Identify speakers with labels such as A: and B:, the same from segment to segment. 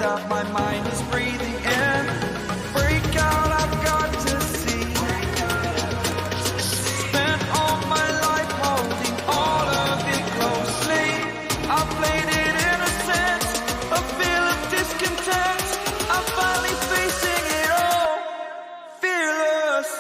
A: out, my mind is breathing in. Break out, I've got to see. Spent all my life holding all of it closely. I played it innocent, a feel of discontent. I'm finally facing it all, fearless.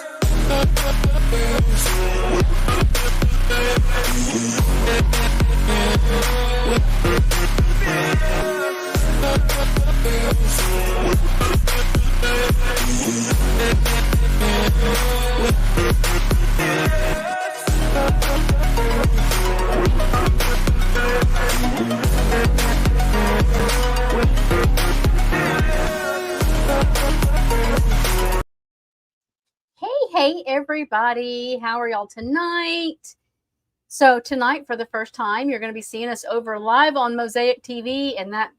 B: Hey, everybody. How are y'all tonight? So tonight, for the first time, you're going to be seeing us over live on Mosaic TV, and that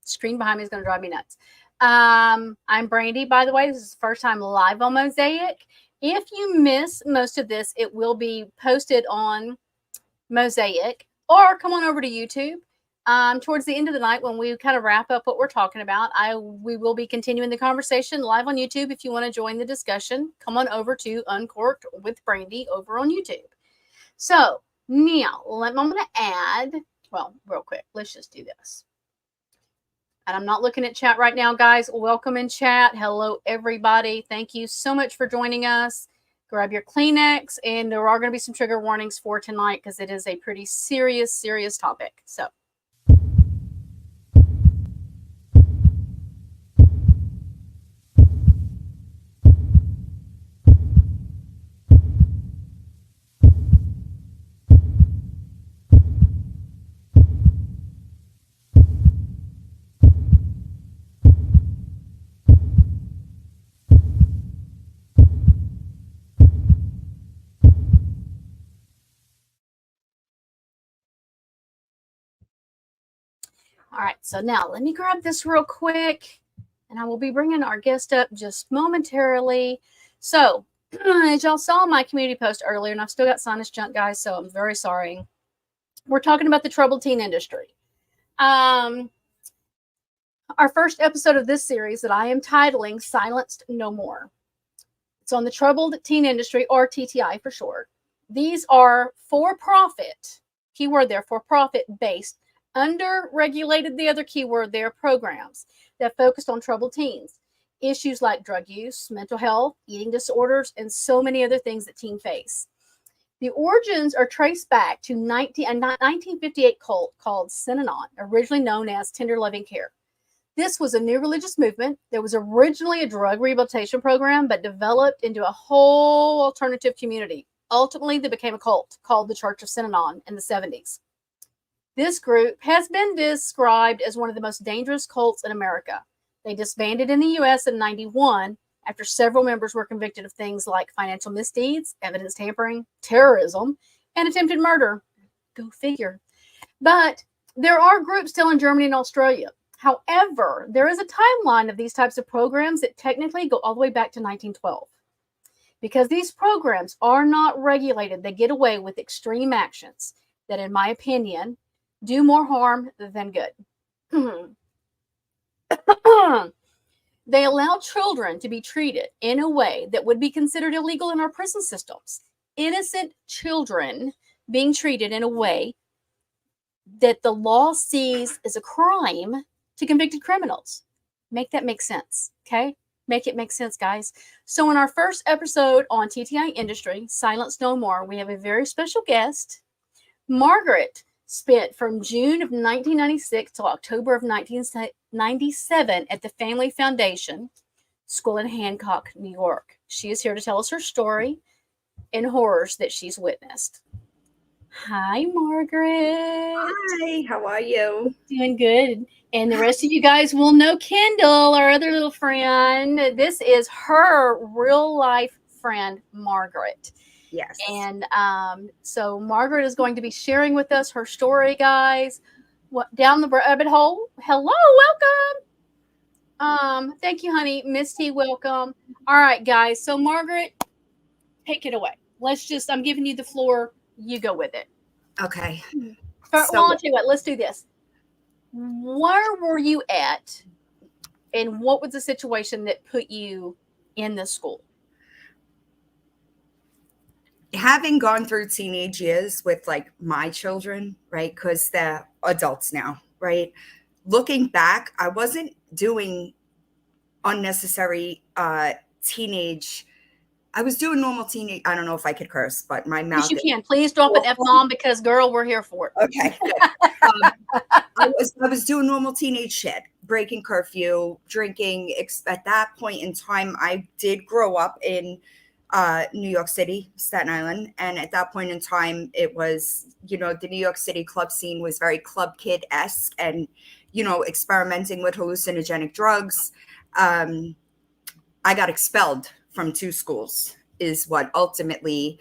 B: screen behind me is going to drive me nuts. I'm Brandy, by the way. This is the first time live on Mosaic. If you miss most of this, it will be posted on Mosaic, or come on over to YouTube. Towards the end of the night, when we kind of wrap up what we're talking about, we will be continuing the conversation live on YouTube. If you want to join the discussion, come on over to Uncorked with Brandy over on YouTube. So now I'm going to add, well, real quick, let's just do this. And I'm not looking at chat right now, guys. Welcome in chat. Hello, everybody. Thank you so much for joining us. Grab your Kleenex, and there are going to be some trigger warnings for tonight because it is a pretty serious topic. So. All right, so now let me grab this real quick, and I will be bringing our guest up just momentarily. So, as y'all saw my community post earlier, and I've still got sinus junk, guys, so I'm very sorry. We're talking about the troubled teen industry. Our first episode of this series that I am titling Silenced No More. It's on the troubled teen industry, or TTI for short. These are for-profit, keyword there, for-profit based, under-regulated, the other keyword there, programs that focused on troubled teens. Issues like drug use, mental health, eating disorders, and so many other things that teens face. The origins are traced back to a 1958 cult called Synanon, originally known as Tender Loving Care. This was a new religious movement that was originally a drug rehabilitation program, but developed into a whole alternative community. Ultimately, they became a cult called the Church of Synanon in the 70s. This group has been described as one of the most dangerous cults in America. They disbanded in the U.S. in 91 after several members were convicted of things like financial misdeeds, evidence tampering, terrorism, and attempted murder. Go figure. But there are groups still in Germany and Australia. However, there is a timeline of these types of programs that technically go all the way back to 1912. Because these programs are not regulated, they get away with extreme actions that, in my opinion, do more harm than good. They allow children to be treated in a way that would be considered illegal in our prison systems. Innocent children being treated in a way that the law sees as a crime to convicted criminals. Make that make sense, okay? Make it make sense, guys. So in our first episode on TTI Industry, Silence No More, we have a very special guest. Margaret spent from June of 1996 till October of 1997 at the Family Foundation School in Hancock, New York. She is here to tell us her story and horrors that she's witnessed. Hi, Margaret.
C: Hi, how are you?
B: Doing good. And the rest of you guys will know Kendall, our other little friend. This is her real life friend, Margaret.
C: Yes.
B: And so Margaret is going to be sharing with us her story, guys. Down the rabbit hole. Hello, welcome. Thank you, honey. Misty, welcome. All right, guys. So Margaret, take it away. I'm giving you the floor. You go with it.
C: Okay.
B: Well, I'll tell you what, let's do this. Where were you at And what was the situation that put you in the school?
D: Having gone through teenage years with like my children, right? Because they're adults now, right? Looking back, I wasn't doing unnecessary teenage. I was doing normal teenage. I don't know if I could curse, but my mouth.
B: Yes, you can. Please drop an F-bomb because, girl, we're here for it.
D: Okay. I was doing normal teenage shit, breaking curfew, drinking. At that point in time, I did grow up in New York City, Staten Island. And at that point in time, it was, the New York City club scene was very club kid-esque and, experimenting with hallucinogenic drugs. I got expelled from 2 schools is what ultimately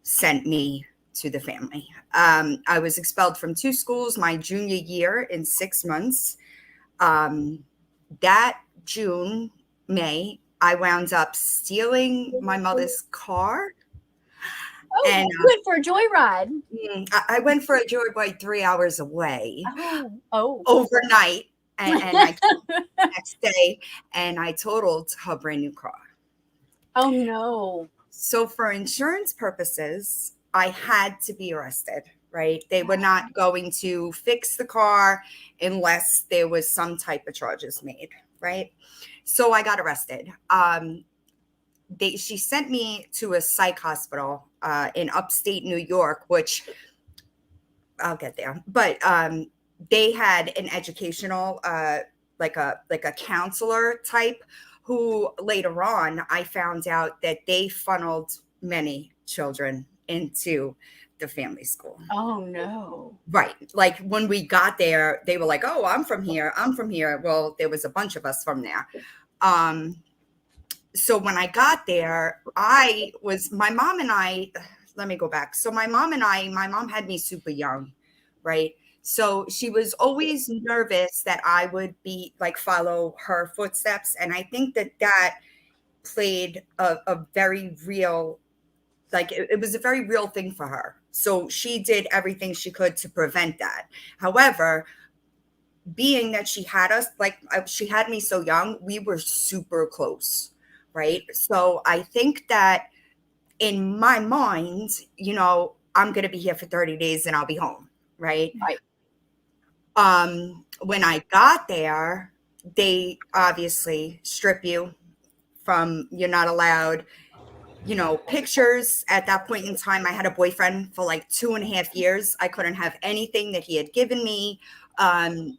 D: sent me to the family. I was expelled from 2 schools my junior year in 6 months. That May, I wound up stealing my mother's car.
B: Oh, and you went for a joyride.
D: I went for a joyride 3 hours away.
B: Oh.
D: Overnight. And I came the next day and I totaled her brand new car.
B: Oh, no.
D: So for insurance purposes, I had to be arrested, right? They were not going to fix the car unless there was some type of charges made, right? So I got arrested. She sent me to a psych hospital in upstate New York, which I'll get there. But they had an educational, like a counselor type, who later on I found out that they funneled many children into the family school.
B: Oh, no.
D: Right. Like when we got there, they were like, oh, I'm from here. Well, there was a bunch of us from there. So when I got there, my mom and I, let me go back. So my mom had me super young, right? So she was always nervous that I would be like follow her footsteps. And I think that played a very real, like it was a very real thing for her. So she did everything she could to prevent that. However, being that she had us, like she had me so young, we were super close, right? So I think that in my mind, I'm going to be here for 30 days and I'll be home, right?
B: Right.
D: When I got there, they obviously strip you from, you're not allowed, pictures. At that point in time, I had a boyfriend for like 2.5 years. I couldn't have anything that he had given me. There's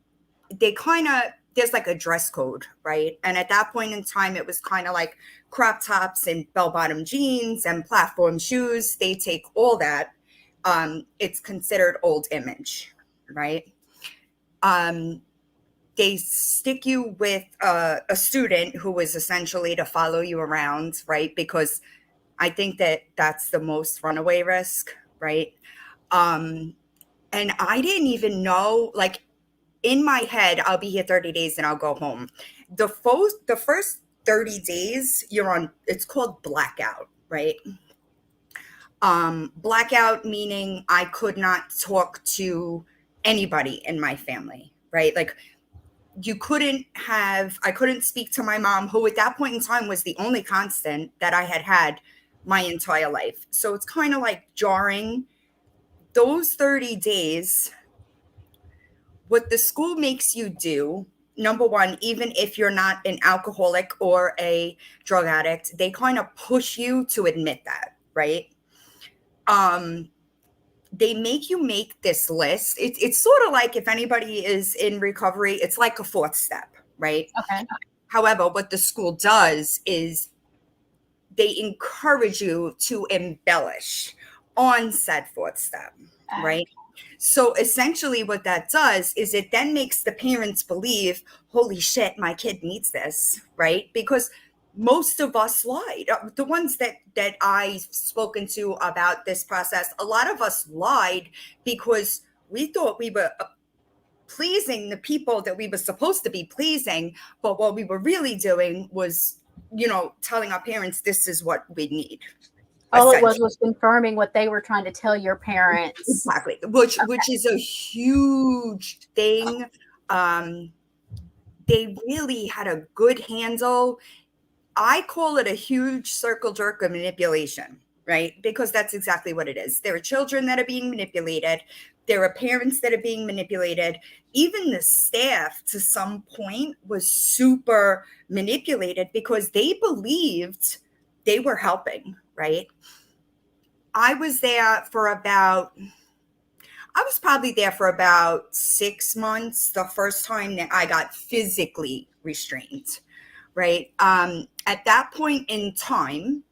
D: like a dress code, right? And at that point in time, it was kind of like crop tops and bell-bottom jeans and platform shoes. They take all that. It's considered old image, right? They stick you with a student who is essentially to follow you around, right? Because I think that that's the most runaway risk, right? And I didn't even know, like in my head, I'll be here 30 days and I'll go home. The first 30 days you're on, it's called blackout, right? Blackout meaning I could not talk to anybody in my family, right? Like I couldn't speak to my mom, who at that point in time was the only constant that I had my entire life. So it's kind of like jarring. Those 30 days, what the school makes you do, number one, even if you're not an alcoholic or a drug addict, they kind of push you to admit that, right? They make you make this list. It's sort of like if anybody is in recovery, it's like a 4th step, right?
B: Okay.
D: However, what the school does is they encourage you to embellish on said 4th step, right? So essentially what that does is it then makes the parents believe, holy shit, my kid needs this, right? Because most of us lied. The ones that I've spoken to about this process, a lot of us lied because we thought we were pleasing the people that we were supposed to be pleasing. But what we were really doing was, telling our parents, this is what we need.
B: All it was confirming what they were trying to tell your parents. Exactly.
D: Which is a huge thing. they really had a good handle. I call it a huge circle jerk of manipulation, right? Because that's exactly what it is. There are children that are being manipulated. There are parents that are being manipulated. Even the staff, to some point, was super manipulated because they believed they were helping, right? I was probably there for about 6 months, the first time that I got physically restrained, right? At that point in time,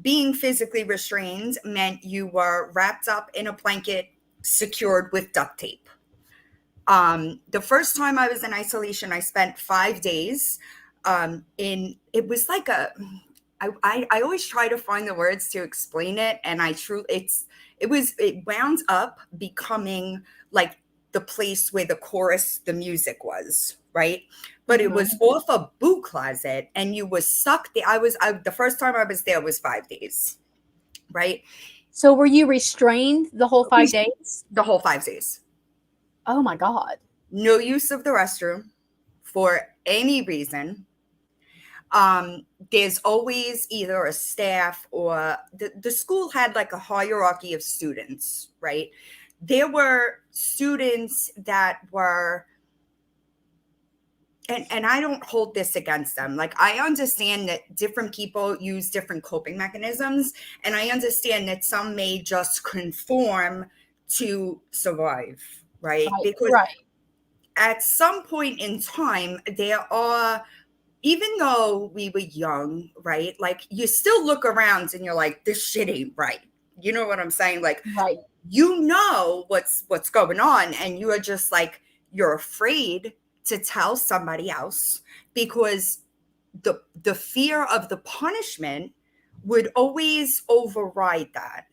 D: being physically restrained meant you were wrapped up in a blanket, secured with duct tape. The first time I was in isolation, I spent 5 days it was like I always try to find the words to explain it, and it wound up becoming like the place where the music was, right? But it was off a boot closet, and you was stuck there. The first time I was there was 5 days, right?
B: So were you restrained the whole 5 days?
D: The whole 5 days.
B: Oh my God.
D: No use of the restroom for any reason. There's always either a staff or the school had like a hierarchy of students, right? There were students that were, and I don't hold this against them. Like, I understand that different people use different coping mechanisms, and I understand that some may just conform to survive, right? Because at some point in time, even though we were young, right? Like, you still look around and you're like, this shit ain't right. You know what I'm saying? Like, you know what's going on, and you are just like, you're afraid to tell somebody else because the fear of the punishment would always override that.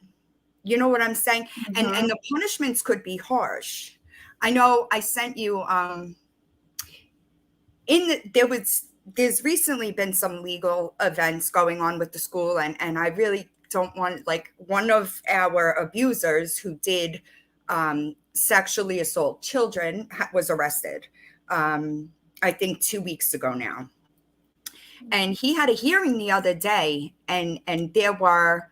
D: You know what I'm saying? And the punishments could be harsh. I know I sent you there's recently been some legal events going on with the school, and I really don't want, like, one of our abusers who did sexually assault children was arrested, I think 2 weeks ago now. And he had a hearing the other day, and there were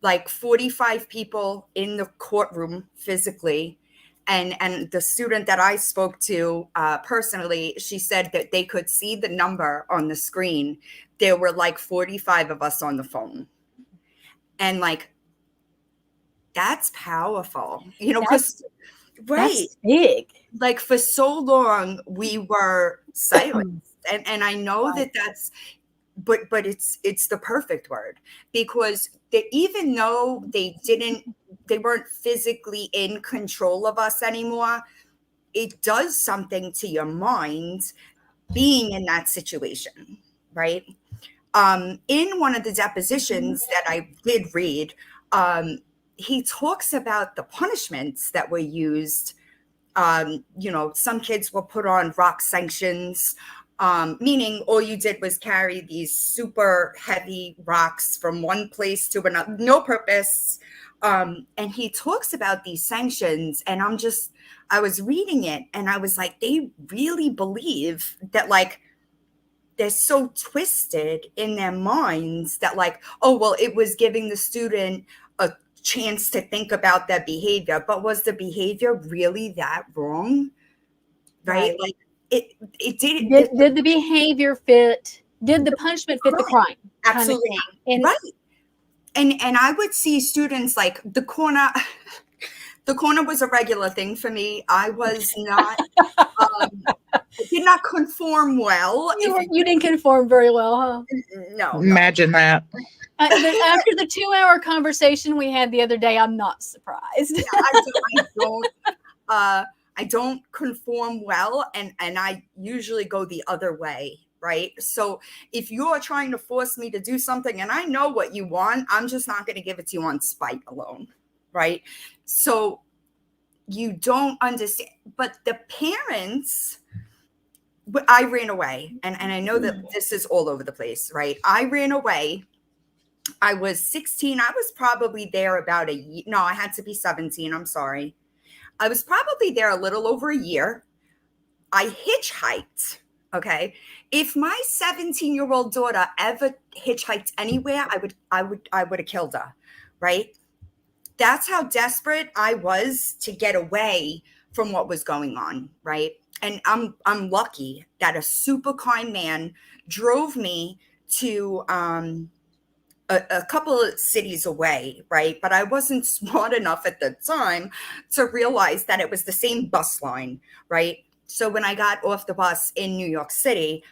D: like 45 people in the courtroom physically. And the student that I spoke to personally, she said that they could see the number on the screen. There were like 45 of us on the phone. And like, that's powerful, you know, because
B: that's big.
D: Like, for so long we were silent. And I know that's, but it's the perfect word, because even though they weren't physically in control of us anymore, it does something to your mind being in that situation, right? In one of the depositions that I did read, he talks about the punishments that were used. You know, some kids were put on rock sanctions, meaning all you did was carry these super heavy rocks from one place to another, no purpose. And he talks about these sanctions, and I was reading it, and I was like, they really believe that, like, they're so twisted in their minds that, like, oh, well, it was giving the student a chance to think about their behavior. But was the behavior really that wrong? Right? Like, it did
B: the behavior fit? Did the punishment fit the crime?
D: Absolutely.
B: Kind of
D: right. And I would see students like the corner. The corner was a regular thing for me. I was not, did not conform well.
B: You didn't conform very well, huh?
D: No.
E: Imagine that.
B: After the 2-hour conversation we had the other day, I'm not surprised.
D: Yeah, I don't conform well, and I usually go the other way, right? So if you're trying to force me to do something and I know what you want, I'm just not going to give it to you on spite alone, right? So you don't understand. But the parents, I ran away, and I know that this is all over the place, right? I ran away. I was 16. I was probably there about a year. No, I had to be 17. I'm sorry. I was probably there a little over a year. I hitchhiked. Okay. If my 17-year-old daughter ever hitchhiked anywhere, I would have killed her. Right. That's how desperate I was to get away from what was going on. Right. And I'm lucky that a super kind man drove me to a couple of cities away, right? But I wasn't smart enough at the time to realize that it was the same bus line, right? So when I got off the bus in New York City,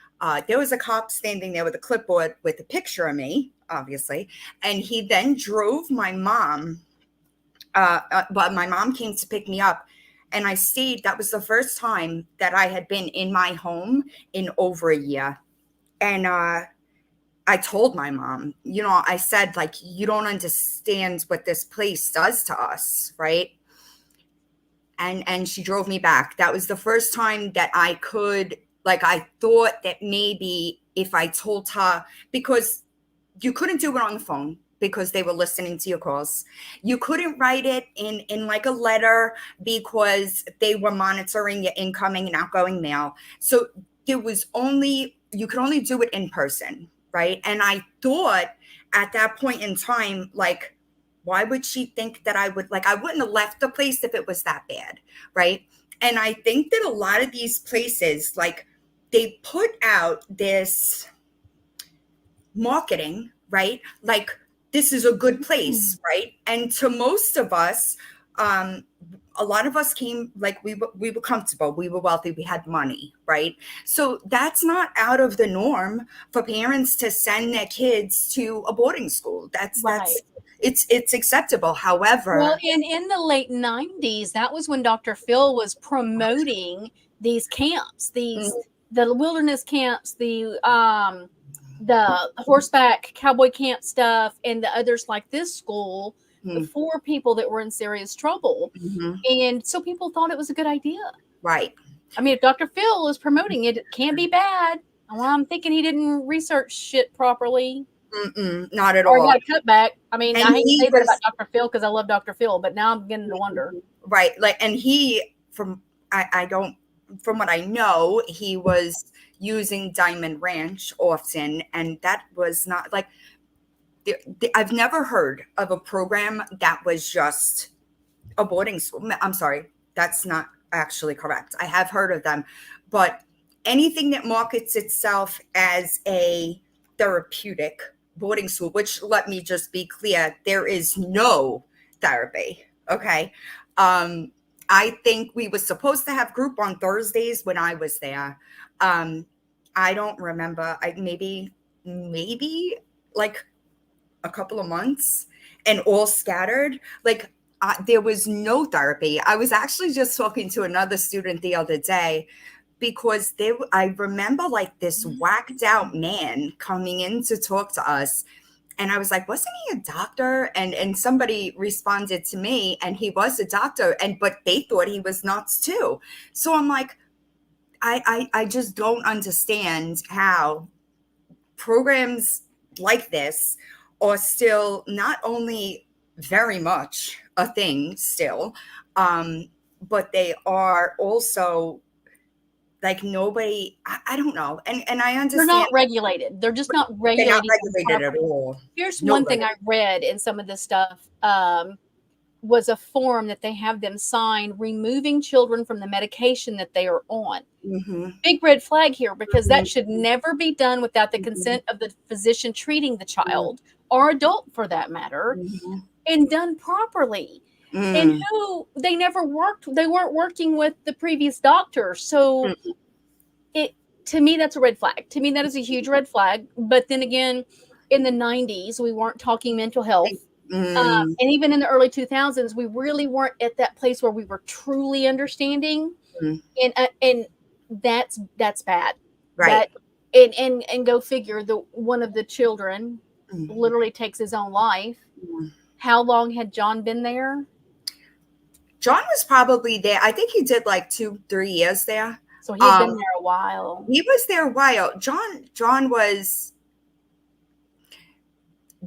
D: there was a cop standing there with a clipboard with a picture of me, obviously, and he then drove my mom. But my mom came to pick me up, and I stayed. That was the first time that I had been in my home in over a year, and I told my mom, I said, like, you don't understand what this place does to us, right? And she drove me back. That was the first time that I could, like, I thought that maybe if I told her, because you couldn't do it on the phone because they were listening to your calls. You couldn't write it in like a letter because they were monitoring your incoming and outgoing mail. So you could only do it in person. Right. And I thought at that point in time, like, why would she think that I wouldn't have left the place if it was that bad. Right. And I think that a lot of these places, like, they put out this marketing, right? Like, this is a good place. Right. And to most of us, a lot of us came, like, we were comfortable, we were wealthy, we had money, right? So that's not out of the norm for parents to send their kids to a boarding school. That's it's acceptable. However,
B: well, in the late 90s, that was when Dr. Phil was promoting these camps, the wilderness camps, the horseback cowboy camp stuff, and the others like this school for people that were in serious trouble. And so people thought it was a good idea.
D: Right.
B: I mean, if Dr. Phil is promoting it, it can't be bad. Well, I'm thinking he didn't research shit properly.
D: Not at
B: all.
D: all.
B: Or got a cutback. I mean,
D: And
B: I hate to say that
D: was-
B: about Dr. Phil because I love Dr. Phil, but now I'm beginning to wonder.
D: Right. Like, and he, from what I know, he was using Diamond Ranch often, and that was not like, I've never heard of a program that was just a boarding school. I'm sorry, that's not actually correct. I have heard of them, but anything that markets itself as a therapeutic boarding school, which, let me just be clear, there is no therapy. Okay. I think we were supposed to have group on Thursdays when I was there. I don't remember. Maybe like a couple of months, and all scattered. Like, there was no therapy. I was actually just talking to another student the other day because I remember, like, this whacked out man coming in to talk to us. And I was like, wasn't he a doctor? And somebody responded to me, and he was a doctor, but they thought he was nuts too. So I'm like, I just don't understand how programs like this are still not only very much a thing still, but they are also, like, nobody, I don't know. And I understand.
B: They're not regulated. They're just not regulated.
D: They're not regulated at all.
B: Here's one thing I read in some of this stuff. Was a form that they have them sign removing children from the medication that they are on. Big red flag here, because that should never be done without the consent of the physician treating the child or adult for that matter, and done properly. And who they weren't working with the previous doctor. So to me, that's a red flag. To me, that is a huge red flag. But then again, in the 90s, we weren't talking mental health. And even in the early 2000s, we really weren't at that place where we were truly understanding, and that's bad,
D: right?
B: And go figure, one of the children literally takes his own life. How long had John been there?
D: John was probably there. I think he did like 2-3 years there.
B: So he'd been there a while.
D: He was there a while. John was.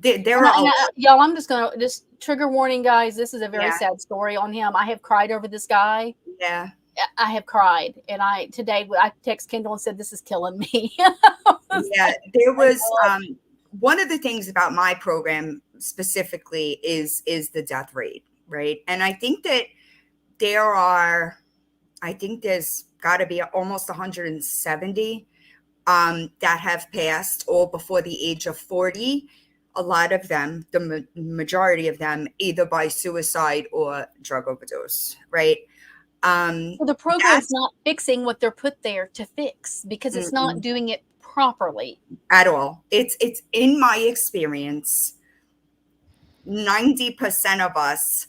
B: Y'all, I'm just trigger warning, guys. This is a very sad story on him. I have cried over this guy.
D: Yeah.
B: I have cried, and today I text Kendall and said, "This is killing me."
D: Yeah, there was one of the things about my program specifically is the death rate, right? And I think that there's got to be almost 170 that have passed all before the age of 40. A lot of them, the majority of them, either by suicide or drug overdose, right?
B: So the program's not fixing what they're put there to fix, because it's not doing it properly
D: at all. It's in my experience, 90% of us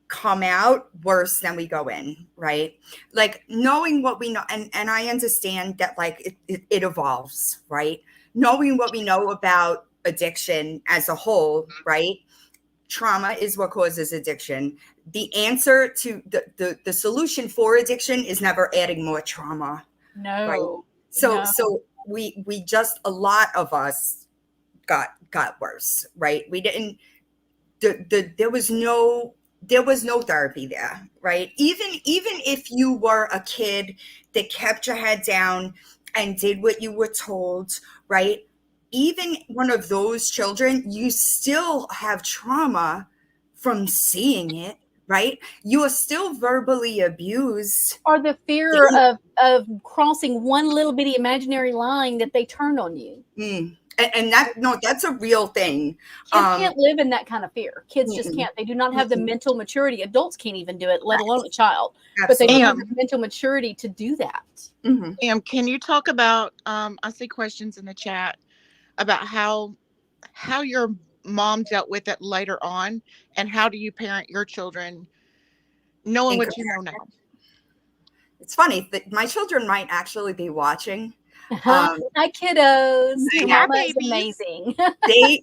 D: come out worse than we go in, right? Like, knowing what we know, and I understand that, like, it evolves, right? Knowing what we know about addiction as a whole, right? Trauma is what causes addiction. The answer to the solution for addiction is never adding more trauma.
B: No.
D: Right? So we just, a lot of us got worse, right? We didn't, there was no therapy there, right? Even if you were a kid that kept your head down and did what you were told, right? Even one of those children, you still have trauma from seeing it, right? You are still verbally abused.
B: Or the fear of crossing one little bitty imaginary line that they turned on you.
D: And that's a real thing.
B: Kids can't live in that kind of fear. Kids just can't. They do not have the mental maturity. Adults can't even do it, let alone a child. Absolutely. But they don't have the mental maturity to do that.
E: Can you talk about, I see questions in the chat about how your mom dealt with it later on, and how do you parent your children knowing what you know now?
D: It's funny that my children might actually be watching.
B: Hi, kiddos.
E: Mama
B: is amazing.
D: they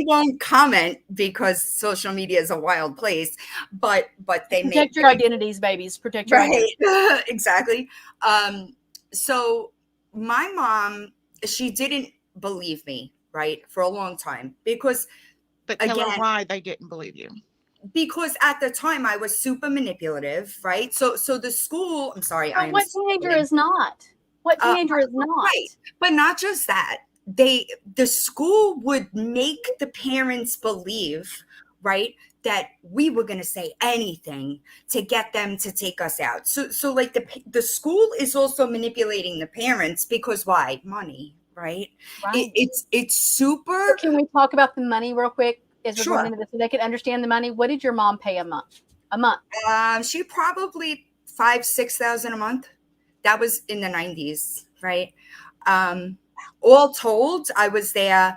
D: won't comment because social media is a wild place, but they
B: protect your identities, babies. Protect your identities.
D: Exactly. So my mom, she didn't believe me, right, for a long time, because,
E: but tell her why they didn't believe you.
D: Because at the time I was super manipulative, right? So the school, I'm sorry,
B: what teenager is not? What teenager is not?
D: Right. But not just that. The school would make the parents believe, right, that we were going to say anything to get them to take us out. So like the school is also manipulating the parents, because why? Money, right? It's super.
B: So can we talk about the money real quick as we're
D: Sure.
B: going into this, so they can understand the money? What did your mom pay a month?
D: She probably $5,000-6,000 a month. That was in the 90s, right? All told, I was there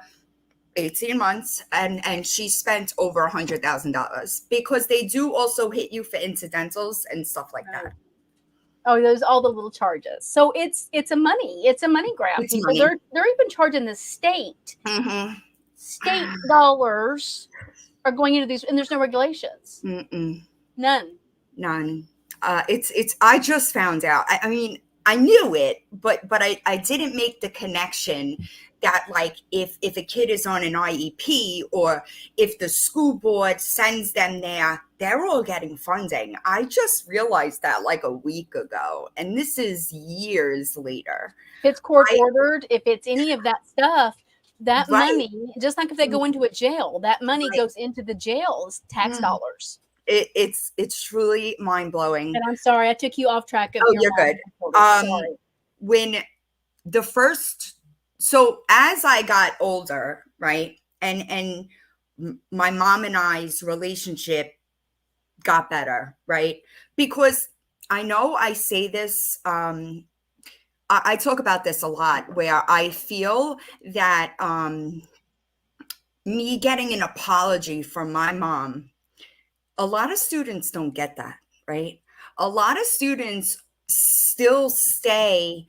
D: 18 months, and she spent over $100,000, because they do also hit you for incidentals and stuff like that.
B: Oh, there's all the little charges. So it's a money grab.
D: It's
B: People,
D: money.
B: they're even charging the state. State dollars are going into these, and there's no regulations. None.
D: I just found out. I mean, I knew it, but I didn't make the connection that, like, if a kid is on an IEP, or if the school board sends them there, they're all getting funding. I just realized that like a week ago, and this is years later.
B: If it's court ordered, if it's any of that stuff, that money, just like if they go into a jail, that money goes into the jail's tax dollars.
D: It's truly mind-blowing.
B: And I'm sorry, I took you off track of
D: you're good. When the first, so as I got older, right, and my mom and I's relationship got better, right, because I know I say this, I talk about this a lot, where I feel that me getting an apology from my mom, a lot of students don't get that, right? A lot of students still stay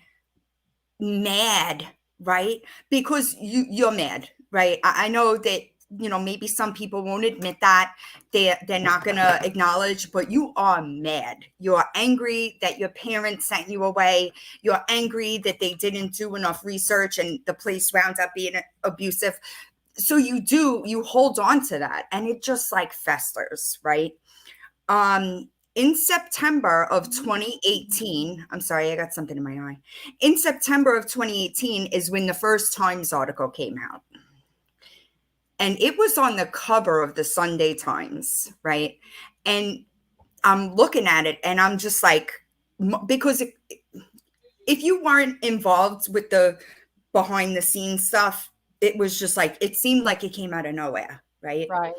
D: mad, right? Because you're mad, right? I know that, you know, maybe some people won't admit that, they're not going to acknowledge, but you are mad. You're angry that your parents sent you away. You're angry that they didn't do enough research and the place wound up being abusive. So you hold on to that, and it just like festers, right? in September of 2018, I'm sorry, I got something in my eye. In September of 2018 is when the first Times article came out. And it was on the cover of the Sunday Times, right? And I'm looking at it and I'm just like, because if you weren't involved with the behind the scenes stuff, it was just like, it seemed like it came out of nowhere, right?
B: Right.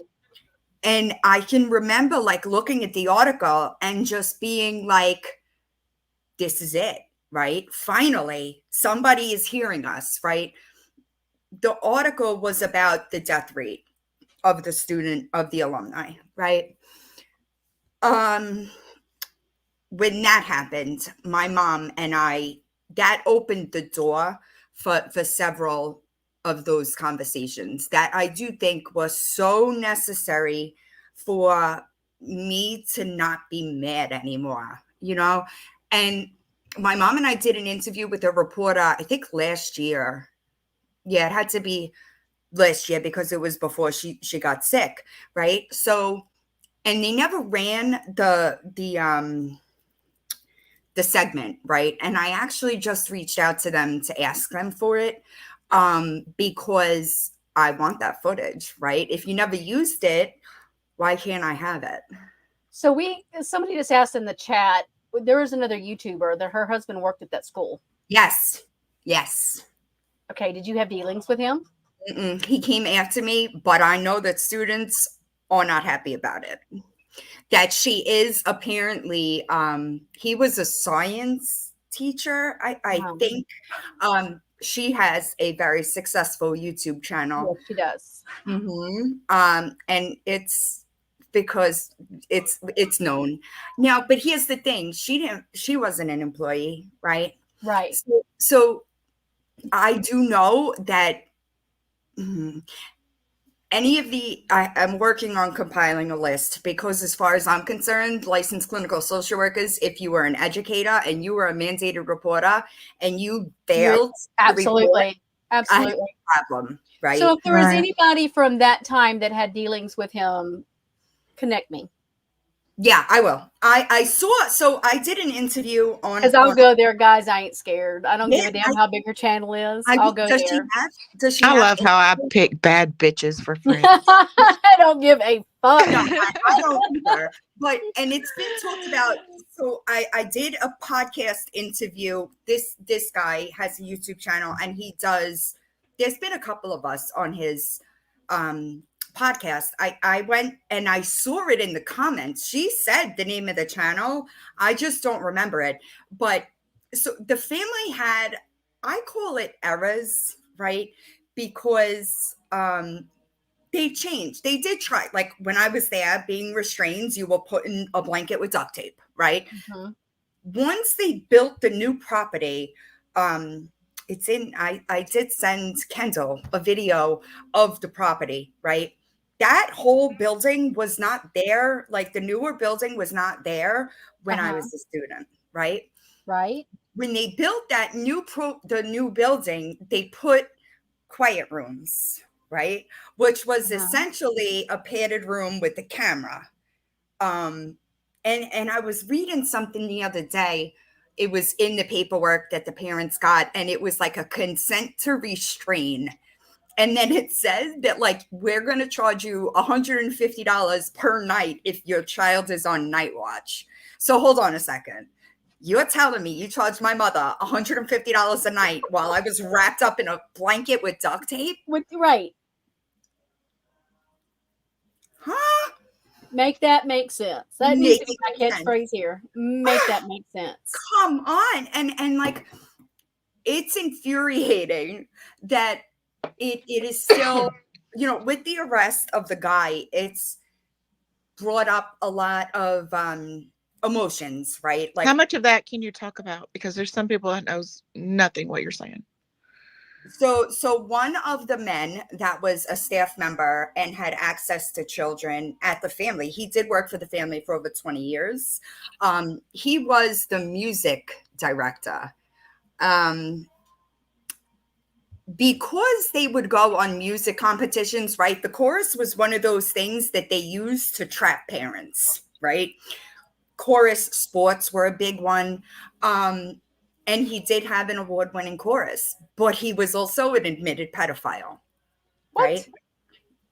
D: And I can remember like looking at the article and just being like, this is it, right? Finally, somebody is hearing us, right? The article was about the death rate of the student, of the alumni, right? When that happened, my mom and I, that opened the door for several of those conversations that I do think was so necessary for me to not be mad anymore, you know? And my mom and I did an interview with a reporter, I think last year. Yeah, it had to be last year because it was before she got sick, right? So, and they never ran the segment, right? And I actually just reached out to them to ask them for it, because I want that footage, right? If you never used it, why can't I have it?
B: So somebody just asked in the chat, there was another YouTuber that her husband worked at that school.
D: Yes.
B: Okay, did you have dealings with him?
D: He came after me, but I know that students are not happy about it. That she is apparently, he was a science teacher, I think. She has a very successful YouTube channel.
B: Yes, she does.
D: And it's because it's known now. But here's the thing: she wasn't an employee, right?
B: Right.
D: So I do know that I'm working on compiling a list, because as far as I'm concerned, licensed clinical social workers, if you were an educator and you were a mandated reporter and you failed,
B: absolutely,
D: I have a problem, right?
B: So if there was anybody from that time that had dealings with him, connect me.
D: Yeah, I will. So I did an interview on,
B: because I'll go there, guys. I ain't scared. I don't give a damn how big your channel is. I'll go there.
E: I love how I pick bad bitches for friends.
B: I don't give a fuck.
D: No, I don't either. But, and it's been talked about. So I did a podcast interview. This guy has a YouTube channel, and there's been a couple of us on his podcast. I went and I saw it in the comments. She said the name of the channel. I just don't remember it. But so the family had, I call it eras, right? Because they changed. They did try, like when I was there being restrained, you were put in a blanket with duct tape, right? Once they built the new property, it's in, I did send Kendall a video of the property, right? That whole building was not there. Like the newer building was not there when I was a student, right?
B: Right.
D: When they built that the new building, they put quiet rooms, right? Which was essentially a padded room with a camera. And I was reading something the other day. It was in the paperwork that the parents got, and it was like a consent to restrain. And then it says that, like, we're going to charge you $150 per night if your child is on night watch. So hold on a second. You're telling me you charged my mother $150 a night while I was wrapped up in a blanket with duct tape?
B: Right.
D: Huh?
B: Make that make sense. That needs to be my catchphrase here. Make that make sense.
D: Come on. And like, it's infuriating that it is still, you know, with the arrest of the guy, it's brought up a lot of emotions, right? Like,
E: how much of that can you talk about? Because there's some people that knows nothing what you're saying.
D: So one of the men that was a staff member and had access to children at the family, he did work for the family for over 20 years. He was the music director. Because they would go on music competitions, right? The chorus was one of those things that they used to trap parents, right? chorus sports were a big one. And he did have an award-winning chorus, but he was also an admitted pedophile.
B: What?
D: Right?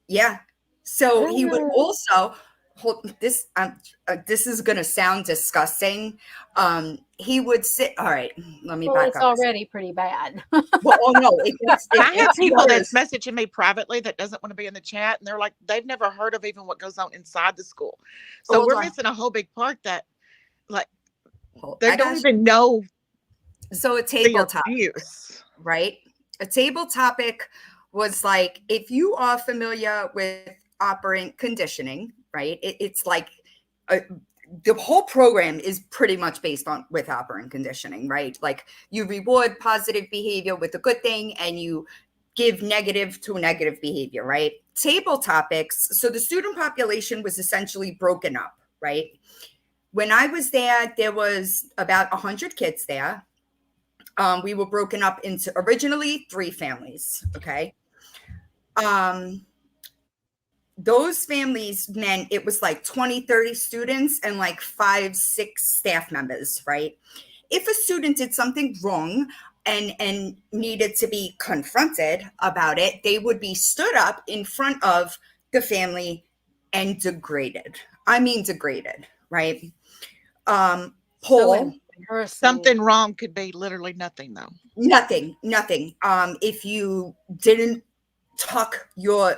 D: Yeah. So he would also hold this. This is going to sound disgusting. He would sit. All right, let me
B: Well,
D: back
B: it's
D: up.
B: already pretty bad.
D: Well, oh no, it
E: I have
D: gets
E: people
D: worse.
E: that's messaging me privately that doesn't want to be in the chat, and they're like, they've never heard of even what goes on inside the school. So
D: Hold
E: we're
D: on.
E: missing a whole big part that, like,
D: Hold-
E: they
D: I
E: don't
D: got
E: even know
D: So a
E: the
D: table topic,
E: abuse.
D: right? A table topic was like, if you are familiar with operant conditioning, right? It's like the whole program is pretty much based on with operant conditioning, right? Like you reward positive behavior with a good thing and you give negative to negative behavior, right? Table topics. So the student population was essentially broken up, right? When I was there was about 100 kids there. We were broken up into originally 3 families. Okay. Those families meant it was like 20, 30 students and like 5, 6 staff members, right? If a student did something wrong and needed to be confronted about it, they would be stood up in front of the family and degraded. I mean, degraded, right? Paul,
E: Something wrong could be literally nothing, though.
D: nothing. If you didn't tuck your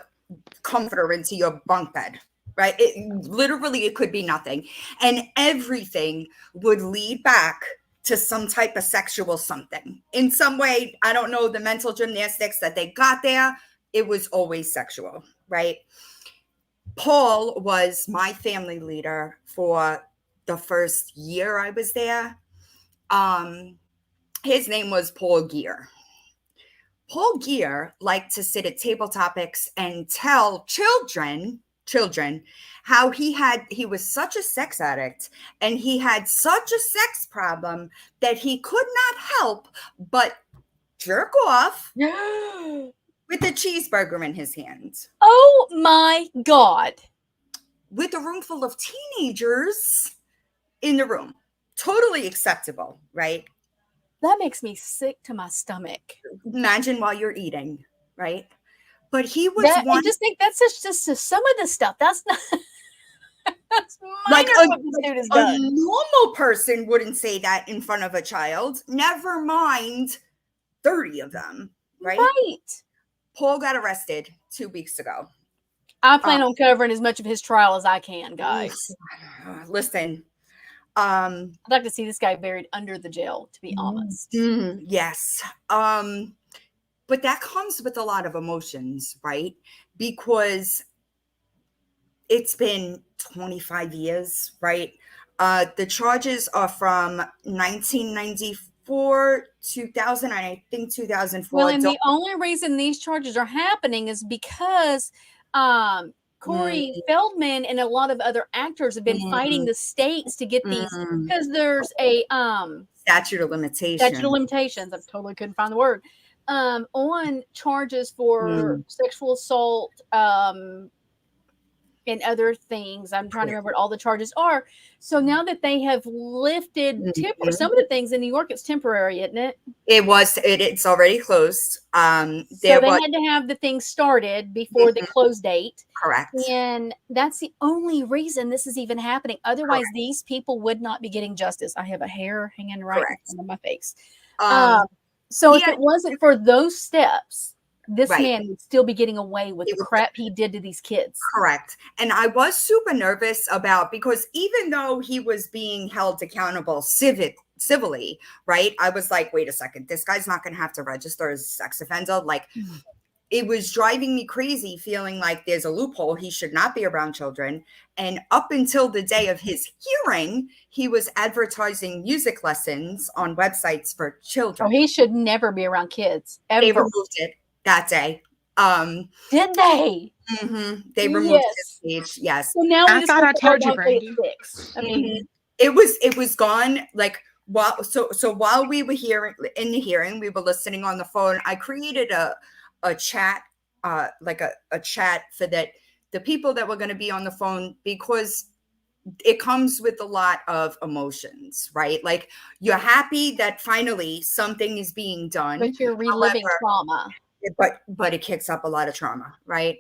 D: comforter into your bunk bed, right? It could be nothing. And everything would lead back to some type of sexual something. In some way, I don't know the mental gymnastics that they got there. It was always sexual, right? Paul was my family leader for the first year I was there. His name was Paul Gear. Paul Gear liked to sit at table topics and tell children how he was such a sex addict and he had such a sex problem that he could not help but jerk off with a cheeseburger in his hand.
B: Oh my God.
D: With a room full of teenagers in the room. Totally acceptable, right?
B: That makes me sick to my stomach.
D: Imagine while you're eating, right? But he was
B: I just think that's just some of the stuff. That's not that's
D: like
B: what this dude has
D: a
B: done.
D: normal person wouldn't say that in front of a child. Never mind 30 of them, right?
B: Right.
D: Paul got arrested 2 weeks ago.
B: I plan on covering as much of his trial as I can, guys.
D: Listen.
B: I'd like to see this guy buried under the jail, to be honest.
D: Yes. But that comes with a lot of emotions, right? Because it's been 25 years, right? The charges are from 1994, 2000, and I think 2004.
B: Well, and the only reason these charges are happening is because Corey Feldman and a lot of other actors have been fighting the states to get these because there's a
D: statute of limitations.
B: I totally couldn't find the word. On charges for sexual assault and other things. I'm trying to remember what all the charges are. So now that they have lifted some of the things in New York, it's temporary, isn't it?
D: It's already closed.
B: So they had to have the thing started before the close date.
D: Correct.
B: And that's the only reason this is even happening. Otherwise, these people would not be getting justice. I have a hair hanging right in front of my face. So if it wasn't for those steps, this man would still be getting away with the crap he did to these kids.
D: Correct. And I was super nervous because even though he was being held accountable civilly, right? I was like, wait a second, this guy's not going to have to register as a sex offender. Like, it was driving me crazy feeling like there's a loophole. He should not be around children. And up until the day of his hearing, he was advertising music lessons on websites for children.
B: Oh, he should never be around kids. Ever.
D: They removed it that day.
B: Did they?
D: They removed his page. Yes.
B: So now
E: I thought I told you, Brandy.
B: I mean,
D: it was gone. Like while we were in the hearing, we were listening on the phone. I created a chat, like a chat for the people that were going to be on the phone, because it comes with a lot of emotions, right? Like you're happy that finally something is being done,
B: But you're reliving trauma.
D: but it kicks up a lot of trauma, right?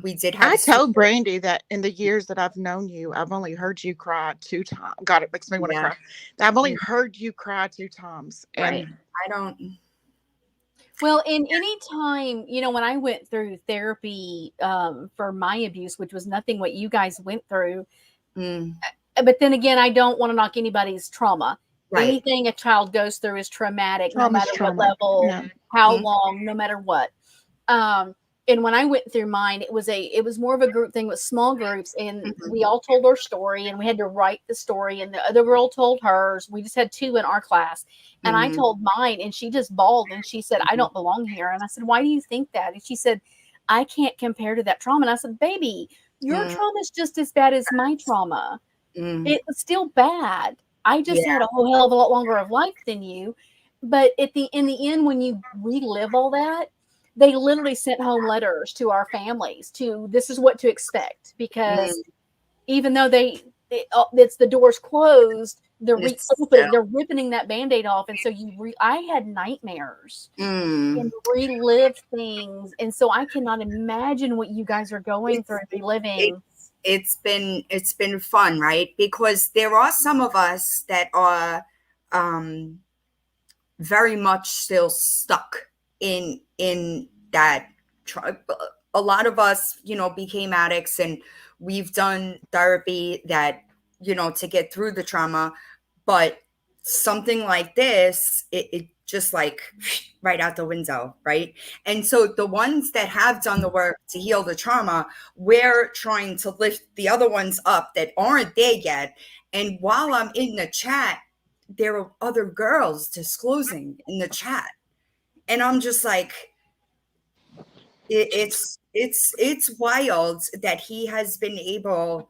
D: We did have
E: I
D: a
E: tell Brandy that in the years that I've known you, I've only heard you cry 2 times. God, it makes me want to
D: yeah,
E: cry. I've only heard you cry 2 times.
B: Right.
E: And
D: I don't.
B: Well, in any time, you know, when I went through therapy for my abuse, which was nothing what you guys went through,
D: Mm,
B: but then again, I don't want to knock anybody's trauma.
D: right.
B: Anything a child goes through is traumatic, no
E: trauma's
B: matter what
E: trauma.
B: level,
E: Yeah.
B: how
D: Mhm.
B: long, no matter what. And when I went through mine, it was more of a group thing with small groups, and we all told our story, and we had to write the story, and the other girl told hers. We just had 2 in our class, and I
D: Mhm.
B: told mine, and she just bawled, and she said, "I don't belong here." And I said, "Why do you think that?" And she said, "I can't compare to that trauma." And I said, "Baby, your
D: Mm,
B: trauma is just as bad as my trauma.
D: mm,
B: It was still bad. I just
D: yeah.
B: had a whole hell of a lot longer of life than you." But in the end, when you relive all that, they literally sent home letters to our families to this is what to expect, because
D: Mm,
B: even though it's the doors closed, they're
D: it's
B: reopening, they're ripping that band-aid off, and so I had nightmares and
D: mm.
B: relive things, and so I cannot imagine what you guys are going through reliving.
D: It's been fun, right? Because there are some of us that are um very much still stuck in that a lot of us, you know, became addicts, and we've done therapy that, you know, to get through the trauma, but something like this, it just like right out the window, right? And so the ones that have done the work to heal the trauma, we're trying to lift the other ones up that aren't there yet. And while I'm in the chat, there are other girls disclosing in the chat, and I'm just like, it's wild that he has been able.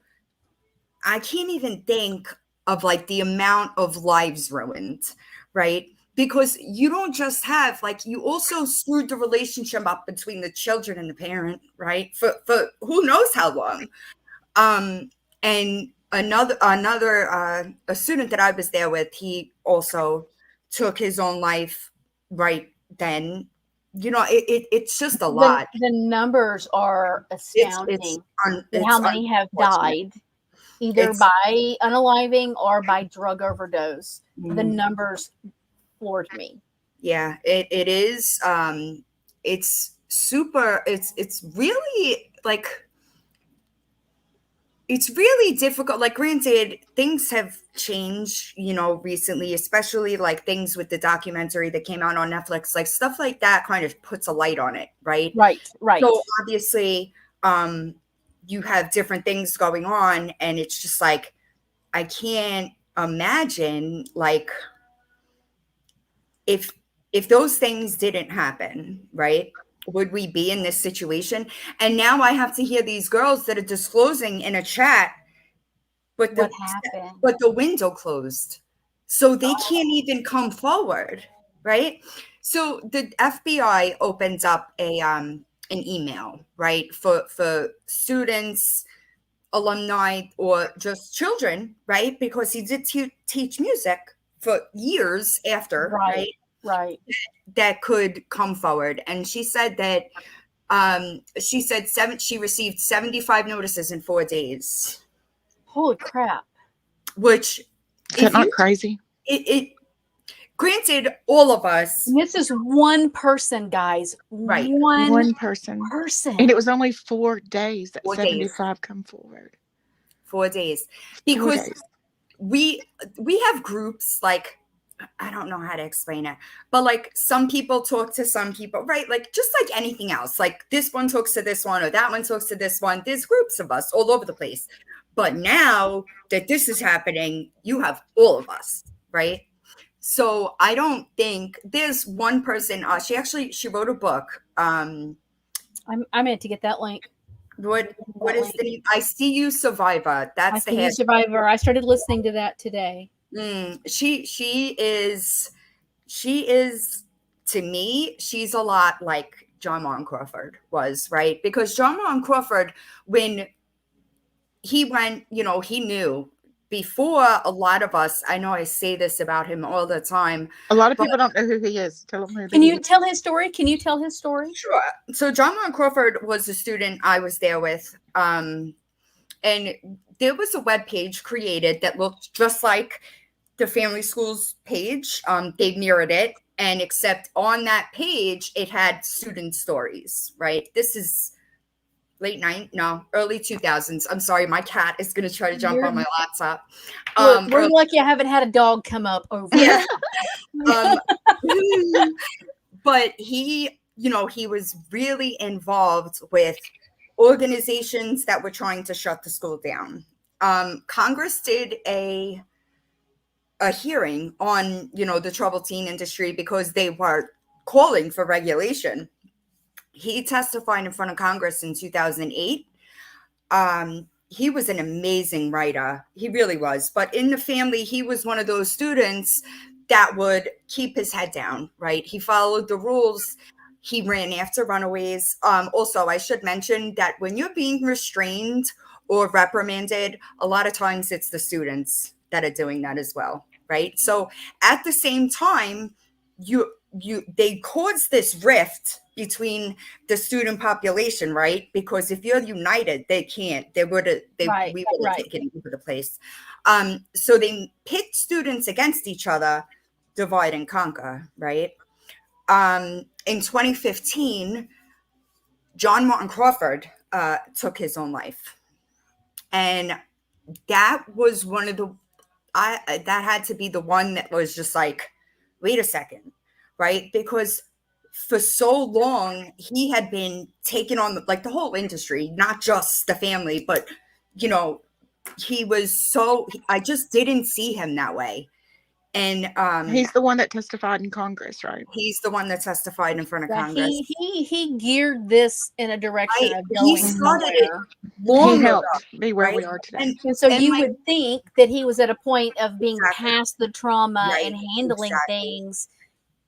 D: I can't even think of like the amount of lives ruined, right? Because you don't just have, like, you also screwed the relationship up between the children and the parent, right? For who knows how long. And another a student that I was there with, he also took his own life right then. You know, it's just a lot.
B: The numbers are
D: It's
B: astounding with how
D: it's
B: many have
D: unfortunate.
B: died either
D: It's
B: by unaliving or by drug overdose. The
D: mm,
B: numbers floored me.
D: yeah, it is. It's super. It's really like, it's really difficult. Like, granted, things have changed, you know, recently, especially like things with the documentary that came out on Netflix, like stuff like that kind of puts a light on it, right?
B: Right, right.
D: So obviously, you have different things going on, and it's just like, I can't imagine, like, if those things didn't happen, right? Would we be in this situation? And now I have to hear these girls that are disclosing in a chat, but
B: What
D: the
B: happened?
D: window closed, so they can't even come forward, right? So the FBI opens up an email, right, for students, alumni, or just children, right? Because he did teach music for years after,
B: Right,
D: right?
B: right.
D: That could come forward. And she said that she received 75 notices in 4 days,
B: Holy crap.
D: which,
E: Is that
D: if
E: not
D: you
E: crazy?
D: it granted, all of us,
B: And this is one person, guys.
D: right,
B: One
E: One person.
B: person.
E: And it was only 4 days that
D: 4 days,
E: 75 come forward.
D: 4 days,
E: 4 days.
D: because we have groups, like, I don't know how to explain it, but like some people talk to some people, right? Like just like anything else, like this one talks to this one, or that one talks to this one. There's groups of us all over the place. But now that this is happening, you have all of us, right? So I don't think there's one person. She wrote a book.
B: I meant to get that link.
D: What is the name? I See You Survivor.
B: I
D: That's the
B: see you,
D: hashtag.
B: Survivor. I started listening to that today.
D: She is, to me, she's a lot like John Martin Crawford was, right? Because John Martin Crawford, when he went, he knew before a lot of us. I know I say this about him all the time,
E: A lot of
D: but
E: people don't know who he is. Tell them who
B: Can
E: he
B: you
E: is.
B: tell his story? Can you tell his story?
D: sure. So John Martin Crawford was a student I was there with. And there was a web page created that looked just like the family schools page. They mirrored it, and except on that page, it had student stories, right? This is early 2000s. I'm sorry, my cat is going to try to jump on my laptop.
B: Look, we're
D: Early-
B: lucky I haven't had a dog come up over.
D: yeah. um, but he was really involved with organizations that were trying to shut the school down. Congress did a hearing on the troubled teen industry because they were calling for regulation. He testified in front of Congress in 2008. He was an amazing writer. He really was. But in the family, he was one of those students that would keep his head down, right? He followed the rules. He ran after runaways. Also, I should mention that when you're being restrained or reprimanded, a lot of times it's the students that are doing that as well, right? So at the same time, they caused this rift between the student population, right? Because if you're united, they can't. We would have taken over the place. So they pit students against each other, divide and conquer, right? In 2015, John Martin Crawford took his own life, and that was one of the that had to be the one that was just like, wait a second, right? Because for so long he had been taking on the whole industry, not just the family, but he was I just didn't see him that way. And
E: He's the one that testified in Congress, right?
D: he's the one that testified in front of
B: Yeah,
D: Congress.
B: he geared this in a direction
D: Right.
B: of
D: He
B: going
D: started it
B: somewhere.
D: long
E: He
D: ago,
E: helped be where we
D: right?
E: are today.
B: And so
D: and
B: you
D: my-
B: would think that he was at a point of being
D: Exactly.
B: past the trauma
D: Right,
B: and handling
D: exactly.
B: things.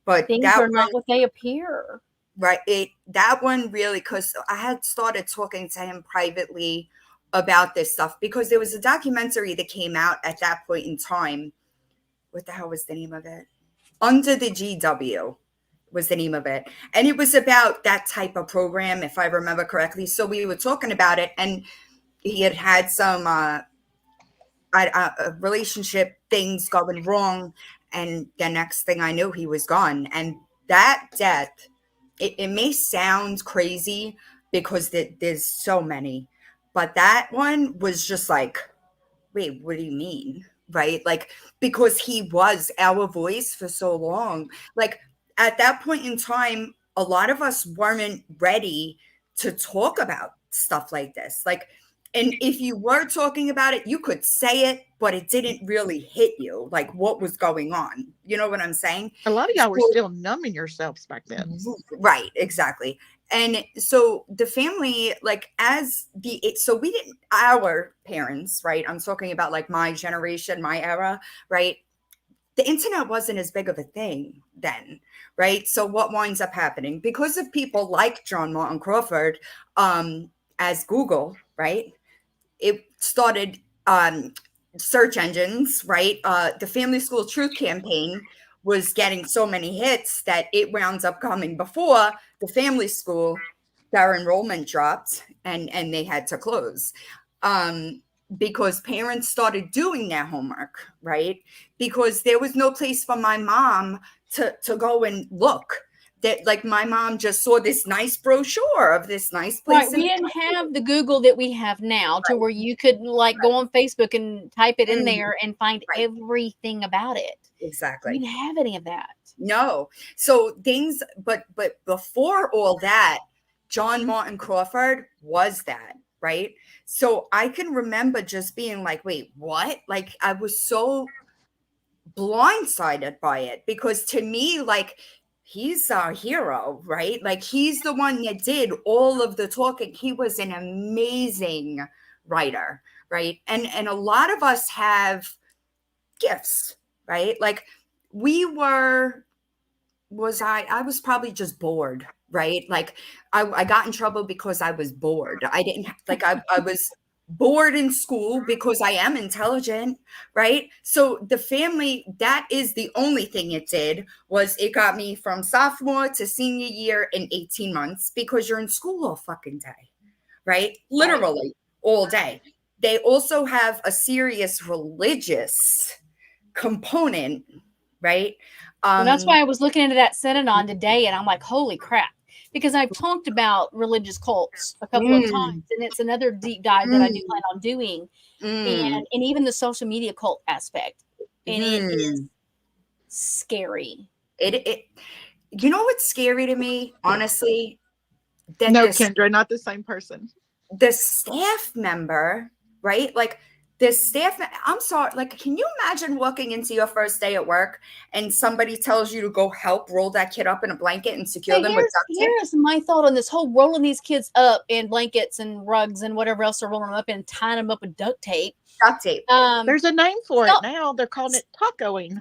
D: But
B: Things
D: that
B: are
D: one,
B: not what they appear.
D: right? That one really, because I had started talking to him privately about this stuff, because there was a documentary that came out at that point in time. What the hell was the name of it? Under the GW was the name of it. And it was about that type of program, if I remember correctly. So we were talking about it, and he had some relationship things going wrong. And the next thing I knew, he was gone. And that death, it may sound crazy because there's so many, but that one was just like, wait, what do you mean? Right? Like, because he was our voice for so long. Like, at that point in time, a lot of us weren't ready to talk about stuff like this. Like, and if you were talking about it, you could say it, but it didn't really hit you, like what was going on. You know what I'm saying?
E: A lot of y'all were
D: So-
E: still numbing yourselves back then.
D: Right, exactly. And so the family, so we didn't, our parents, right? I'm talking about like my generation, my era, right? The internet wasn't as big of a thing then, right? So what winds up happening? Because of people like John Martin Crawford, as Google, right? It started search engines, right? The Family School Truth Campaign was getting so many hits that it wound up coming before the family school. Their enrollment dropped, and they had to close because parents started doing their homework, right? Because there was no place for my mom to go and look. That, like, my mom just saw this nice brochure of this nice place.
B: Right. We didn't have the Google that we have now to where you could go on Facebook and type it in there and find everything about it.
D: Exactly.
B: We didn't have any of that.
D: No. So things, but before all that, John Martin Crawford was that, right? So I can remember just being like, wait, what? Like, I was so blindsided by it, because to me, like, he's our hero, right? Like, he's the one that did all of the talking. He was an amazing writer, right? And a lot of us have gifts, right? Like, I was probably just bored, right? Like, I got in trouble because I was bored. I didn't, like, I was bored in school because I am intelligent, right? So the family, that is the only thing it did, was it got me from sophomore to senior year in 18 months because you're in school all fucking day, right? Literally all day. They also have a serious religious component, right?
B: Well, that's why I was looking into that Synanon today, and I'm like, holy crap. Because I've talked about religious cults a couple of times, and it's another deep dive that I do plan on doing. And even the social media cult aspect. And it is scary.
D: It you know what's scary to me, honestly? That
E: No, Kendra, not the same person.
D: The staff member, right? Like the staff, I'm sorry, like, can you imagine walking into your first day at work and somebody tells you to go help roll that kid up in a blanket and secure them with duct tape?
B: Here's my thought on this whole rolling these kids up in blankets and rugs and whatever else they're rolling them up in, tying them up with duct tape.
D: Duct tape.
E: There's a name for it now. They're calling it tacoing.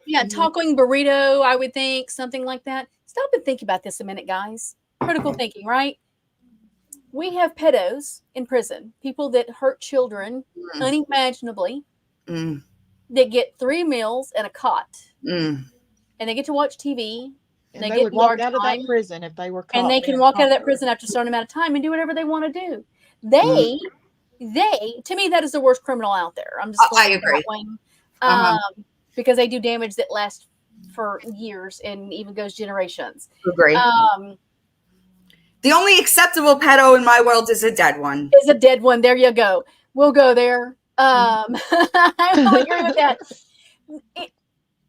B: Yeah, tacoing burrito, I would think, something like that. Stop and think about this a minute, guys. Critical thinking, right? We have pedos in prison, people that hurt children unimaginably, that get 3 meals and a cot, and they get to watch TV.
E: And they would walk out of that prison if they were caught.
B: And they can walk out of that prison after a certain amount of time and do whatever they want to do. They, to me, that is the worst criminal out there. I'm just
D: I agree.
B: Because they do damage that lasts for years and even goes generations.
D: Agree. The only acceptable pedo in my world is a dead one.
B: Is a dead one. There you go. We'll go there. I agree with that.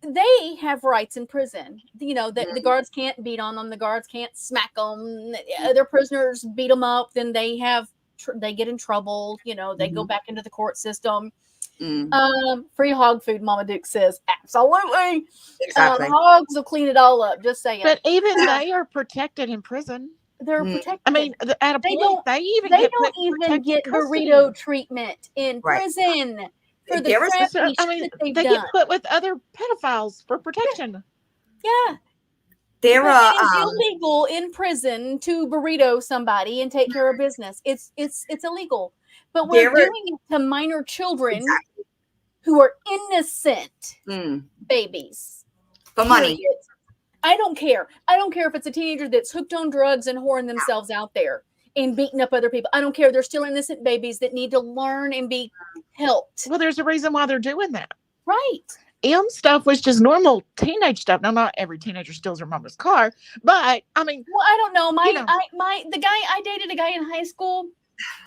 B: They have rights in prison. You know, that the guards can't beat on them. The guards can't smack them. Other prisoners beat them up. Then they get in trouble. You know, they go back into the court system. Free hog food, Mama Duke says. Absolutely.
D: Exactly.
B: Hogs will clean it all up. Just saying.
E: But even they are protected in prison.
B: They're protected.
E: I mean, at a point, they
B: don't even get burrito treatment in prison for the crappy shit they've done.
E: Get put with other pedophiles for protection.
B: Yeah.
D: They're
B: illegal in prison to burrito somebody and take care of business. It's illegal. But we're doing it to minor children who are innocent babies.
D: For money.
B: I don't care. I don't care if it's a teenager that's hooked on drugs and whoring themselves out there and beating up other people. I don't care. They're still innocent babies that need to learn and be helped.
E: Well, there's a reason why they're doing that.
B: Right.
E: M stuff was just normal teenage stuff. Now, not every teenager steals their mama's car, but I mean,
B: well, I don't know. I dated a guy in high school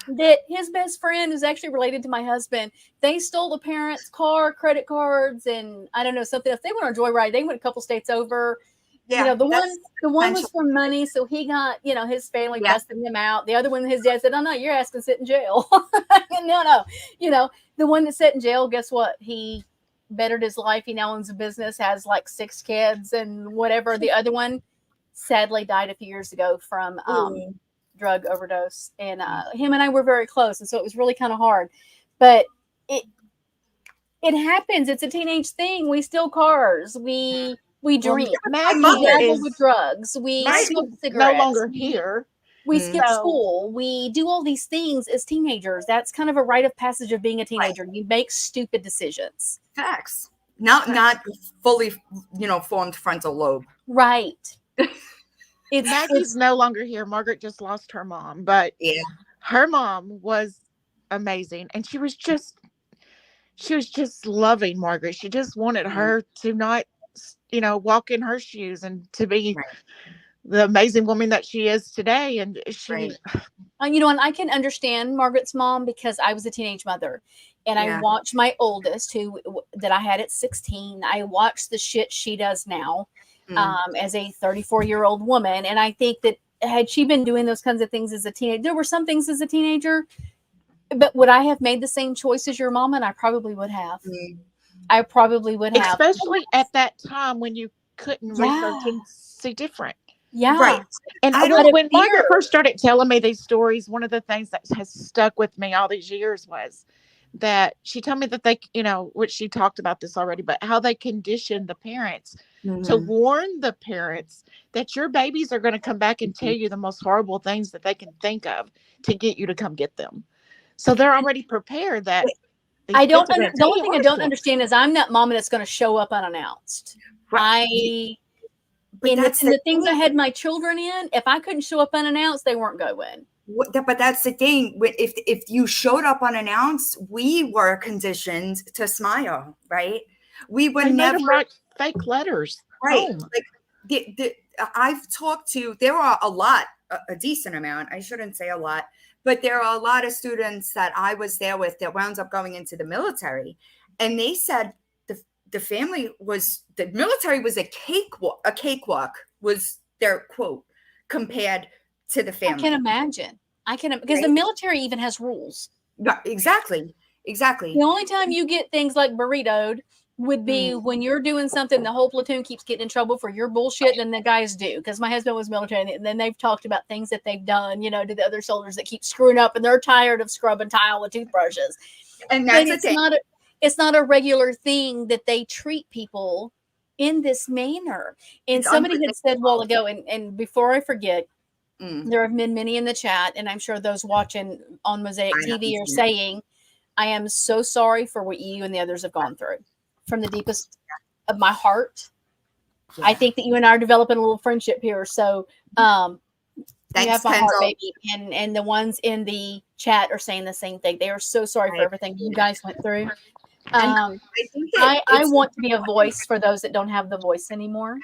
B: that his best friend is actually related to my husband. They stole the parents' car, credit cards, and I don't know, something else. They went on a joyride. They went a couple states over. Yeah, you know, the one was for money, so he got, you know, his family busted him out. The other one, his dad said, "Oh no, you're asking to sit in jail." No, you know, the one that sat in jail, guess what? He bettered his life. He now owns a business, has like 6 kids and whatever. The other one sadly died a few years ago from drug overdose, and him and I were very close, and so it was really kind of hard. But it happens. It's a teenage thing. We steal cars. We drink. We dabble with drugs. We smoke cigarettes.
E: No longer here.
B: We skip school. We do all these things as teenagers. That's kind of a rite of passage of being a teenager. You make stupid decisions.
D: Facts. Not fully, formed frontal lobe.
B: Right.
E: Maggie's no longer here. Margaret just lost her mom, but her mom was amazing, and she was just loving Margaret. She just wanted her to not, walk in her shoes and to be the amazing woman that she is today. And she,
B: and I can understand Margaret's mom because I was a teenage mother, and I watched my oldest, that I had at 16. I watched the shit she does now as a 34-year-old woman. And I think that had she been doing those kinds of things as a teenager, there were some things as a teenager, but would I have made the same choice as your mom? And I probably would have. I probably would have.
E: Especially at that time when you couldn't research and see different.
B: Yeah.
E: Right. And when Margaret first started telling me these stories, one of the things that has stuck with me all these years was that she told me that they, which she talked about this already, but how they conditioned the parents to warn the parents that your babies are going to come back and tell you the most horrible things that they can think of to get you to come get them. So they're already prepared that these
B: I don't.
E: kids are gonna
B: The only
E: take
B: thing I
E: it
B: don't
E: honestly.
B: understand is I'm that mama that's going to show up unannounced.
D: Right. But
B: In
D: that's
B: the things I had my children in, if I couldn't show up unannounced, they weren't going.
D: But that's the thing. If you showed up unannounced, we were conditioned to smile, right? We were
E: They made
D: never
E: them write fake letters
D: right.
E: home.
D: Like I've talked to. There are a decent amount. I shouldn't say a lot, but there are a lot of students that I was there with that wound up going into the military, and they said the military was a cakewalk. A cakewalk was their quote compared to the
B: I
D: family.
B: can imagine. Because the military even has rules.
D: Yeah, exactly.
B: The only time you get things like burritoed would be when you're doing something, the whole platoon keeps getting in trouble for your bullshit, and then the guys do. Because my husband was military, and then they've talked about things that they've done, to the other soldiers that keep screwing up, and they're tired of scrubbing tile with toothbrushes.
D: And that's
B: the thing. It's not a regular thing that they treat people in this manner. And somebody had said a while ago, and before I forget, there have been many in the chat, and I'm sure those watching on Mosaic TV are saying, I am so sorry for what you and the others have gone through. From the deepest of my heart. Yeah. I think that you and I are developing a little friendship here. So you have my heart, baby. And the ones in the chat are saying the same thing. They are so sorry for everything you guys went through. I want to be a voice for those that don't have the voice anymore.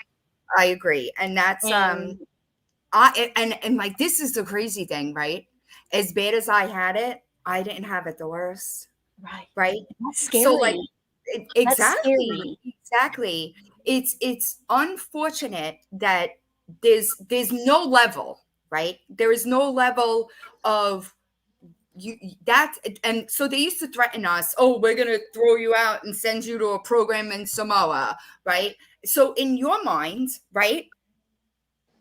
D: I agree. And that's and like, this is the crazy thing, right? As bad as I had it, I didn't have it the worst. Right.
B: That's scary.
D: So like exactly. It's unfortunate that there's no level, right? There is no level of and so they used to threaten us, oh, we're gonna throw you out and send you to a program in Samoa, right? So in your mind, right,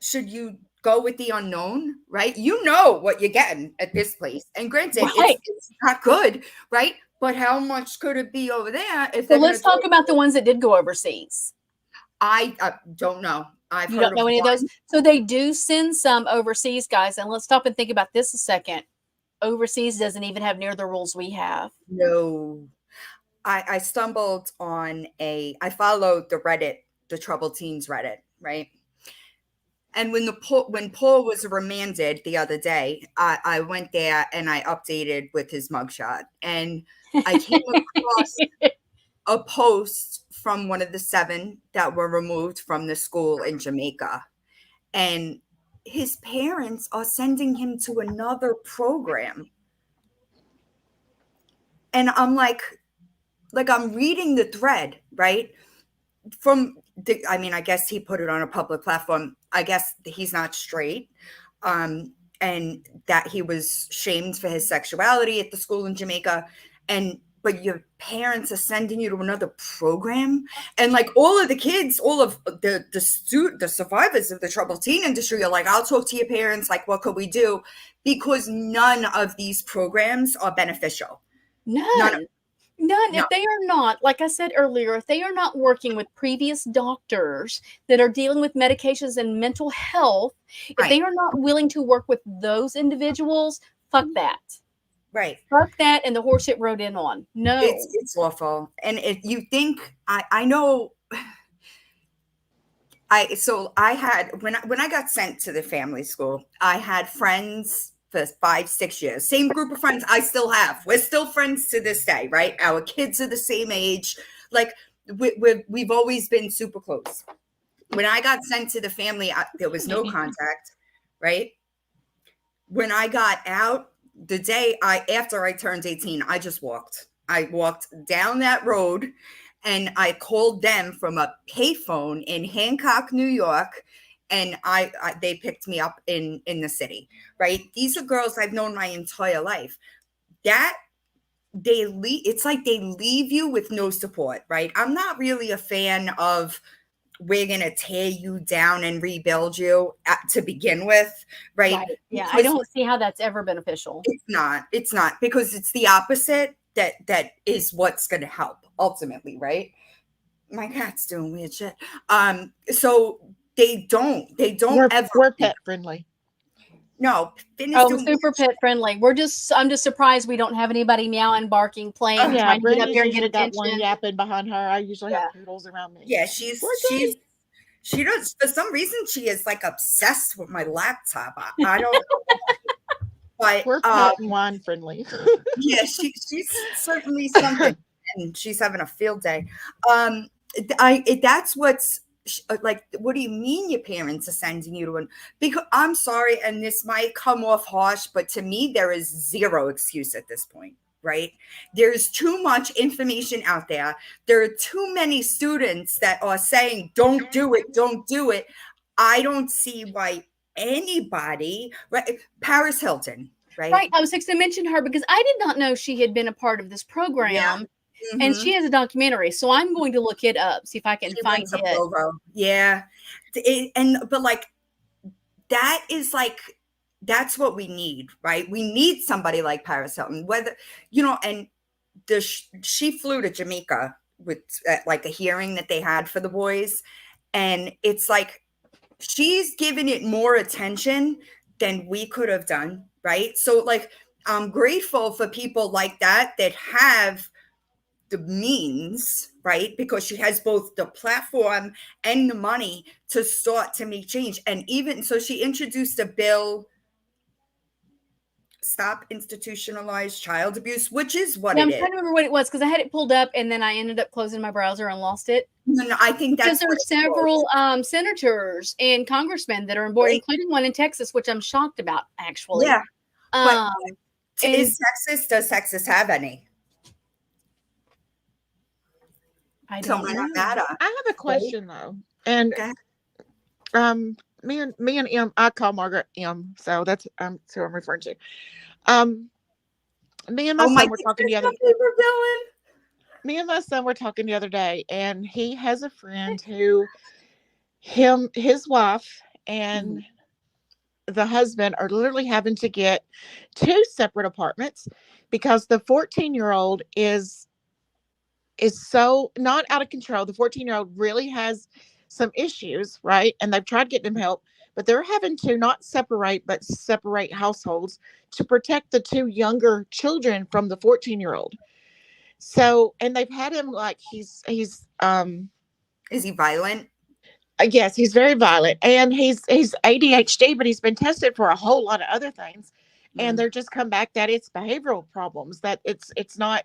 D: should you go with the unknown, right? You know what you're getting at this place, and granted, it's not good, right? But how much could it be over there?
B: So let's talk about the ones that did go overseas.
D: I don't know.
B: You don't know any of those? So they do send some overseas, guys. And let's stop and think about this a second. Overseas doesn't even have near the rules we have.
D: No. I stumbled on I followed the Reddit, the Troubled Teens Reddit, right? And when Paul was remanded the other day, I went there and I updated with his mugshot. And I came across a post from one of the 7 that were removed from the school in Jamaica. And his parents are sending him to another program. And I'm like I'm reading the thread, right? I guess he put it on a public platform. I guess he's not straight. And that he was shamed for his sexuality at the school in Jamaica. But your parents are sending you to another program. And like all of the kids, all of the survivors of the troubled teen industry are like, I'll talk to your parents. Like, what could we do? Because none of these programs are beneficial.
B: None. If they are not, like I said earlier, if they are not working with previous doctors that are dealing with medications and mental health, if they are not willing to work with those individuals, fuck that.
D: Right.
B: Fuck that and the horse it rode in on. No.
D: It's awful. And if you think, I know, I had, when I got sent to the family school, I had friends for 5-6 years, same group of friends I still have. We're still friends to this day, right? Our kids are the same age. Like we've always been super close. When I got sent to the family, there was no contact, right? When I got out, the day after I turned 18, I just walked. I walked down that road and I called them from a payphone in Hancock, New York. And they picked me up in the city, right? These are girls I've known my entire life. It's like they leave you with no support, right? I'm not really a fan of we're going to tear you down and rebuild you to begin with, right?
B: Yeah, because I don't see how that's ever beneficial.
D: It's not because it's the opposite that is what's going to help ultimately, right? My cat's doing weird shit. So they don't
E: we're
D: ever.
E: We're pet friendly.
D: No, Finn is
B: Oh,
D: doing
B: super pet friendly. I'm just surprised we don't have anybody meowing, barking, playing,
E: Yeah,
B: trying to get up
E: Brenda's
B: here and get
E: usually got one
B: attention.
E: yapping behind her. I usually have
B: Yeah.
E: poodles around me.
D: Yeah,
E: We're
D: she does, for some reason she is like obsessed with my laptop. I don't know. But
E: We're pet and wine friendly.
D: yeah, she's certainly something, and she's having a field day. That's what's like. What do you mean your parents are sending you to an? Because I'm sorry, and this might come off harsh, but to me there is zero excuse at this point. Right? There's too much information out there. There are too many students that are saying, "Don't do it, don't do it." I don't see why anybody, right? Paris Hilton.
B: Right. I was fixing to mention her because I did not know she had been a part of this program.
D: Yeah.
B: And she has a documentary. So I'm going to look it up, see if I can find it.
D: Provo. Yeah. But like, that is like, that's what we need, right? We need somebody like Paris Hilton, whether, and she flew to Jamaica with like a hearing that they had for the boys. And it's like, she's given it more attention than we could have done. Right. So like, I'm grateful for people like that have the means, right? Because she has both the platform and the money to start to make change. And even so, she introduced a bill, Stop Institutionalized Child Abuse, which is what
B: I'm
D: it
B: trying to remember what it was because I had it pulled up and then I ended up closing my browser and lost it.
D: No, I think
B: because
D: that's
B: there's several senators and congressmen that are on board, right, including one in Texas, which I'm shocked about, actually.
D: Yeah. But
B: does
D: Texas have any?
B: I don't know.
E: I have a question though, and me and M, I call Margaret M, so that's who I'm referring to. Me and my son were talking the other. Me and my son were talking the other day, and he has a friend who, his wife, and the husband are literally having to get 2 separate apartments because the 14-year-old is so not out of control. The 14-year-old really has some issues, right? And they've tried getting him help, but they're having to not separate, but separate households to protect the 2 younger children from the 14-year-old. So, and they've had him like he's is
D: he violent?
E: Yes, he's very violent, and he's ADHD, but he's been tested for a whole lot of other things, and they're just come back that it's behavioral problems, that it's not.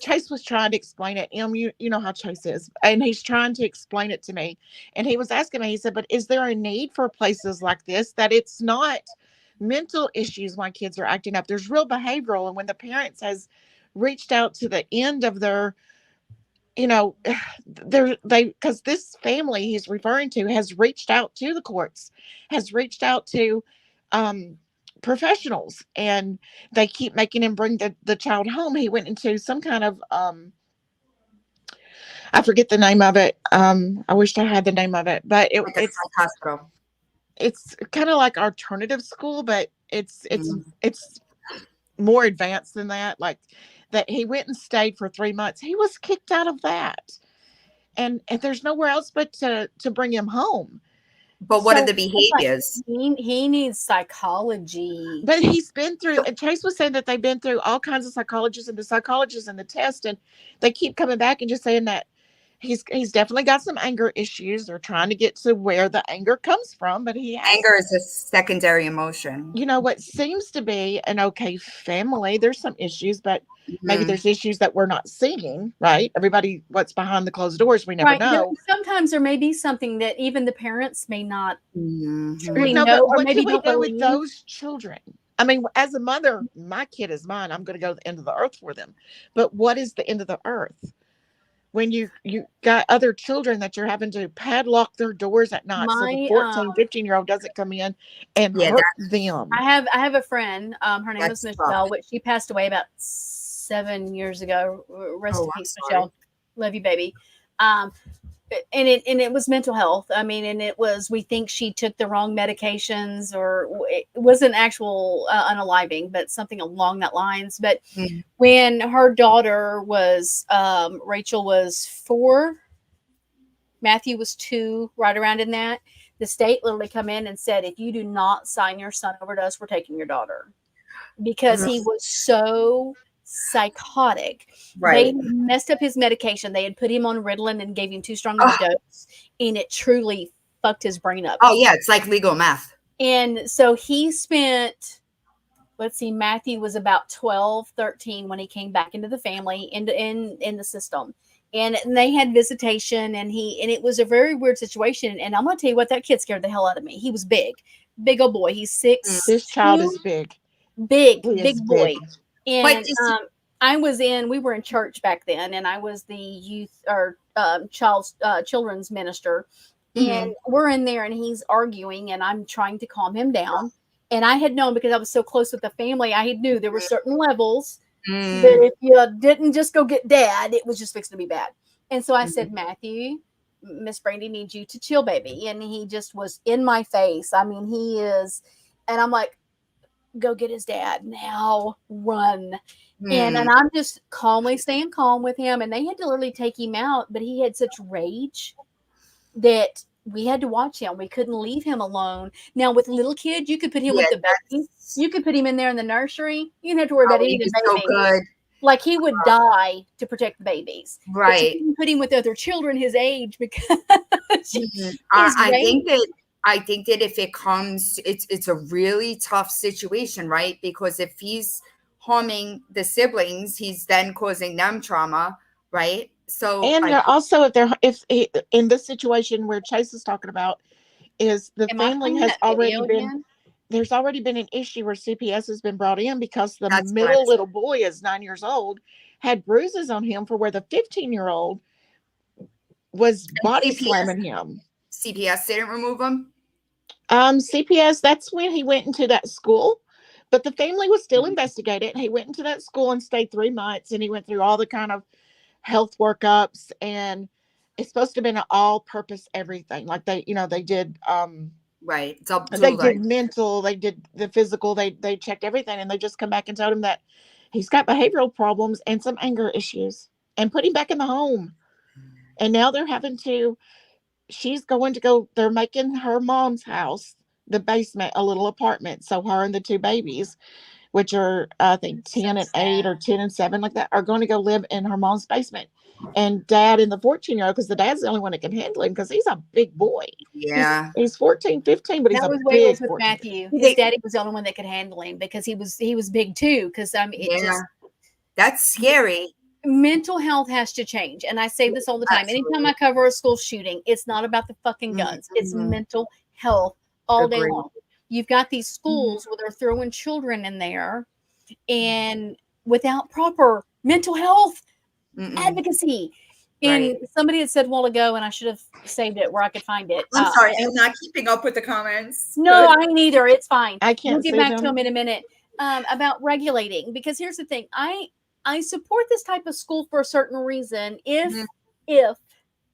E: Chase was trying to explain it. You know how Chase is, and he's trying to explain it to me, and he was asking me. He said, "But is there a need for places like this that it's not mental issues why kids are acting up? There's real behavioral, and when the parents has reached out to the end of their." Because this family he's referring to has reached out to the courts, has reached out to professionals, and they keep making him bring the child home. He went into some kind of I forget the name of it. I wish I had the name of it, but it's
D: hospital.
E: It's kind of like alternative school, but it's more advanced than that. Like that, he went and stayed for 3 months. He was kicked out of that, and there's nowhere else but to bring him home.
D: But what are the behaviors?
B: He needs psychology.
E: But he's been through, and Chase was saying that they've been through all kinds of psychologists and the test, and they keep coming back and just saying that he's definitely got some anger issues. They're trying to get to where the anger comes from, but
D: anger is a secondary emotion.
E: What seems to be an okay family. There's some issues, but maybe there's issues that we're not seeing, right? Everybody, what's behind the closed doors, we never know.
B: Sometimes there may be something that even the parents may not
E: really know, or maybe don't do with those children. I mean, as a mother, my kid is mine. I'm going to go to the end of the earth for them. But what is the end of the earth? When you got other children that you're having to padlock their doors at night so the 14, 15-year-old doesn't come in and hurt them.
B: I have a friend, her name is Michelle, which she passed away about 7 years ago. Rest in peace, Michelle. Love you, baby. And it was mental health. I mean, and it was, we think she took the wrong medications, or it wasn't actual unaliving, but something along that lines. But when her daughter was, Rachel was 4, Matthew was 2, right around in that, the state literally come in and said, if you do not sign your son over to us, we're taking your daughter, because he was so psychotic. They
D: Right.
B: messed up his medication. They had put him on Ritalin and gave him too strong of a dose, and it truly fucked his brain up.
D: Oh yeah, it's like legal meth.
B: And so he spent, let's see, Matthew was about 12, 13 when he came back into the family, in the system. And they had visitation, and it was a very weird situation. And I'm going to tell you what, that kid scared the hell out of me. He was big old boy. He's 6'2".
E: This child is big.
B: Big
E: He is
B: boy.
E: big.
B: And we were in church back then, and I was the youth or children's minister. And we're in there, and he's arguing, and I'm trying to calm him down. And I had known, because I was so close with the family, I had knew there were certain levels that if you didn't just go get dad, it was just fixing to be bad. And so I said, Matthew, Miss Brandy needs you to chill, baby. And he just was in my face. I mean, he is, and I'm like, go get his dad now, run. And I'm just calmly staying calm with him. And they had to literally take him out, but he had such rage that we had to watch him. We couldn't leave him alone. Now, with little kids, you could put him with the babies. You could put him in there in the nursery. You didn't have to worry about any of the babies.
D: So good.
B: Like, he would die to protect the babies.
D: Right.
B: But you can put him with other children his age, because
D: I think that if it comes, it's a really tough situation, right? Because if he's harming the siblings, he's then causing them trauma, right? So,
E: and also, if in this situation where Chase is talking about, is the family has already been, there's already been an issue where CPS has been brought in, because the middle little boy is 9 years old, had bruises on him for where the 15-year-old was body slamming him.
D: CPS didn't remove him?
E: CPS, that's when he went into that school, but the family was still investigated. He went into that school and stayed 3 months, and he went through all the kind of health workups, and it's supposed to have been an all-purpose everything. Like they did
D: right.
E: They did mental, they did the physical, they checked everything, and they just come back and told him that he's got behavioral problems and some anger issues, and put him back in the home. And now they're they're making her mom's house, the basement, a little apartment. So her and the 2 babies, which are, I think, 10 and 8 or 10 and 7, like that, are going to go live in her mom's basement. And dad and the 14-year-old, because the dad's the only one that can handle him, because he's a big boy.
D: Yeah.
E: He's 14, 15, but he's
B: that
E: a
B: was
E: big
B: with
E: 14.
B: Matthew. His daddy was the only one that could handle him, because he was big too. Because
D: that's scary.
B: Mental health has to change. And I say this all the time.
D: Absolutely.
B: Anytime I cover a school shooting, it's not about the fucking guns. It's mental health all day long. You've got these schools where they're throwing children in there, and without proper mental health advocacy. And somebody had said a while ago, and I should have saved it where I could find it.
D: I'm sorry, I'm not keeping up with the comments.
B: No, I ain't either. It's fine.
E: I can't
B: We'll get back to them in a minute. About regulating, because here's the thing. I support this type of school for a certain reason. If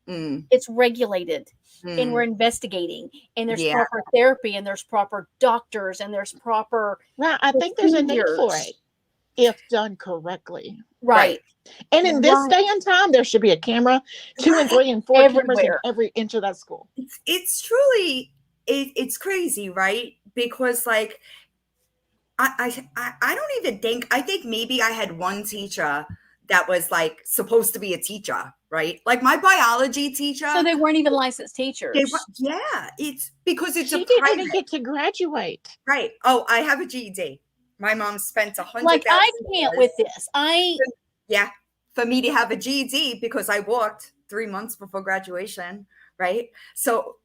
B: it's regulated and we're investigating, and there's proper therapy, and there's proper doctors, and there's proper.
E: Well, I think there's a need for it if done correctly.
B: Right.
E: And in this day and time, there should be a camera, 2 and 3 and 4 cameras in every inch of that school.
D: It's truly, it's crazy, right? Because like, I don't even think, I think maybe I had one teacher that was like supposed to be a teacher, right? Like my biology teacher.
B: So they weren't even licensed teachers.
D: It's because it's
E: she didn't even get to graduate.
D: Right. Oh, I have a GED. My mom spent $100,000.
B: Like, I can't with this.
D: For me to have a GED, because I walked 3 months before graduation, right? So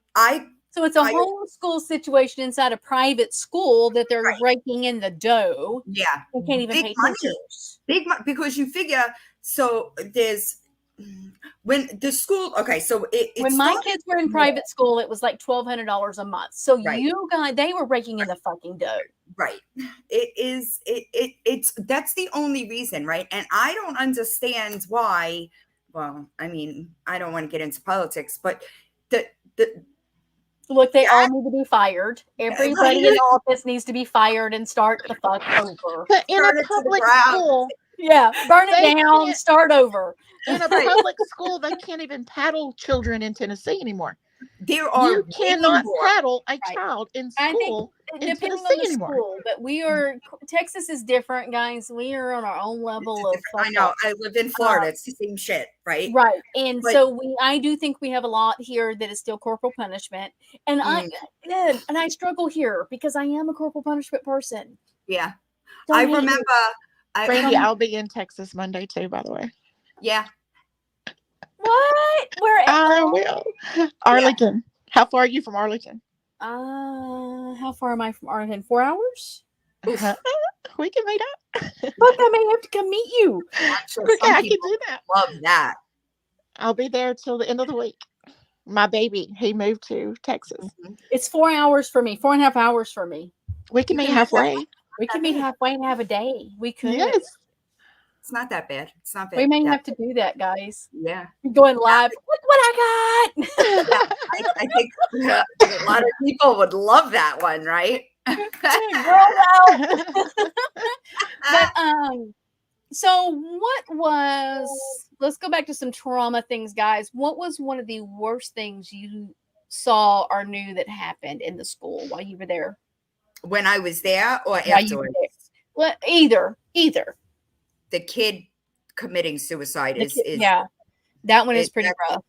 D: it's a
B: homeschool situation inside a private school that they're raking in the dough.
D: Yeah.
B: They can't even pay teachers.
D: Big money, because you figure, so there's, when the school, okay, so
B: when my kids were in private school, it was like $1,200 a month. So they were raking in the fucking dough.
D: Right. It's that's the only reason, right? And I don't understand why. Well, I mean, I don't want to get into politics, but
B: look, they all need to be fired. Everybody in office needs to be fired and start the fuck over.
E: But in a public school,
B: burn it down, start over.
E: In a public school, they can't even paddle children in Tennessee anymore.
D: there are
E: You
D: way
E: cannot
D: more.
E: saddle a
B: Right.
E: child in
B: I think
E: school in
B: depending
E: Tennessee
B: on the
E: anymore.
B: school, but we are Texas is different, guys. We are on our own level of
D: I know. I live in Florida. It's the same shit, right?
B: right. And
D: But-
B: so I do think we have a lot here that is still corporal punishment. And I struggle here because I am a corporal punishment person.
D: Yeah.
B: Don't
D: I
B: hate me.
D: remember.
E: Brandy, I'll be in Texas Monday too, by the way.
D: Yeah.
B: What? Where
E: I will. Arlington. How far are you from Arlington?
B: How far am I from Arlington? 4 hours?
E: We can meet up.
B: Look, I may have to come meet you.
D: I'm sure
E: Okay,
D: some
E: I can
D: people
E: do that.
D: love that.
E: I'll be there till the end of the week. My baby, he moved to Texas.
B: It's 4 hours for me, 4.5 hours for me.
E: We can meet halfway.
B: We could meet halfway and have a day. We could.
E: Yes.
D: It's not that bad. It's not bad.
B: We may have to do that, guys.
D: Yeah.
B: Going live. Look what I got.
D: I think a lot of people would love that one, right?
B: But so let's go back to some trauma things, guys. What was one of the worst things you saw or knew that happened in the school while you were there?
D: When I was there or
B: While you were
D: afterwards?
B: there. Well, either.
D: The kid committing suicide is
B: Yeah. That one is pretty rough.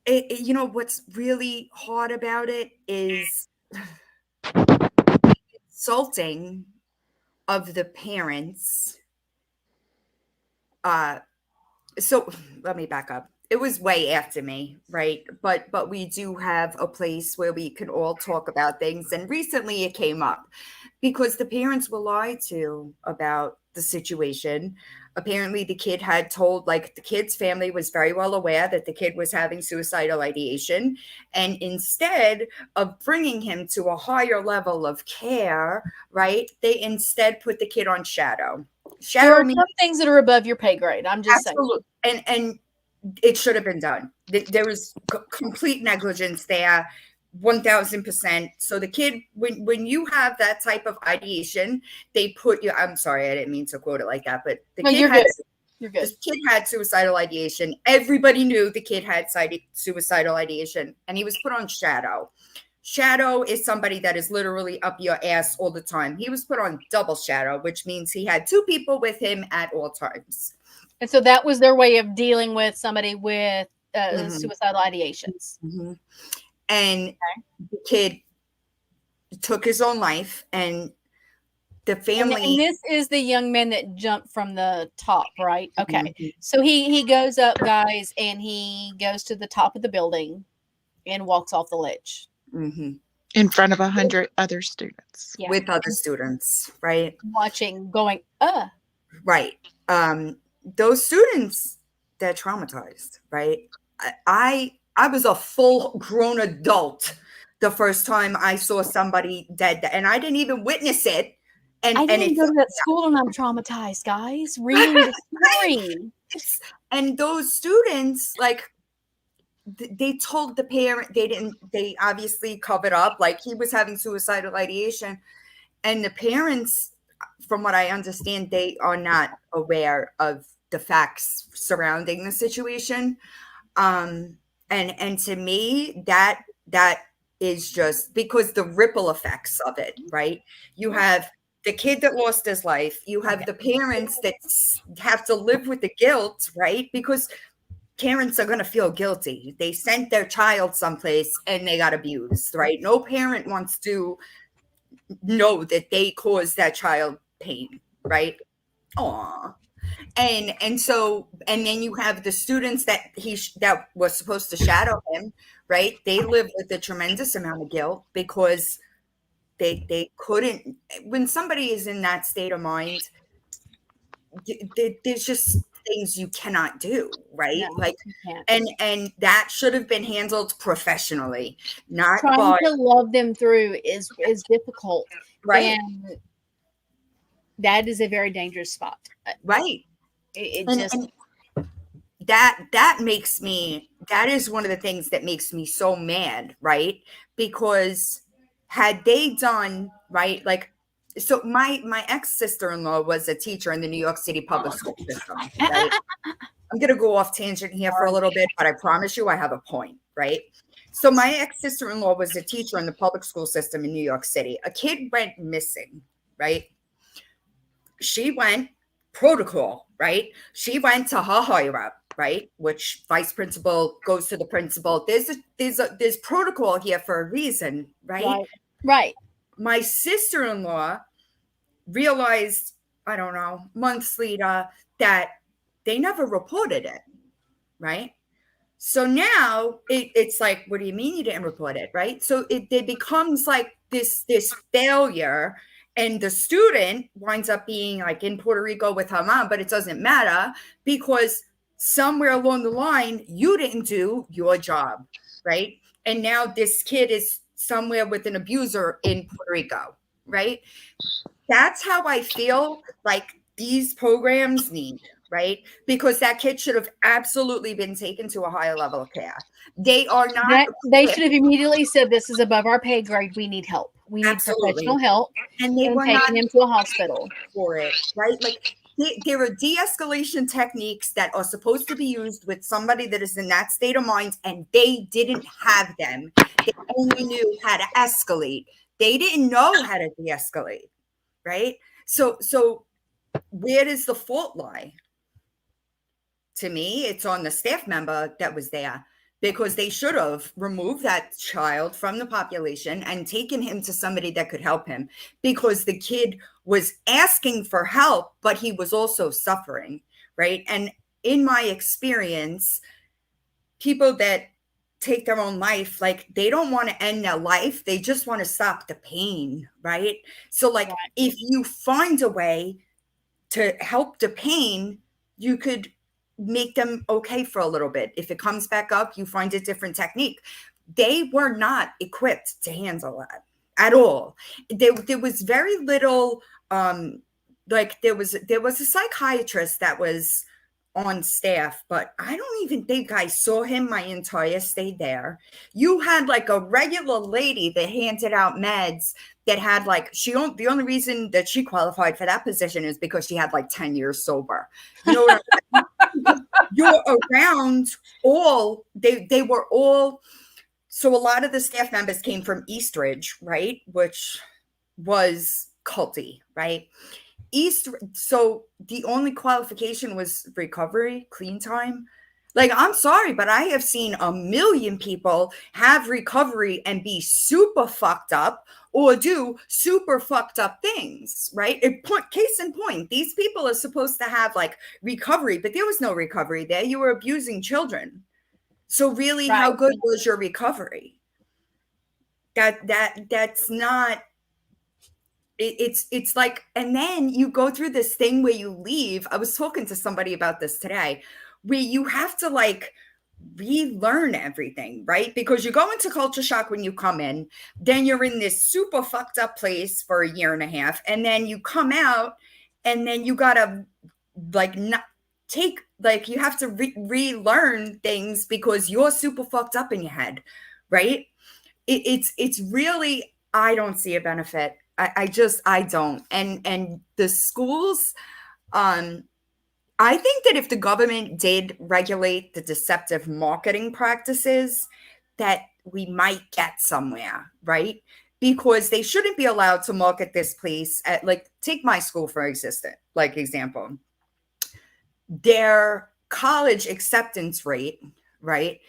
D: You know what's really hard about it is insulting of the parents. So let me back up. It was way after me, right? But we do have a place where we can all talk about things. And recently it came up because the parents were lied to about the situation. Apparently the kid had told, like, the kid's family was very well aware that the kid was having suicidal ideation. And instead of bringing him to a higher level of care, right, they instead put the kid on shadow.
B: There are some things that are above your pay grade. I'm just
D: saying. And it should have been done. There was complete negligence there, 1000%. So the kid, when you have that type of ideation, they put you. I'm sorry, I didn't mean to quote it like that, but the kid had.
B: You're good.
D: This kid had suicidal ideation. Everybody knew the kid had suicidal ideation, and he was put on shadow. Shadow is somebody that is literally up your ass all the time. He was put on double shadow, which means he had two people with him at all times.
B: And so that was their way of dealing with somebody with suicidal ideations.
D: Mm-hmm. And the kid took his own life, and the family.
B: And this is the young man that jumped from the top, right? Okay. Mm-hmm. So he goes up, guys, and he goes to the top of the building and walks off the ledge.
D: Mm-hmm.
E: In front of 100 other students.
B: Yeah.
D: With other students, right?
B: Watching, going,
D: Right. Those students, they're traumatized, right? I was a full grown adult the first time I saw somebody dead, and I didn't even witness it. And
B: I didn't go to that school, and I'm traumatized, guys. Reading the story.
D: And those students, like, they told the parent, they obviously covered up, like, he was having suicidal ideation, and the parents, from what I understand, they are not aware of the facts surrounding the situation. And to me, that is just because the ripple effects of it, right? You have the kid that lost his life. You have the parents that have to live with the guilt, right? Because parents are going to feel guilty. They sent their child someplace and they got abused, right? No parent wants to know that they caused that child pain, right? Aww. And so, and then you have the students that that was supposed to shadow him, right? They live with a tremendous amount of guilt because they couldn't. When somebody is in that state of mind, there's just things you cannot do, right?
B: No,
D: like, and that should have been handled professionally, not
B: trying to love them through is difficult,
D: right?
B: And that is a very dangerous spot,
D: right? That makes me, that is one of the things that makes me so mad, right? Because had they done right, like, so my ex-sister-in-law was a teacher in the New York City public school system, right? I'm gonna go off tangent here for a little bit, but I promise you I have a point, right? So my ex-sister-in-law was a teacher in the public school system in New York City. A kid went missing, right? She went protocol, right? She went to her higher up, right? Which vice principal goes to the principal. There's protocol here for a reason, right?
B: Right.
D: My sister-in-law realized, I don't know, months later that they never reported it, right? So now it's like, what do you mean you didn't report it, right? So it becomes like this failure, and the student winds up being like in Puerto Rico with her mom, but it doesn't matter because somewhere along the line you didn't do your job, right? And now this kid is somewhere with an abuser in Puerto Rico, right? That's how I feel like these programs need, right? Because that kid should have absolutely been taken to a higher level of care. They are not.
B: They should have immediately said, "This is above our pay grade. We need help. We need
D: Absolutely.
B: professional help,"
D: And they were
B: taking
D: not
B: him to a hospital
D: for it, right? Like there are de-escalation techniques that are supposed to be used with somebody that is in that state of mind, and they didn't have them. They only knew how to escalate. They didn't know how to de-escalate, right? So where does the fault lie? To me, it's on the staff member that was there, because they should have removed that child from the population and taken him to somebody that could help him, because the kid was asking for help, but he was also suffering, right? And in my experience, people that take their own life, like they don't want to end their life. They just want to stop the pain, right? So like if you find a way to help the pain, you could make them okay for a little bit. If it comes back up, you find a different technique. They were not equipped to handle that at all. There was very little, like there was a psychiatrist that was on staff, but I don't even think I saw him my entire stay there. You had like a regular lady that handed out meds that had like, the only reason that she qualified for that position is because she had like 10 years sober. You know what I mean? You're around all, they were all, so a lot of the staff members came from Eastridge, right? Which was culty, right? So the only qualification was recovery, clean time. Like, I'm sorry, but I have seen a million people have recovery and be super fucked up or do super fucked up things, right? Case in point, these people are supposed to have like recovery, but there was no recovery there. You were abusing children. So really, how good was your recovery? That's not. It's like, and then you go through this thing where you leave. I was talking to somebody about this today, where you have to like relearn everything, right? Because you go into culture shock when you come in, then you're in this super fucked up place for a year and a half, and then you come out, and then you gotta like not take, like you have to relearn things because you're super fucked up in your head, right? It's really, I don't see a benefit. I don't. And the schools, I think that if the government did regulate the deceptive marketing practices, that we might get somewhere, right? Because they shouldn't be allowed to market this place at, like, take my school for example. Their college acceptance rate, right,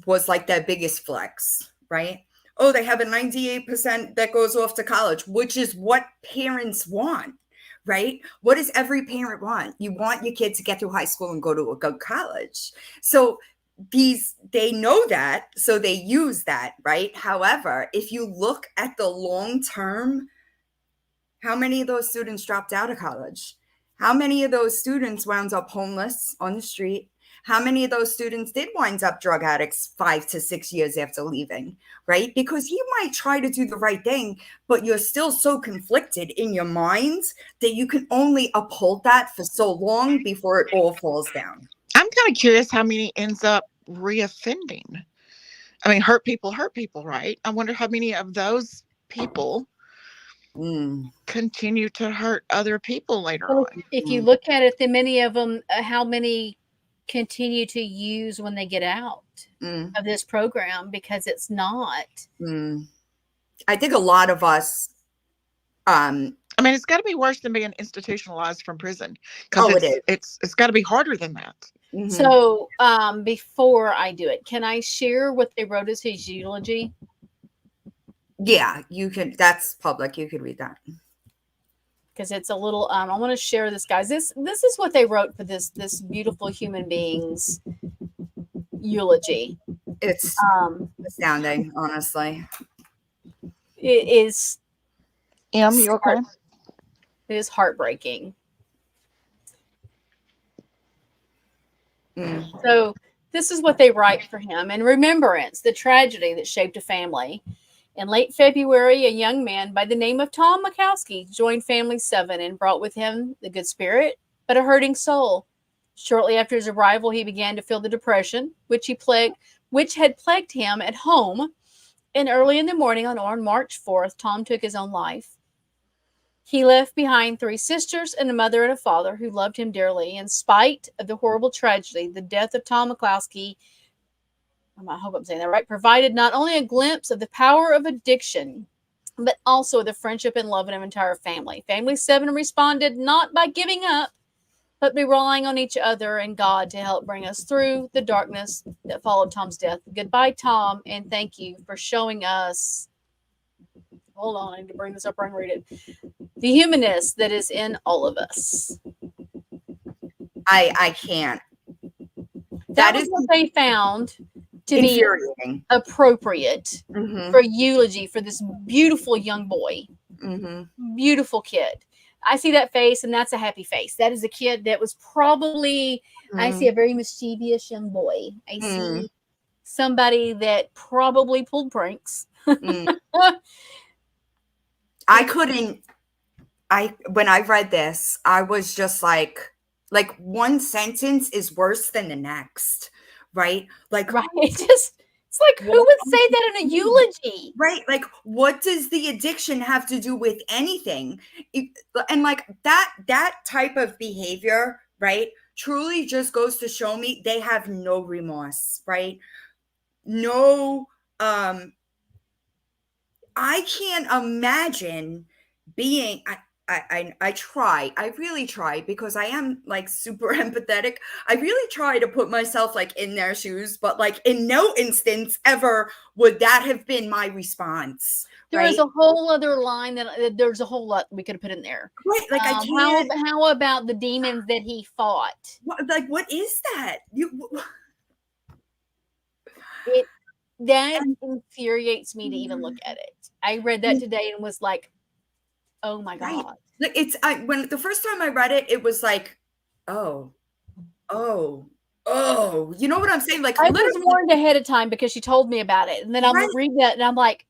D: was like their biggest flex, right? Oh, they have a 98% that goes off to college, which is what parents want, right? What does every parent want? You want your kid to get through high school and go to a good college. So they know that, so they use that, right? However, if you look at the long term, how many of those students dropped out of college? How many of those students wound up homeless on the street? How many of those students did wind up drug addicts 5 to 6 years after leaving, right? Because you might try to do the right thing, but you're still so conflicted in your mind that you can only uphold that for so long before it all falls down.
E: I'm kind of curious how many ends up reoffending. I mean, hurt people, right? I wonder how many of those people continue to hurt other people later on.
B: If you look at it, then many of them, how many continue to use when they get out? of this program because it's not.
D: I think a lot of us,
E: I mean, it's got to be worse than being institutionalized from prison because it's got to be harder than that.
B: So before I do it, can I share what they wrote as his eulogy?
D: Yeah, you can. That's public. You could read that.
B: Because it's a little, I want to share this, guys. This is what they wrote for this beautiful human being's eulogy.
D: It's astounding, honestly.
B: It is.
E: You okay?
B: It is heartbreaking. So this is what they write for him in remembrance the tragedy that shaped a family. In late February, a young man by the name of Tom Mikowski joined Family 7 and brought with him the good spirit, but a hurting soul. Shortly after his arrival, he began to feel the depression, which had plagued him at home. And early in the morning on March 4th, Tom took his own life. He left behind 3 sisters and a mother and a father who loved him dearly. In spite of the horrible tragedy, the death of Tom Mikowski, I hope I'm saying that right, provided not only a glimpse of the power of addiction, but also the friendship and love of an entire family. Family 7 responded not by giving up, but by relying on each other and God to help bring us through the darkness that followed Tom's death. Goodbye, Tom, and thank you for showing us. Hold on, I need to bring this up and read it. The humanness that is in all of us.
D: I can't.
B: That is what they found to be appropriate for eulogy for this beautiful young boy. Beautiful kid. I see that face, and that's a happy face. That is a kid that was probably, I see a very mischievous young boy. I see somebody that probably pulled pranks.
D: When I read this, I was just like one sentence is worse than the next, right? Like,
B: right. It's like, who would say that in a eulogy?
D: Right. Like, what does the addiction have to do with anything? And like that type of behavior, right, truly just goes to show me they have no remorse, right? No, I can't imagine being, I really try because I am like super empathetic. I really try to put myself like in their shoes, but like in no instance ever would that have been my response.
B: There is a whole other line that there's a whole lot we could have put in there.
D: Right. Like I can't.
B: How about the demons that he fought?
D: What is that?
B: That infuriates me to even look at it. I read that today and was like, oh my God.
D: Right. Like when the first time I read it, it was like, oh, you know what I'm saying? Like
B: I was warned ahead of time because she told me about it. And then I'm reading that and I'm like,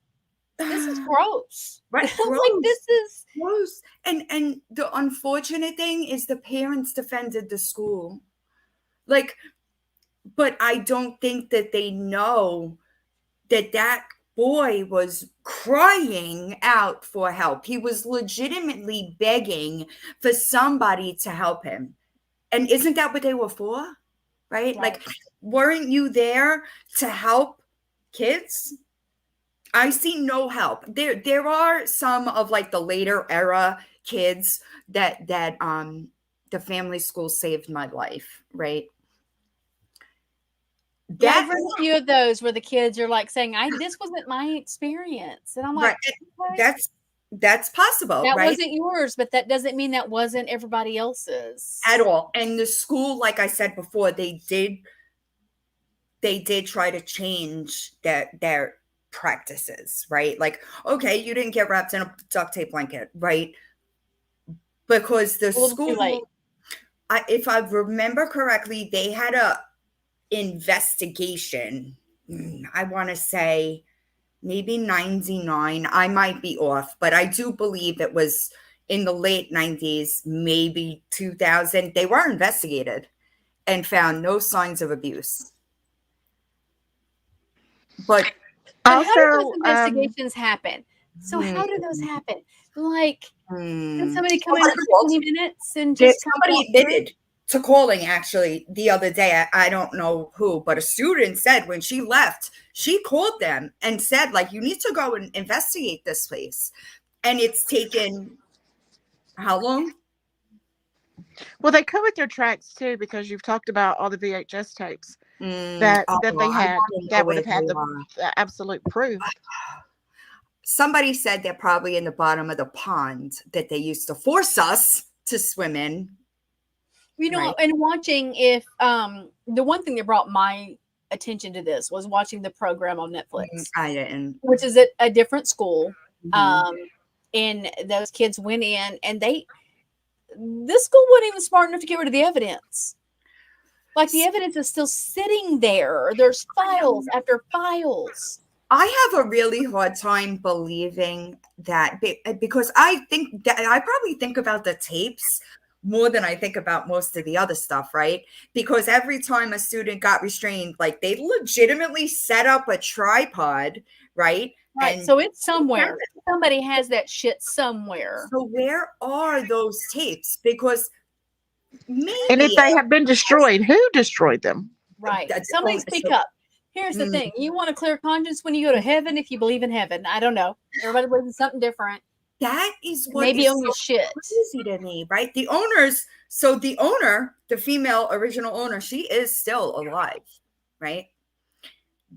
B: this is gross.
D: Right.
B: Gross. Like this is
D: gross. And the unfortunate thing is the parents defended the school. Like, but I don't think that they know that boy was crying out for help. He was legitimately begging for somebody to help him. And isn't that what they were for? Right? Like, weren't you there to help kids? I see no help. There are some of like the later era kids that the family school saved my life, right?
B: I've read a few of those where the kids are like saying, this wasn't my experience. And I'm like,
D: that's possible.
B: That
D: right?
B: wasn't yours, but that doesn't mean that wasn't everybody else's.
D: At all. And the school, like I said before, they did try to change their practices, right? Like, okay, you didn't get wrapped in a duct tape blanket, right? Because the school, if I remember correctly, they had a investigation. I want to say maybe 99. I might be off, but I do believe it was in the late 90s, maybe 2000. They were investigated and found no signs of abuse. But
B: how do those investigations happen? So how do those happen? Like, did somebody come in for 20 minutes and just
D: somebody admitted? to calling actually the other day. I don't know who, but a student said when she left, she called them and said, like, you need to go and investigate this place. And it's taken how long?
E: Well, they covered their tracks too, because you've talked about all the VHS tapes that
D: Oh,
E: they
D: I
E: had
D: don't know
E: that would
D: where
E: have had
D: they
E: the,
D: are.
E: the absolute proof.
D: Somebody said they're probably in the bottom of the pond that they used to force us to swim in.
B: You know,
D: Right.
B: and watching if the one thing that brought my attention to this was watching the program on Netflix,
D: I didn't.
B: which is at a different school.
D: Mhm.
B: And those kids went in, and this school wasn't even smart enough to get rid of the evidence. Like, the evidence is still sitting there. There's files after files.
D: I have a really hard time believing that, because I think that I probably think about the tapes more than I think about most of the other stuff, right? Because every time a student got restrained, like, they legitimately set up a tripod, right?
B: Right. So it's somewhere. Somebody has that shit somewhere.
D: So where are those tapes? Because maybe,
E: And if they have been destroyed, who destroyed them?
B: Right. Somebody speak up. Here's the thing. You want a clear conscience when you go to heaven if you believe in heaven. I don't know. Everybody believes in something different.
D: That is what
B: Maybe
D: is
B: own your shit.
D: crazy to me, right? The owners, so the owner, the female original owner, she is still alive, right?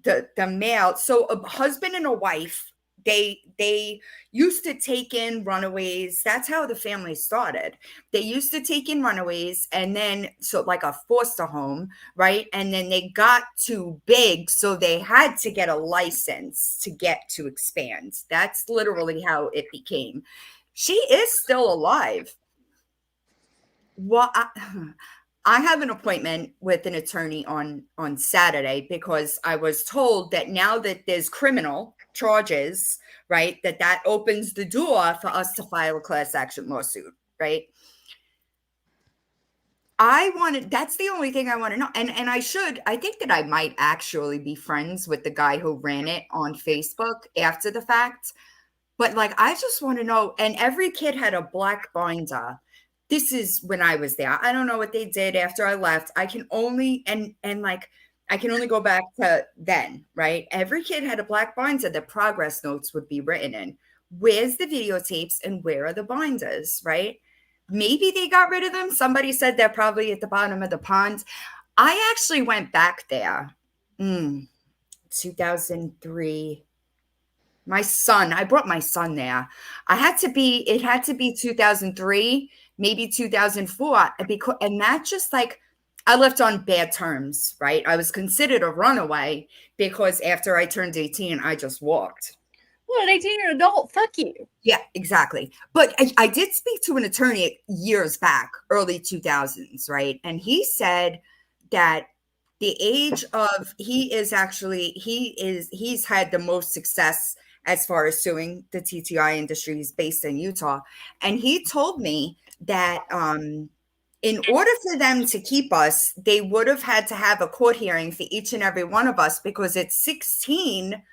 D: The male, so a husband and a wife, they used to take in runaways. That's how the family started. They used to take in runaways, and then, so like a foster home, right? And then they got too big, so they had to get a license to get to expand. That's literally how it became. She is still alive. Well, I have an appointment with an attorney on Saturday, because I was told that now that there's criminal charges, right, that opens the door for us to file a class action lawsuit, right? That's the only thing I want to know. And I think that I might actually be friends with the guy who ran it on Facebook after the fact. But, like, I just want to know. And every kid had a black binder. This is when I was there. I don't know what they did after I left. I can only, I can only go back to then, right? Every kid had a black binder that progress notes would be written in. Where's the videotapes and where are the binders, right? Maybe they got rid of them. Somebody said they're probably at the bottom of the pond. I actually went back there. 2003. I brought my son there. It had to be 2003, maybe 2004. And that just, like, I left on bad terms, right? I was considered a runaway because after I turned 18, I just walked.
B: Well, an 18-year adult, fuck you.
D: Yeah, exactly. But I did speak to an attorney years back, early 2000s, right? And he said that the age of, he's had the most success as far as suing the TTI industries based in Utah. And he told me that in order for them to keep us, they would have had to have a court hearing for each and every one of us, because at 16,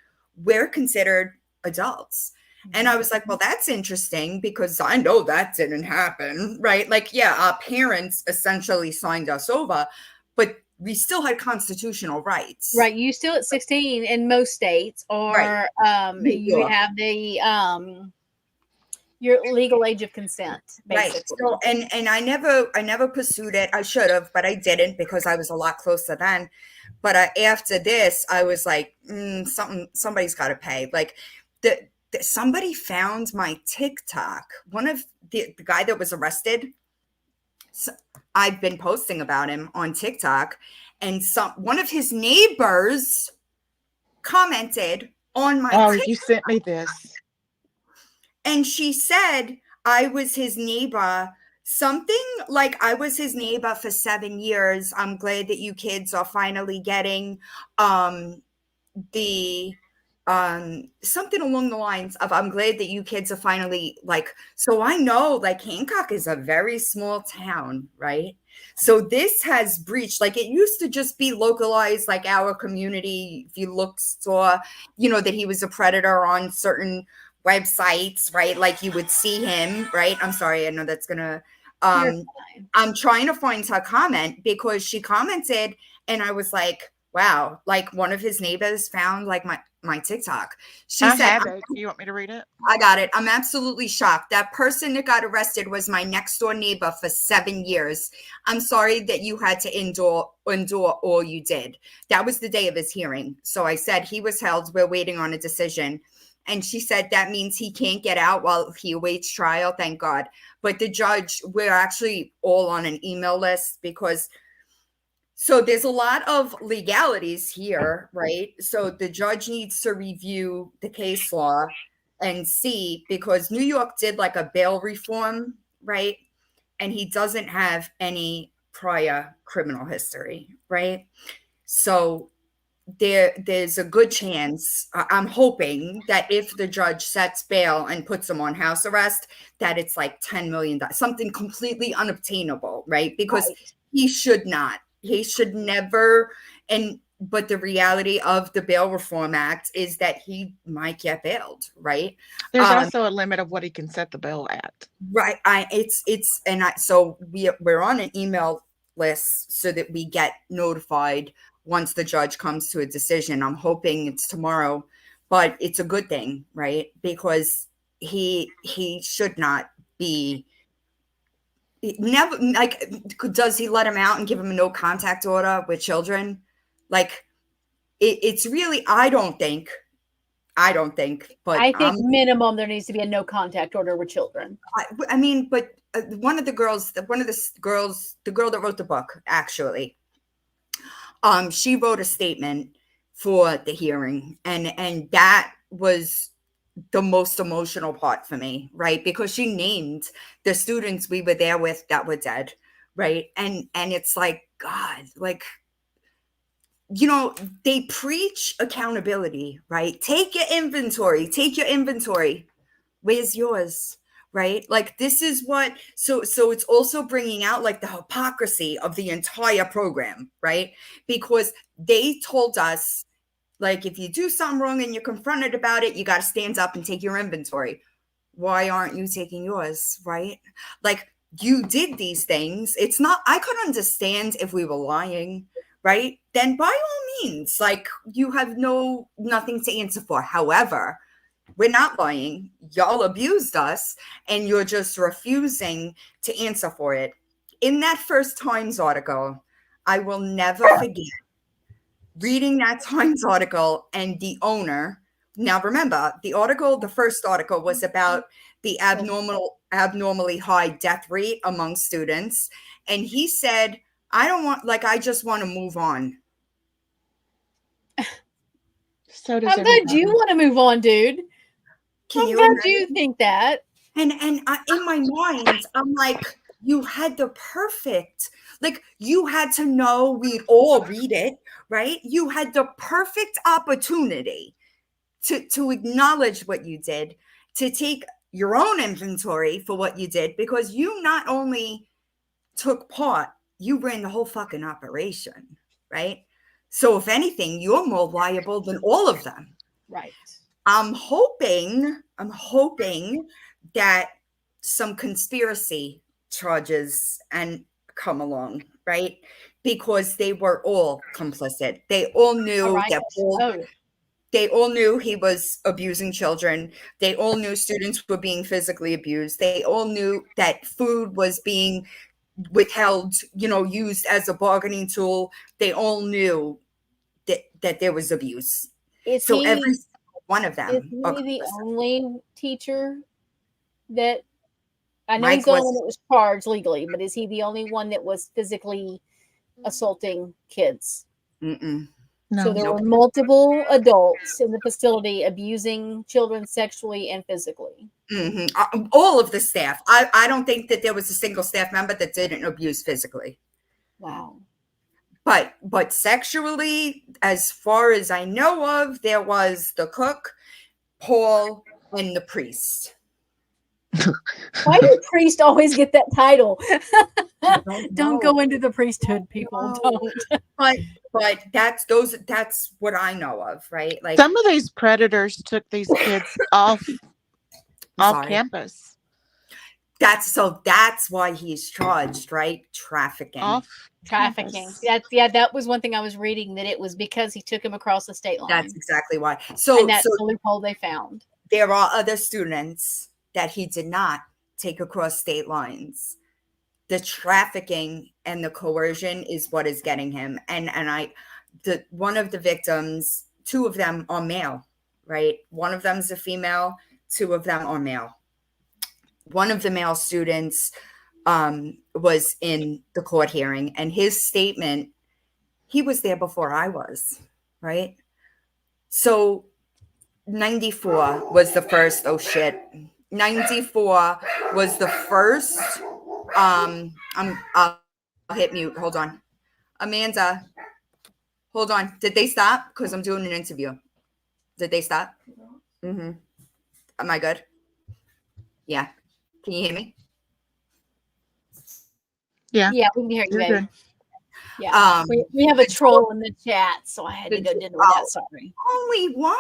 D: we're considered adults. And I was like, well, that's interesting, because I know that didn't happen, right? Like, yeah, our parents essentially signed us over, but we still had constitutional rights.
B: Right. You still at 16 in most states, or
D: Right.
B: you have the your legal age of consent, basically.
D: Right. So, and I never pursued it. I should have, but I didn't, because I was a lot closer then. But after this, I was like, somebody's got to pay. Like, somebody found my TikTok. One of the guy that was arrested, I've been posting about him on TikTok, and one of his neighbors commented on my TikTok.
E: You sent me this.
D: And she said I was his neighbor, something like, I was his neighbor for 7 years. I'm glad that you kids are finally getting something along the lines of, I'm glad that you kids are finally, like, so I know, like, Hancock is a very small town, right? So this has breached, like, it used to just be localized, like our community. If you saw, that he was a predator on certain websites, right? Like, you would see him, right? I'm sorry, I know that's gonna I'm trying to find her comment because she commented and I was like, wow, like one of his neighbors found like my TikTok. She
E: I
D: said,
E: have it. You want me to read it?
D: I got it. I'm absolutely shocked. That person that got arrested was my next door neighbor for 7 years. I'm sorry that you had to endure all you did. That was the day of his hearing. So I said he was held. We're waiting on a decision. And she said that means he can't get out while he awaits trial. Thank God. But the judge, we're actually all on an email list because so there's a lot of legalities here, right? So the judge needs to review the case law and see, because New York did like a bail reform, right? And he doesn't have any prior criminal history, right? So there's a good chance, I'm hoping that if the judge sets bail and puts him on house arrest, that it's like $10 million, something completely unobtainable, right? Because he should never. But the reality of the Bail Reform Act is that he might get bailed, right?
E: There's also a limit of what he can set the bail at.
D: Right. So we're on an email list so that we get notified once the judge comes to a decision. I'm hoping it's tomorrow, but it's a good thing, right? Because he should not be. Never, like, does he let him out and give him a no contact order with children? Like, it's really, I don't think, but
B: I think minimum there needs to be a no contact order with children.
D: I mean, but the girl that wrote the book, actually, she wrote a statement for the hearing, and that was the most emotional part for me, right? Because she named the students we were there with that were dead, right? And it's like, God, like, you know, they preach accountability, right? Take your inventory. Where's yours? Right? Like, this is what, so it's also bringing out like the hypocrisy of the entire program, right? Because they told us, like, if you do something wrong and you're confronted about it, you got to stand up and take your inventory. Why aren't you taking yours, right? Like, you did these things. It's not, I could understand if we were lying, right? Then by all means, like, you have nothing to answer for. However, we're not lying. Y'all abused us and you're just refusing to answer for it. In that first Times article, I will never forget reading that Times article and the owner. Now, remember, the first article was about the abnormally high death rate among students. And he said, I just want to move on.
E: So does
B: I'm glad you want to move on, dude. I'm glad you think that.
D: And in my mind, I'm like, you had the perfect, like, you had to know we'd all read it, right? You had the perfect opportunity to acknowledge what you did, to take your own inventory for what you did, because you not only took part, you ran the whole fucking operation, right? So if anything, you're more liable than all of them.
B: Right.
D: I'm hoping that some conspiracy charges and come along, right? Because they were all complicit. They all knew they all knew he was abusing children. They all knew students were being physically abused. They all knew that food was being withheld, used as a bargaining tool. They all knew that there was abuse. Every one of them.
B: Is he the only teacher that, I know he's the only one that was charged legally, but is he the only one that was physically assaulting kids?
D: Mm-mm.
E: No.
B: So there were multiple adults in the facility abusing children sexually and physically.
D: Mm-hmm. All of the staff. I don't think that there was a single staff member that didn't abuse physically.
B: Wow.
D: But sexually, as far as I know of, there was the cook, Paul, and the priest.
B: Why do priests always get that title? Don't go into the priesthood, people. Don't.
D: But that's what I know of, right? Like,
E: some of these predators took these kids off campus.
D: That's why he's charged, right? Trafficking.
E: Off
B: Trafficking.
E: campus.
B: That was one thing I was reading, that it was because he took him across the state line.
D: That's exactly why.
B: And
D: So
B: that's the loophole they found.
D: there are other students that he did not take across state lines. The trafficking and the coercion is what is getting him. And one of the victims, two of them are male, right? One of them is a female, two of them are male. One of the male students was in the court hearing, and his statement, he was there before I was, right? So 94 was the first, 94 was the first, I'll hit mute, hold on. Amanda, hold on. Did they stop? Because I'm doing an interview. Did they stop? Mm-hmm. Am I good? Yeah. Can you hear me?
E: Yeah.
B: Yeah, we can hear you,
E: You're
B: baby.
E: good.
B: Yeah. We have a troll in the chat, so I had to go deal with that. Sorry.
D: Only one?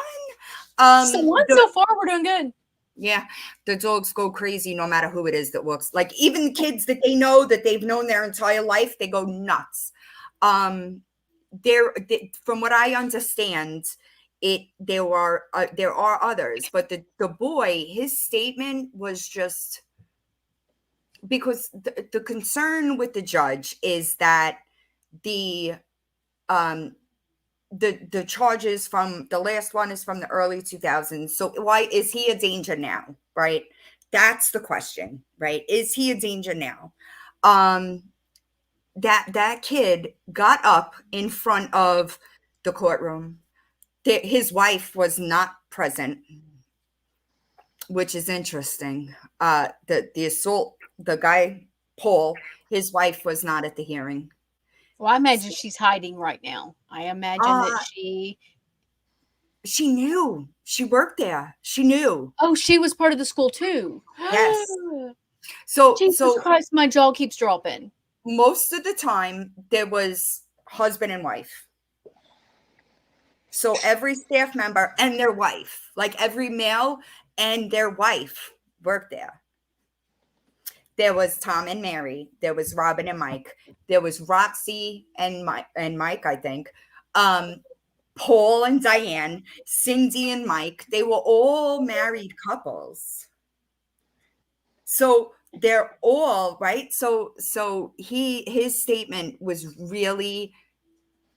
B: So one so far, we're doing good.
D: Yeah, the dogs go crazy no matter who it is that works. Like even the kids that they know, that they've known their entire life, they go nuts. From what I understand, there are others, but the boy, his statement was just because the concern with the judge is that the charges from the last one is from the early 2000s. So why is he a danger now? Right? That's the question, right? Is he a danger now? That kid got up in front of the courtroom. His wife was not present, which is interesting. The assault, the guy, Paul, his wife was not at the hearing.
B: Well, I imagine she's hiding right now. I imagine that
D: she knew. She worked there. She knew.
B: Oh, she was part of the school too.
D: Yes. So
B: Jesus Christ, my jaw keeps dropping.
D: Most of the time there was husband and wife. So every staff member and their wife, like every male and their wife worked there. There was Tom and Mary. There was Robin and Mike. There was Roxy and Mike, I think. Paul and Diane, Cindy and Mike. They were all married couples. So they're all right. So his statement was really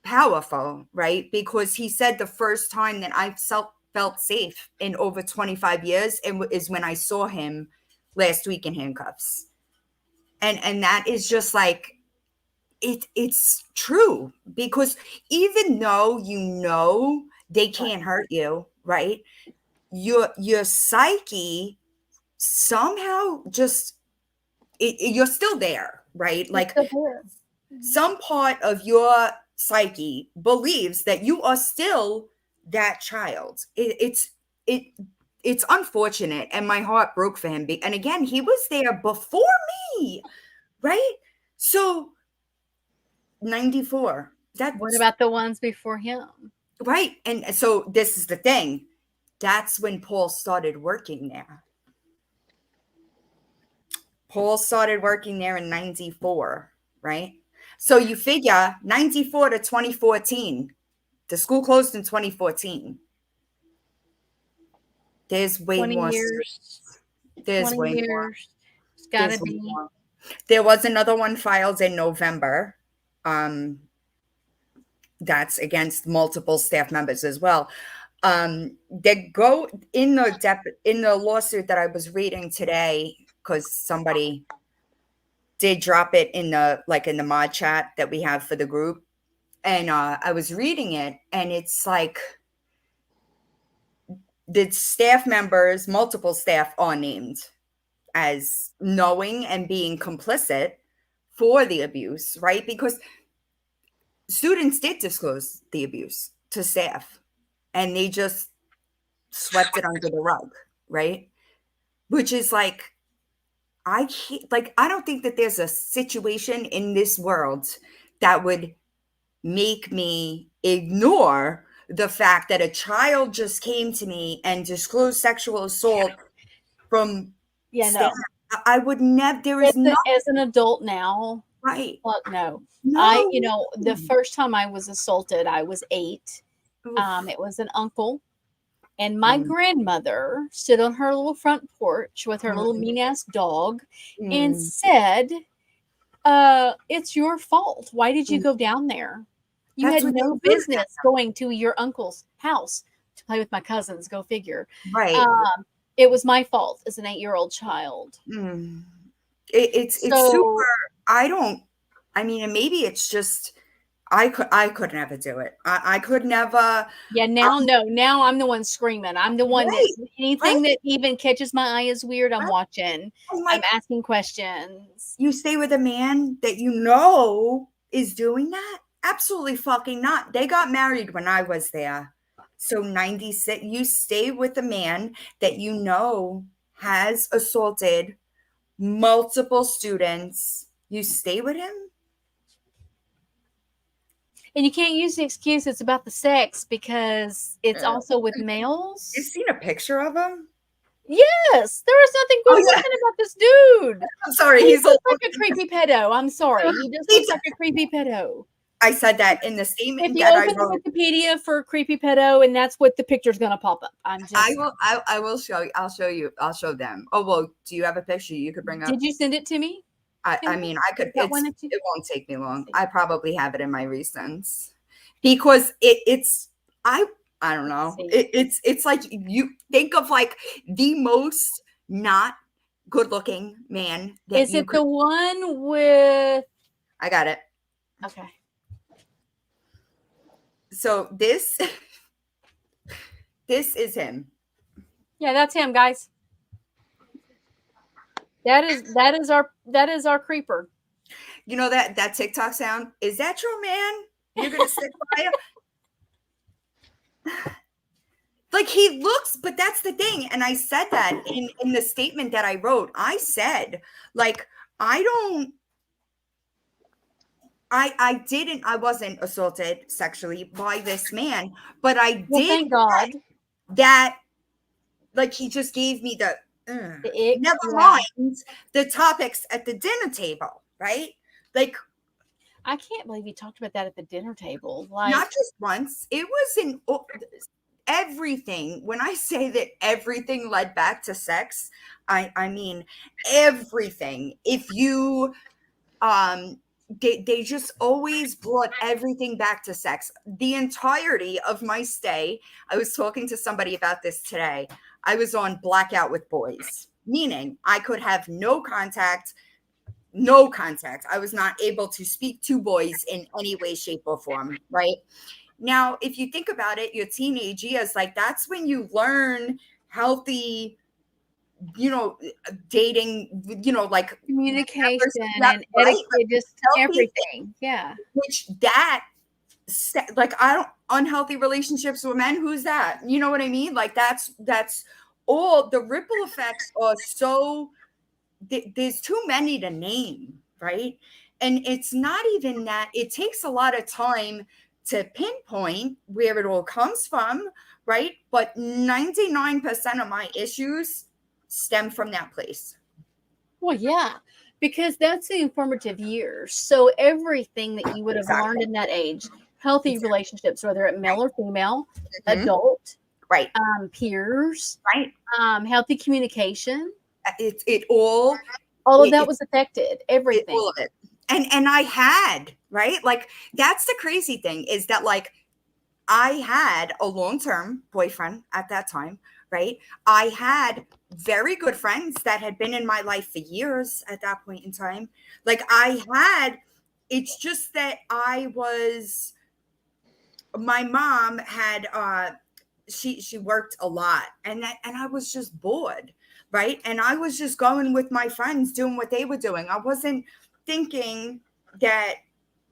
D: powerful, right? Because he said the first time that I felt safe in over 25 years is when I saw him last week in handcuffs. And that is just like, it's true, because even though you know they can't hurt you, right? Your psyche somehow just, you're still there, right? Like some part of your psyche believes that you are still that child. It's unfortunate, and my heart broke for him. And again, he was there before me, right? So 94.
B: What about the ones before him?
D: Right. And so this is the thing. That's when Paul started working there. Paul started working there in 94, right? So you figure 94 to 2014. The school closed in 2014. There's way
B: 20
D: more.
B: years.
D: There's
B: 20
D: way
B: years.
D: more.
B: It's gotta
D: There's way
B: be.
D: more. There was another one filed in November. That's against multiple staff members as well. They go in the lawsuit that I was reading today, because somebody did drop it in the mod chat that we have for the group. And I was reading it, and it's like the staff members, multiple staff are named as knowing and being complicit for the abuse, right? Because students did disclose the abuse to staff, and they just swept it under the rug, right? Which is like, I don't think that there's a situation in this world that would make me ignore the fact that a child just came to me and disclosed sexual assault from staff. I would never. There is no
B: As an adult now,
D: right.
B: fuck no.
D: No.
B: The first time I was assaulted, I was 8.
D: Oof.
B: It was an uncle. And my
D: Mm.
B: grandmother stood on her little front porch with her little
D: Mm.
B: mean ass dog and
D: Mm.
B: said, it's your fault. Why did you
D: Mm.
B: go down there? You
D: That's
B: had
D: what
B: no
D: they do.
B: business going to your uncle's house to play with my cousins. Go figure.
D: Right.
B: It was my fault as an 8-year-old child.
D: Mm. It's
B: So
D: super. I mean, and maybe it's just I could never do it. I could never.
B: yeah, now I'm the one screaming. I'm the one
D: Right,
B: that anything that even catches my eye is weird. I'm
D: right.
B: watching.
D: I'm
B: I'm
D: like,
B: asking questions.
D: you stay with a man that you know is doing that? Absolutely fucking not. They got married when I was there. So 96, you stay with a man that you know has assaulted multiple students. You stay with him?
B: And you can't use the excuse it's about the sex because it's also with males.
D: You've seen a picture of him?
B: Yes, there is nothing good looking about this dude.
D: I'm sorry.
B: He
D: He's
B: looks like a creepy pedo. I'm sorry. He just
D: He
B: looks like a creepy pedo.
D: I said that in the
B: If
D: statement
B: you
D: that I
B: open
D: wrote.
B: the Wikipedia for creepy pedo, and that's what the picture's gonna pop up.
D: I will show you. I'll show you. I'll show them. Oh, well, do you have a picture you could bring up?
B: Did you send it to me?
D: I mean, I could.
B: That one that you-
D: It won't take me long. I probably have it in my recents because it's. I don't know. It's like you think of like the most not good looking man.
B: Is it the one with?
D: I got it.
B: Okay.
D: So this is him.
B: Yeah, that's him, guys. That is our creeper.
D: You know that TikTok sound? Is that your man? You're gonna stick by him? Like he looks, but that's the thing. And I said that in the statement that I wrote. I said, like, I wasn't assaulted sexually by this man, but I did.
B: Well, thank God.
D: That, like, he just gave me the
B: ick,
D: never mind the topics at the dinner table, right? Like,
B: I can't believe you talked about that at the dinner table. Like,
D: not just once. It was in everything. When I say that everything led back to sex, I mean everything. If you they just always brought everything back to sex. The entirety of my stay, I was talking to somebody about this today. I was on blackout with boys, meaning I could have no contact. I was not able to speak to boys in any way, shape, or form, right? Now, if you think about it, your teenage years, like that's when you learn healthy, dating, like
B: communication and etiquette, just everything. Yeah.
D: Which I don't unhealthy relationships with men. Who's that? You know what I mean? Like that's all the ripple effects are so there's too many to name, right? And it's not even that. It takes a lot of time to pinpoint where it all comes from, right? But 99% of my issues stem from that place.
B: Well, yeah, because that's the informative years. So everything that you would have learned in that age, healthy relationships, whether it male or female, adult,
D: right,
B: peers,
D: right,
B: healthy communication.
D: All
B: of that was affected. Everything,
D: all of it. And I had, right? Like that's the crazy thing is that like I had a long-term boyfriend at that time, right? I had very good friends that had been in my life for years at that point in time. Like it's just that my mom had she worked a lot and I was just bored, right? And I was just going with my friends doing what they were doing. I wasn't thinking that,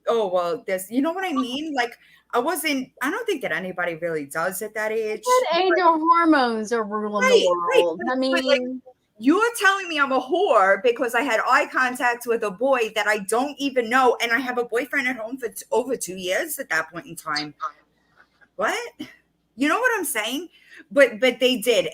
D: oh, well, this, you know what I mean? Like I don't think that anybody really does at that age.
B: That age or hormones are ruling the world.
D: Right.
B: I mean,
D: like, you're telling me I'm a whore because I had eye contact with a boy that I don't even know. And I have a boyfriend at home for over 2 years at that point in time. What? You know what I'm saying? But they did.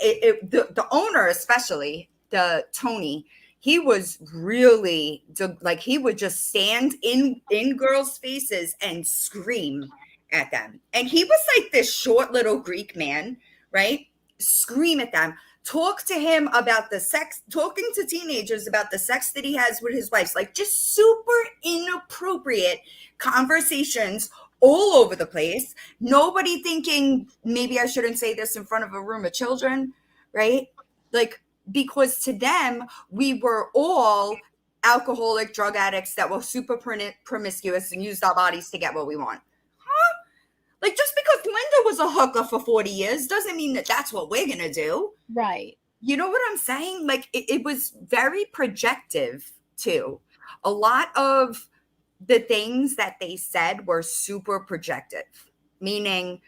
D: The owner, especially the Tony, he was really like, he would just stand in girls' faces and scream at them. And he was like this short little Greek man, right? Scream at them, talk to him about the sex, talking to teenagers about the sex that he has with his wife, like just super inappropriate conversations all over the place. Nobody thinking, maybe I shouldn't say this in front of a room of children, right? Like, because to them, we were all alcoholic drug addicts that were super promiscuous and used our bodies to get what we want. Huh? Like, just because Linda was a hooker for 40 years doesn't mean that that's what we're going to do.
B: Right.
D: You know what I'm saying? Like, it was very projective, too. A lot of the things that they said were super projective, meaning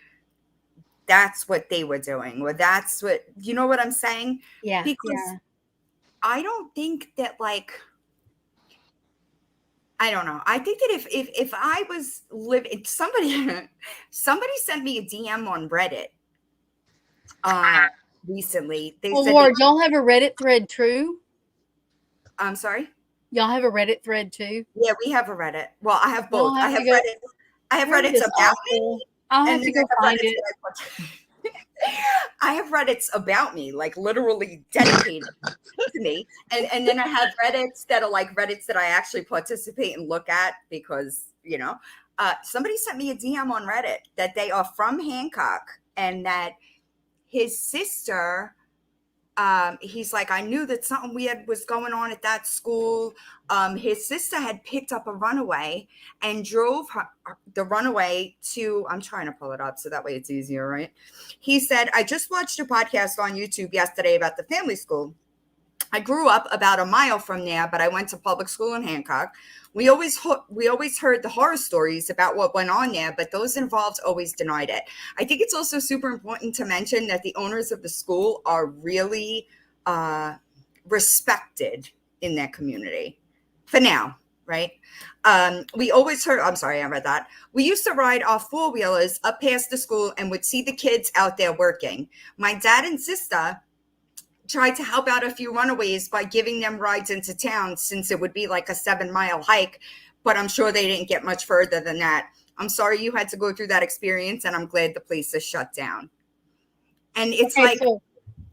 D: that's what they were doing, or that's what, you know what I'm saying?
B: Yeah.
D: Because I don't think that, like, I don't know. I think that if I was living, somebody sent me a DM on Reddit recently. They said,
B: Lord, y'all have a Reddit thread too?
D: I'm sorry?
B: Y'all have a Reddit thread too?
D: Yeah, we have a Reddit. Well, I have both.
B: Have
D: I have
B: to go-
D: Reddit. I have Reddits about me.
B: I'll have
D: and
B: to
D: then
B: go
D: I have
B: find
D: Reddits
B: it.
D: that I have Reddits about me, like literally dedicated to me. And then I have Reddits that are like Reddits that I actually participate and look at because, you know, somebody sent me a DM on Reddit that they are from Hancock and that his sister, he's like, I knew that something weird was going on at that school. His sister had picked up a runaway and drove the runaway to, I'm trying to pull it up so that way it's easier, right? He said, I just watched a podcast on YouTube yesterday about the family school. I grew up about a mile from there, but I went to public school in Hancock. We always heard the horror stories about what went on there, but those involved always denied it. I think it's also super important to mention that the owners of the school are really respected in their community for now, right? We always heard, I'm sorry, I read that. We used to ride our four-wheelers up past the school and would see the kids out there working. My dad and sister tried to help out a few runaways by giving them rides into town since it would be like a 7-mile hike, but I'm sure they didn't get much further than that. I'm sorry you had to go through that experience, and I'm glad the place is shut down. And it's
B: Okay,
D: like,
B: so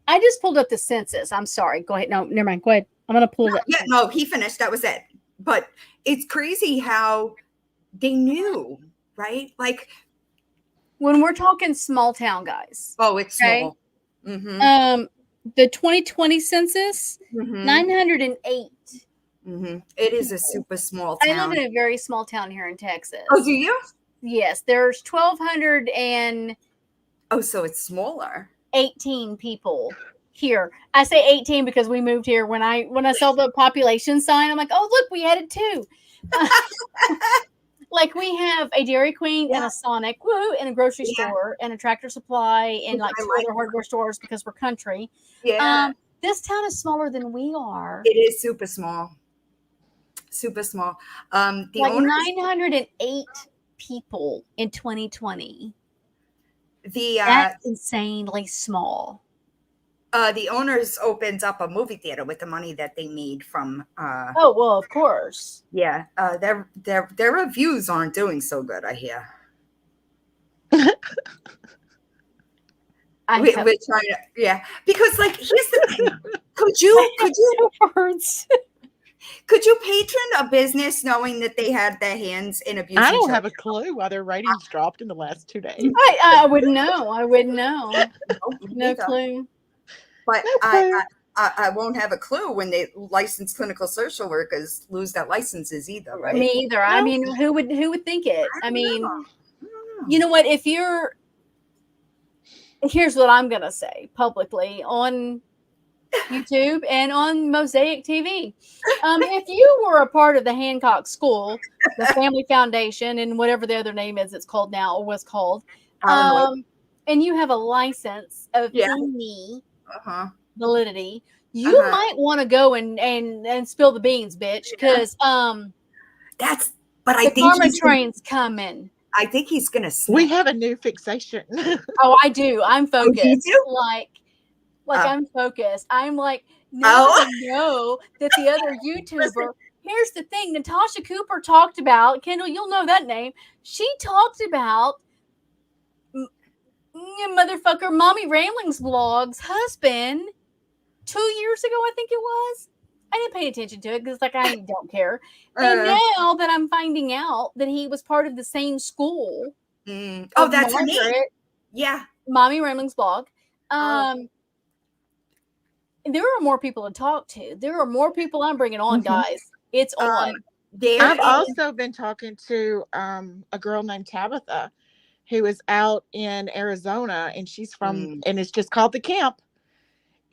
B: I just pulled up the census. I'm sorry. Go ahead. No, never mind. Go ahead. I'm going to pull it up.
D: yeah, no, he finished. That was it. But it's crazy how they knew, right? Like,
B: When we're talking small town, guys.
D: oh, it's
B: Okay.
D: small. Mm-hmm.
B: The 2020 census,
D: Mm-hmm.
B: 908.
D: Mm-hmm. It is a super small
B: I
D: town.
B: live in a very small town here in Texas.
D: Oh, do you?
B: Yes, there's 1,218
D: Oh, so it's smaller.
B: people here. I say 18 because we moved here. When I saw the population sign, I'm like, oh look, we added 2. Like we have a Dairy Queen and a Sonic, woo, and a grocery store and a Tractor Supply and like 2 other hardware stores because we're country.
D: Yeah.
B: This town is smaller than we are.
D: It is super small. Super small. The
B: Like
D: owners,
B: 908 people in 2020.
D: the
B: That's insanely small.
D: the owners opened up a movie theater with the money that they made from
B: Oh well, of course.
D: yeah. Their reviews aren't doing so good, I hear. We're trying to, yeah, because like here's the thing. Could you
B: words?
D: could you patron a business knowing that they had their hands in abuse?
E: I don't have a clue why their ratings dropped in the last 2 days.
B: I wouldn't know. I wouldn't know. No clue.
D: But
E: No clue.
D: I won't have a clue when they licensed clinical social workers lose their licenses either, right?
B: Me either. I mean, who would think it? I mean, you know what? If you're, here's what I'm gonna say publicly on YouTube and on Mosaic TV. If you were a part of the Hancock School, the Family Foundation, and whatever the other name is, it's called now or was called, and you have a license of any validity, you might want to go and spill the beans, bitch, because
D: that's. But I
B: the
D: think
B: karma train's coming.
D: I think he's gonna. Snap.
E: We have a new fixation.
B: Oh, I do. I'm focused.
D: you do?
B: Like I'm focused. I'm like, Now
D: Oh.
B: I know that the other YouTuber. Here's the thing: Natasha Cooper talked about Kendall. You'll know that name. She talked about motherfucker Mommy Ramblings vlog's husband 2 years ago. I think it was. I didn't pay attention to it because, like, I don't care. And now that I'm finding out that he was part of the same school.
D: Oh, that's
B: Margaret,
D: neat. Yeah.
B: Mommy Ramblings blog. There are more people to talk to. There are more people I'm bringing on, guys. It's on.
E: I've also been talking to a girl named Tabitha who is out in Arizona, and she's from, and it's just called The Camp.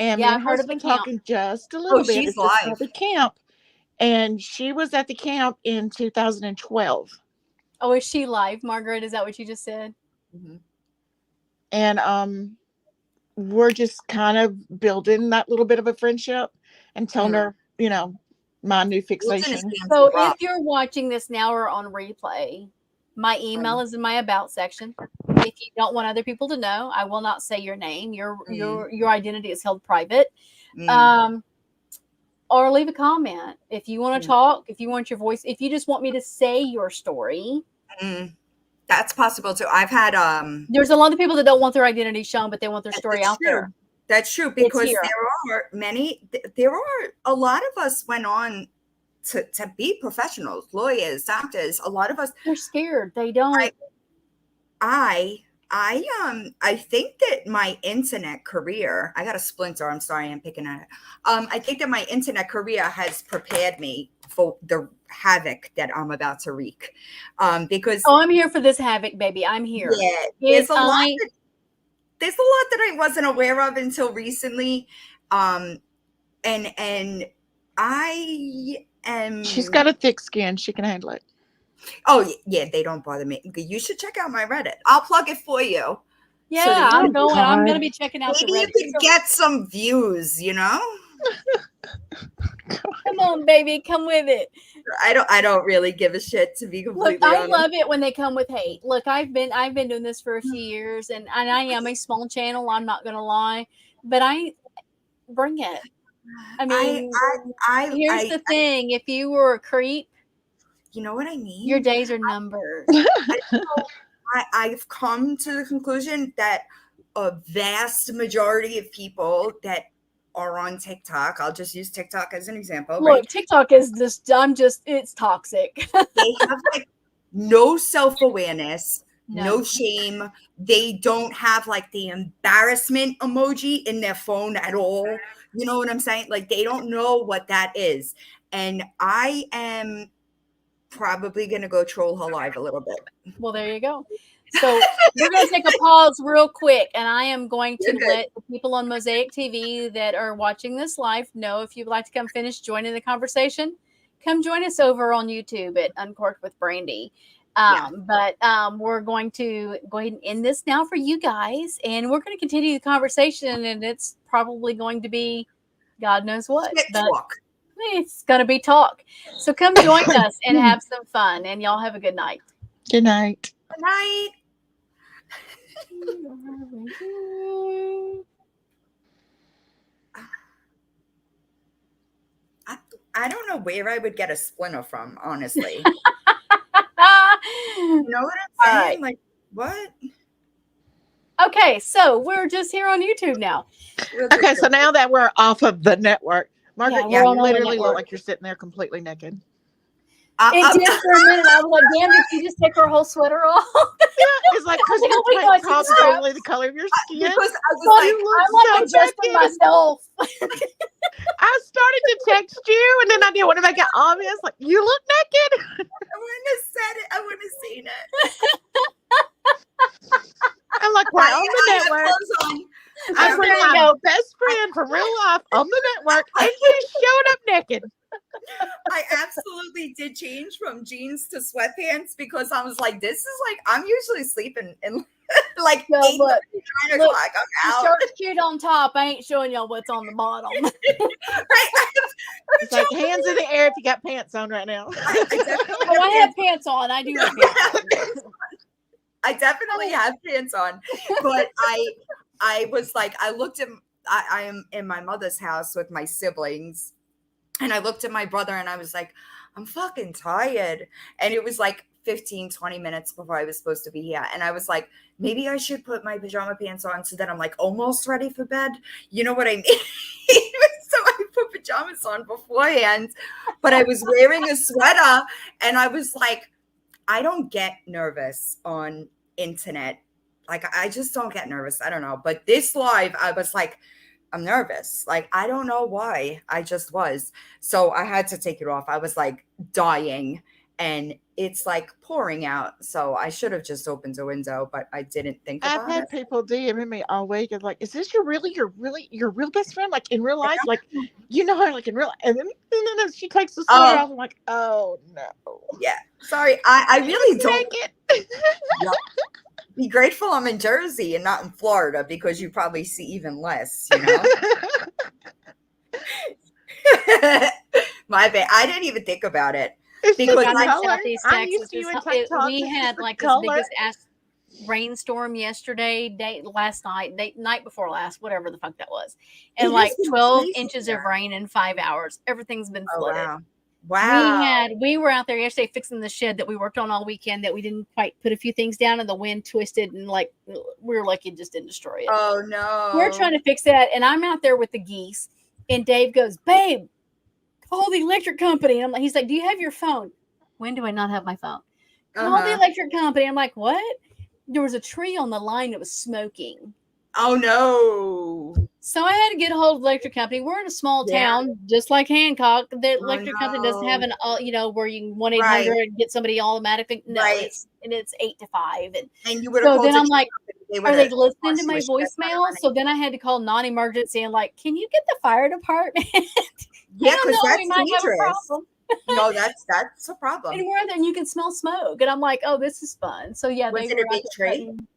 E: And
B: Yeah,
E: me
B: I've
E: and
B: heard
E: her's
B: of The
E: been
B: Camp.
E: talking just a little bit.
D: She's
E: It's just
D: live.
E: called The Camp. And she was at the camp in 2012.
B: Oh, is she live, Margaret? Is that what you just said?
D: Mm-hmm.
E: And we're just kind of building that little bit of a friendship and telling her, you know, my new fixation.
B: So if you're watching this now or on replay, my email is in my about section. If you don't want other people to know, I will not say your name. Your identity is held private. Or leave a comment if you want to talk, if you want your voice, if you just want me to say your story.
D: That's possible too. I've had
B: there's a lot of people that don't want their identity shown, but they want their story out there.
D: That's true, because there are a lot of us went on to be professionals, lawyers, doctors. A lot of us,
B: they're scared. They don't.
D: I think that my internet career, I got a splinter. I'm sorry, I'm picking at it. I think that my internet career has prepared me for the havoc that I'm about to wreak. Because
B: I'm here for this havoc, baby. I'm here.
D: Yeah, there's a lot that I wasn't aware of until recently. And I am.
E: She's got a thick skin. She can handle it.
D: Oh yeah, they don't bother me. You should check out my Reddit. I'll plug it for you.
B: Yeah, so I'm going. I'm going to be checking out
D: maybe
B: the Reddit.
D: You could get some views, you know.
B: Come on, baby, come with it.
D: I don't really give a shit, to be completely honest.
B: I love it when they come with hate. Look, I've been doing this for a few years, and I am a small channel. I'm not going to lie, but I bring it. I mean, here's the thing: if you were a creep,
D: you know what I mean.
B: Your days are numbered.
D: I've come to the conclusion that a vast majority of people that are on TikTok, I'll just use TikTok as an example.
B: Look, right? TikTok is this. It's toxic.
D: They have like no self-awareness, no shame. They don't have like the embarrassment emoji in their phone at all. You know what I'm saying? Like they don't know what that is. And I am probably going to go troll her live a little bit.
B: Well, there you go. So we're going to take a pause real quick, and I am going to let the people on Mosaic TV that are watching this live know if you'd like to come finish joining the conversation, come join us over on YouTube at Uncorked with Brandy. But we're going to go ahead and end this now for you guys, and we're going to continue the conversation, and it's probably going to be God knows what. It's going to be talk. So come join us and have some fun, and y'all have a good night.
E: Good night.
D: Good night. I don't know where I would get a splinter from, honestly. You know what I'm saying? Right. Like, what?
B: Okay, so we're just here on YouTube now.
E: Okay, so now that we're off of the network, Margaret, you literally look like you're sitting there completely naked.
B: It did for a minute. I was like, damn, did you just take her whole sweater off?
E: Yeah, it's like, because your tank top is only the color of your skin.
D: Because I was
B: adjusting myself.
E: I started to text you, and then I didn't want to make it obvious. Like, you look naked.
D: I wouldn't have said it. I wouldn't have seen it.
E: I'm like, we're on the network. I bring my best friend from real life on the network, and she showed up naked.
D: I absolutely did change from jeans to sweatpants because I was like, this is like, I'm usually sleeping in like 8 o'clock. I'm out.
B: Shirt's cute on top. I ain't showing y'all what's on the bottom.
E: It's like hands in the air if you got pants on right now.
B: I have pants on. I do have pants on.
D: I definitely have pants on, but I was like, I looked at I am in my mother's house with my siblings, and I looked at my brother and I was like, I'm fucking tired. And it was like 15-20 minutes before I was supposed to be here. And I was like, maybe I should put my pajama pants on so that I'm like almost ready for bed. You know what I mean? So I put pajamas on beforehand, but I was wearing a sweater, and I was like, I don't get nervous on internet. Like, I just don't get nervous. I don't know. But this live, I was like, I'm nervous. Like, I don't know why. I just was. So I had to take it off. I was like dying, and it's like pouring out. So I should have just opened the window, but I didn't think
E: I've
D: about
E: had
D: it.
E: people DM me all week and like, is this your real best friend? Like in real life? Like, you know her like in real, and then she takes the sweater off. I'm like, oh no.
D: Yeah. Sorry. I really don't.
E: Take it.
D: Yeah. Be grateful I'm in Jersey and not in Florida, because you probably see even less, you know? My bad. I didn't even think about it.
E: It's
D: Because
E: just
B: I'm in
E: color.
B: Southeast
E: I'm
B: Texas.
E: used to you in tank tops.
B: We
E: It's
B: had
E: just the
B: like this
E: color.
B: biggest ass rainstorm yesterday, night before last, whatever the fuck that was, and
D: It
B: like
D: has been
B: 12
D: crazy
B: inches
D: here.
B: of rain in 5 hours. Everything's been
D: Oh,
B: flooded.
D: wow. Wow.
B: We were out there yesterday fixing the shed that we worked on all weekend, that we didn't quite put a few things down, and the wind twisted, and like we were lucky it just didn't destroy it.
D: Oh, no.
B: We're trying to fix that, and I'm out there with the geese, and Dave goes, babe, call the electric company. And I'm like, he's like, do you have your phone? When do I not have my phone? Call the electric company. I'm like, what? There was a tree on the line that was smoking.
D: Oh, no.
B: So I had to get a hold of the electric company. We're in a small town, just like Hancock. The electric company doesn't have an, where you can 1-800 and get somebody automatically. No, it's 8 to 5. And
D: you would
B: so
D: have
B: then I'm like, are they listening to
D: cost
B: my
D: you a shit ton of
B: voicemail?
D: money.
B: So then I had to call non-emergency and like, can you get the fire department?
D: Yeah,
B: I don't
D: because
B: know,
D: that's
B: we might have a
D: dangerous.
B: problem.
D: No, that's a problem.
B: And we're there and you can smell smoke. And I'm like, oh, this is fun. So yeah,
D: Was
B: they
D: it
B: were
D: a big
B: out there
D: tree?
B: cutting-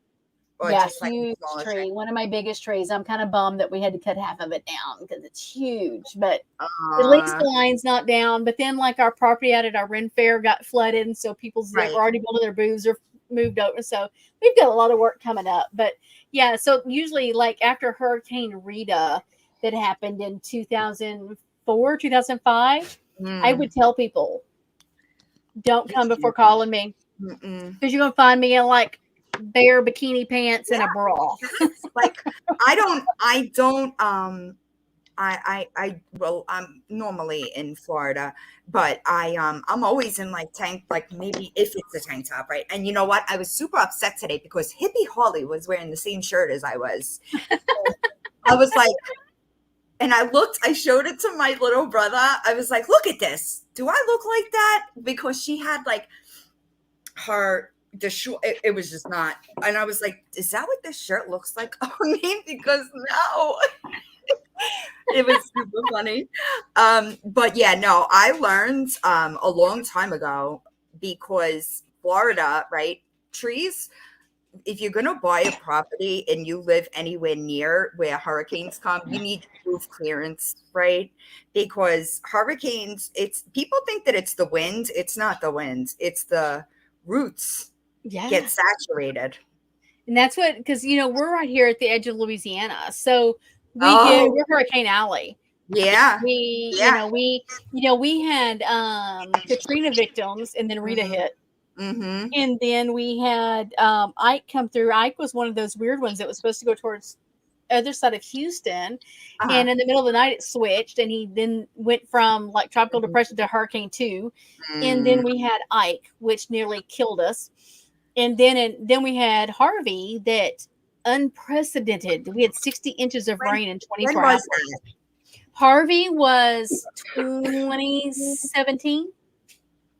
D: Or
B: Yeah,
D: just like a
B: huge
D: smaller
B: tree. One of my biggest trees. I'm kind of bummed that we had to cut half of it down because it's huge. But at least the line's not down. But then, like, our property out at our Ren Fair got flooded, and so people's that were already building their booths are moved over. So we've got a lot of work coming up. But yeah, so usually, like after Hurricane Rita that happened in 2004, 2005, I would tell people, don't come before calling me, because you're gonna find me in like bare bikini pants and a bra.
D: Like well, I'm normally in Florida, but I'm always in like tank, like maybe if it's a tank top, right? And you know what? I was super upset today because Hippie Holly was wearing the same shirt as I was. I was like, and I showed it to my little brother. I was like, look at this. Do I look like that? Because she had like the short, it was just not. And I was like, is that what this shirt looks like on me? Because no. It was super funny. But yeah, no, I learned a long time ago, because Florida, right? Trees, if you're going to buy a property and you live anywhere near where hurricanes come, you need roof clearance, right? Because hurricanes, people think that it's the wind. It's not the wind. It's the roots get saturated.
B: And that's what, because, we're right here at the edge of Louisiana. So we're Hurricane Alley.
D: Yeah.
B: We had Katrina victims, and then Rita hit.
D: Mm-hmm.
B: And then we had Ike come through. Ike was one of those weird ones that was supposed to go towards the other side of Houston. And in the middle of the night, it switched. And he then went from like tropical depression to Hurricane 2. And then we had Ike, which nearly killed us. And then we had Harvey, that unprecedented. We had 60 inches of rain in 24 hours. Harvey was 2017.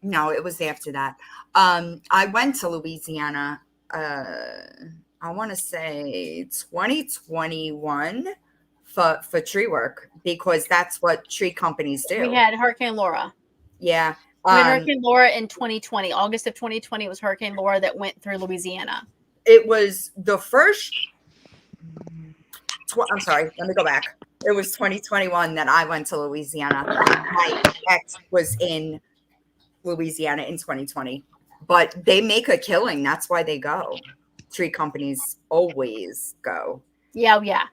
D: No, it was after that. I went to Louisiana, I want to say 2021 for tree work, because that's what tree companies do.
B: We had Hurricane Laura.
D: Yeah.
B: We had Hurricane Laura in 2020. August of 2020 was Hurricane Laura that went through Louisiana.
D: It was the first. I'm sorry. Let me go back. It was 2021 that I went to Louisiana. My ex was in Louisiana in 2020, but they make a killing. That's why they go. Tree companies always go.
B: Yeah.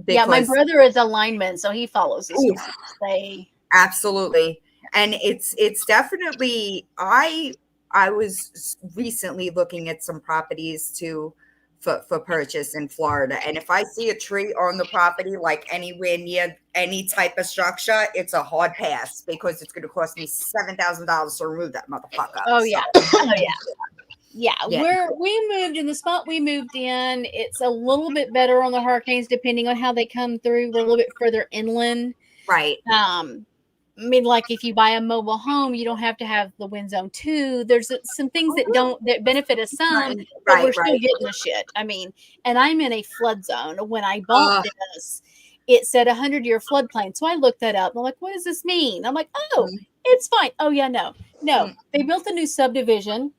B: Yeah, my
D: because
B: brother is a lineman, so he follows the
D: oof,
B: storms. They
D: absolutely. And it's definitely I was recently looking at some properties for purchase in Florida. And if I see a tree on the property, like anywhere near any type of structure, it's a hard pass because it's going to cost me $7,000 to remove that motherfucker.
B: oh
D: So,
B: yeah. Oh yeah. Yeah,
D: yeah,
B: we moved in the spot we moved in. It's a little bit better on the hurricanes depending on how they come through. We're a little bit further inland.
D: right.
B: I mean, like if you buy a mobile home, you don't have to have the wind zone 2. There's some things that benefit us some, but we're
D: Right,
B: still
D: right.
B: getting the shit. I mean, and I'm in a flood zone. When I bought this, it said 100-year floodplain. So I looked that up. I'm like, what does this mean? I'm like, oh, it's fine. Oh yeah, no. They built a new subdivision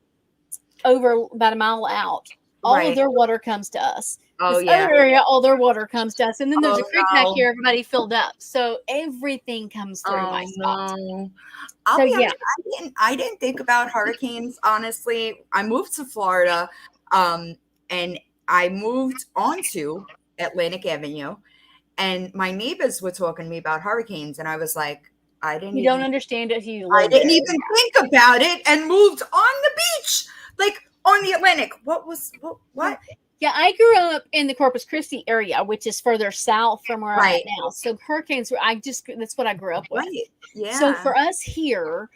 B: over about a mile out. All of their water comes to us.
D: Oh,
B: This
D: yeah.
B: other area, all their water comes to us. And then there's
D: Oh,
B: a creek back
D: no.
B: here, everybody filled up. So everything comes through my spot.
D: No. I'll
B: So,
D: be
B: yeah.
D: honest, I didn't think about hurricanes, honestly. I moved to Florida, and I moved onto Atlantic Avenue, and my neighbors were talking to me about hurricanes, and I was like,
B: You don't understand it if you
D: I
B: live
D: didn't
B: there.
D: even think about it, and moved on the beach, like on the Atlantic. What?
B: Yeah, I grew up in the Corpus Christi area, which is further south from where I'm at
D: Right.
B: now. So hurricanes were that's what I grew up with.
D: Right. Yeah.
B: So for us here,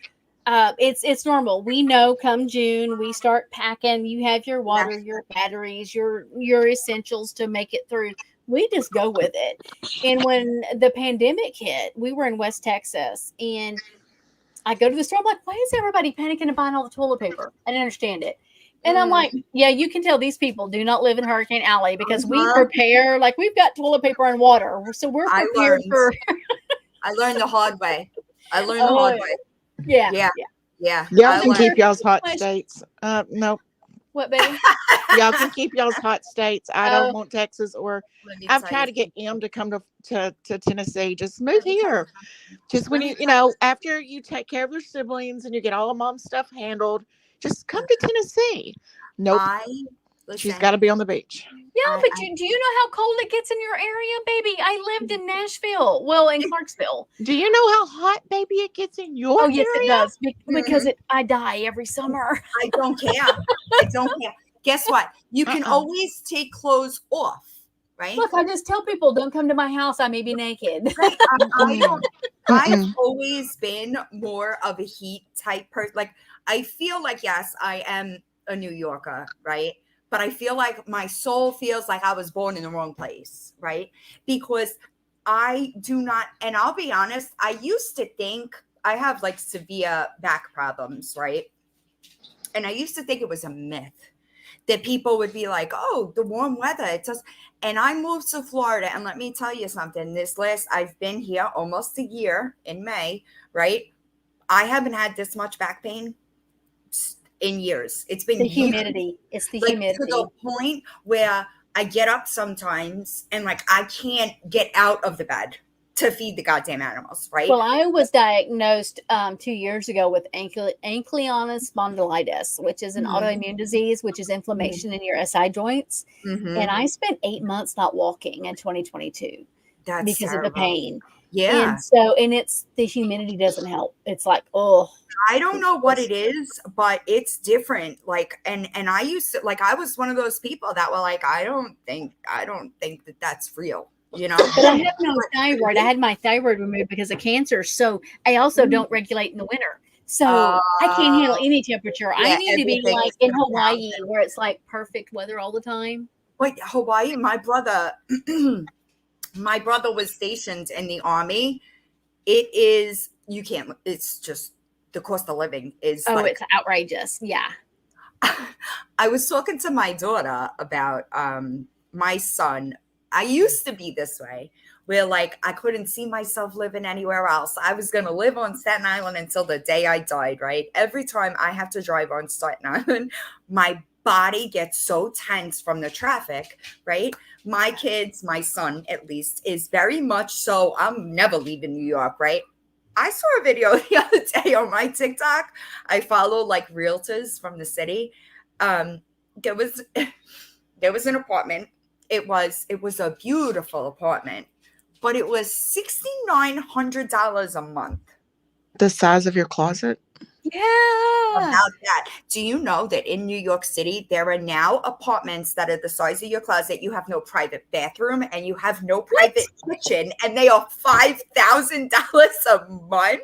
B: it's normal. We know come June we start packing. You have your water, your batteries, your essentials to make it through. We just go with it. And when the pandemic hit, we were in West Texas, and I go to the store. I'm like, why is everybody panicking and buying all the toilet paper? I didn't understand it. And I'm like, yeah, you can tell these people do not live in Hurricane Alley because we prepare, like we've got toilet paper and water. So we're prepared for.
D: I learned the hard way.
B: Yeah.
E: Y'all can keep y'all's hot states. No.
B: What, baby?
E: Y'all can keep y'all's hot states. I don't want Texas, or I've tried to get M to come to Tennessee. Just move here. Just when you after you take care of your siblings and you get all of mom's stuff handled, just come to Tennessee. Nope. She's got to be on the beach.
B: Yeah, but do you know how cold it gets in your area, baby? I lived in Nashville. Well, in Clarksville.
E: Do you know how hot, baby, it gets in your area?
B: Yes, it does. Because I die every summer.
D: I don't care. Guess what? You can always take clothes off, right?
B: Look, I just tell people, don't come to my house. I may be naked.
D: Right? I've always been more of a heat type person. Like, I feel like, yes, I am a New Yorker, right? But I feel like my soul feels like I was born in the wrong place, right? Because I do not, and I'll be honest, I used to think I have like severe back problems, right? And I used to think it was a myth that people would be like, oh, the warm weather, it does. And I moved to Florida, and let me tell you something. I've been here almost a year in May, right? I haven't had this much back pain in years. It's been
B: the humidity. It's the humidity.
D: To the point where I get up sometimes and like I can't get out of the bed to feed the goddamn animals, right?
B: Well, I was diagnosed 2 years ago with ankylosing spondylitis, which is an autoimmune disease, which is inflammation in your SI joints. And I spent 8 months not walking in 2022 because of the pain.
D: Yeah.
B: And it's the humidity doesn't help. It's like,
D: I don't know what it is, but it's different. Like, and I used to, like, I was one of those people that were like, I don't think that that's real, you know?
B: But I have no thyroid. I had my thyroid removed because of cancer. So I also don't regulate in the winter. So I can't handle any temperature. I need to be like in Hawaii where it's like perfect weather all the time.
D: Wait, Hawaii, my brother was stationed in the Army. It's just the cost of living is
B: it's outrageous. Yeah.
D: I was talking to my daughter about my son. I used to be this way where like I couldn't see myself living anywhere else. I was going to live on Staten Island until the day I died, right? Every time I have to drive on Staten Island, my body gets so tense from the traffic, right? My son at least, is very much so, I'm never leaving New York, right? I saw a video the other day on my TikTok. I follow like realtors from the city. There was an apartment it was a beautiful apartment, but it was $6,900 a month.
E: The size of your closet.
B: Yeah.
D: About that, do you know that in New York City there are now apartments that are the size of your closet? You have no private bathroom and you have no private kitchen, and they are $5,000 a month.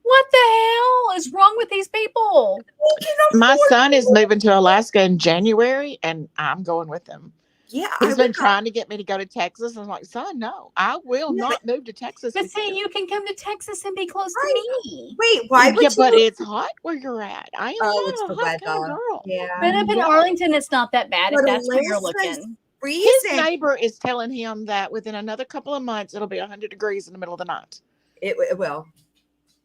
B: What the hell is wrong with these people?
E: My son is moving to Alaska in January, and I'm going with him.
D: Yeah,
E: He's been trying to get me to go to Texas. I'm like, son, no, I will
D: Yeah,
E: not move to Texas.
B: But
E: with
B: see,
E: you.
B: you can come to Texas and be close
D: Right.
B: to me.
D: Wait, why would
E: Yeah,
D: you?
E: but it's hot where you're at. I am
D: It's
E: not a
D: the
E: hot kind of
D: weather.
E: girl.
D: Yeah,
B: But up in
E: No.
B: Arlington, it's not that bad if
D: But
B: that's where you're
D: Alaska's
B: looking.
E: His
D: freezing.
E: neighbor is telling him that within another couple of months it'll be 100 degrees in the middle of the night.
D: It will.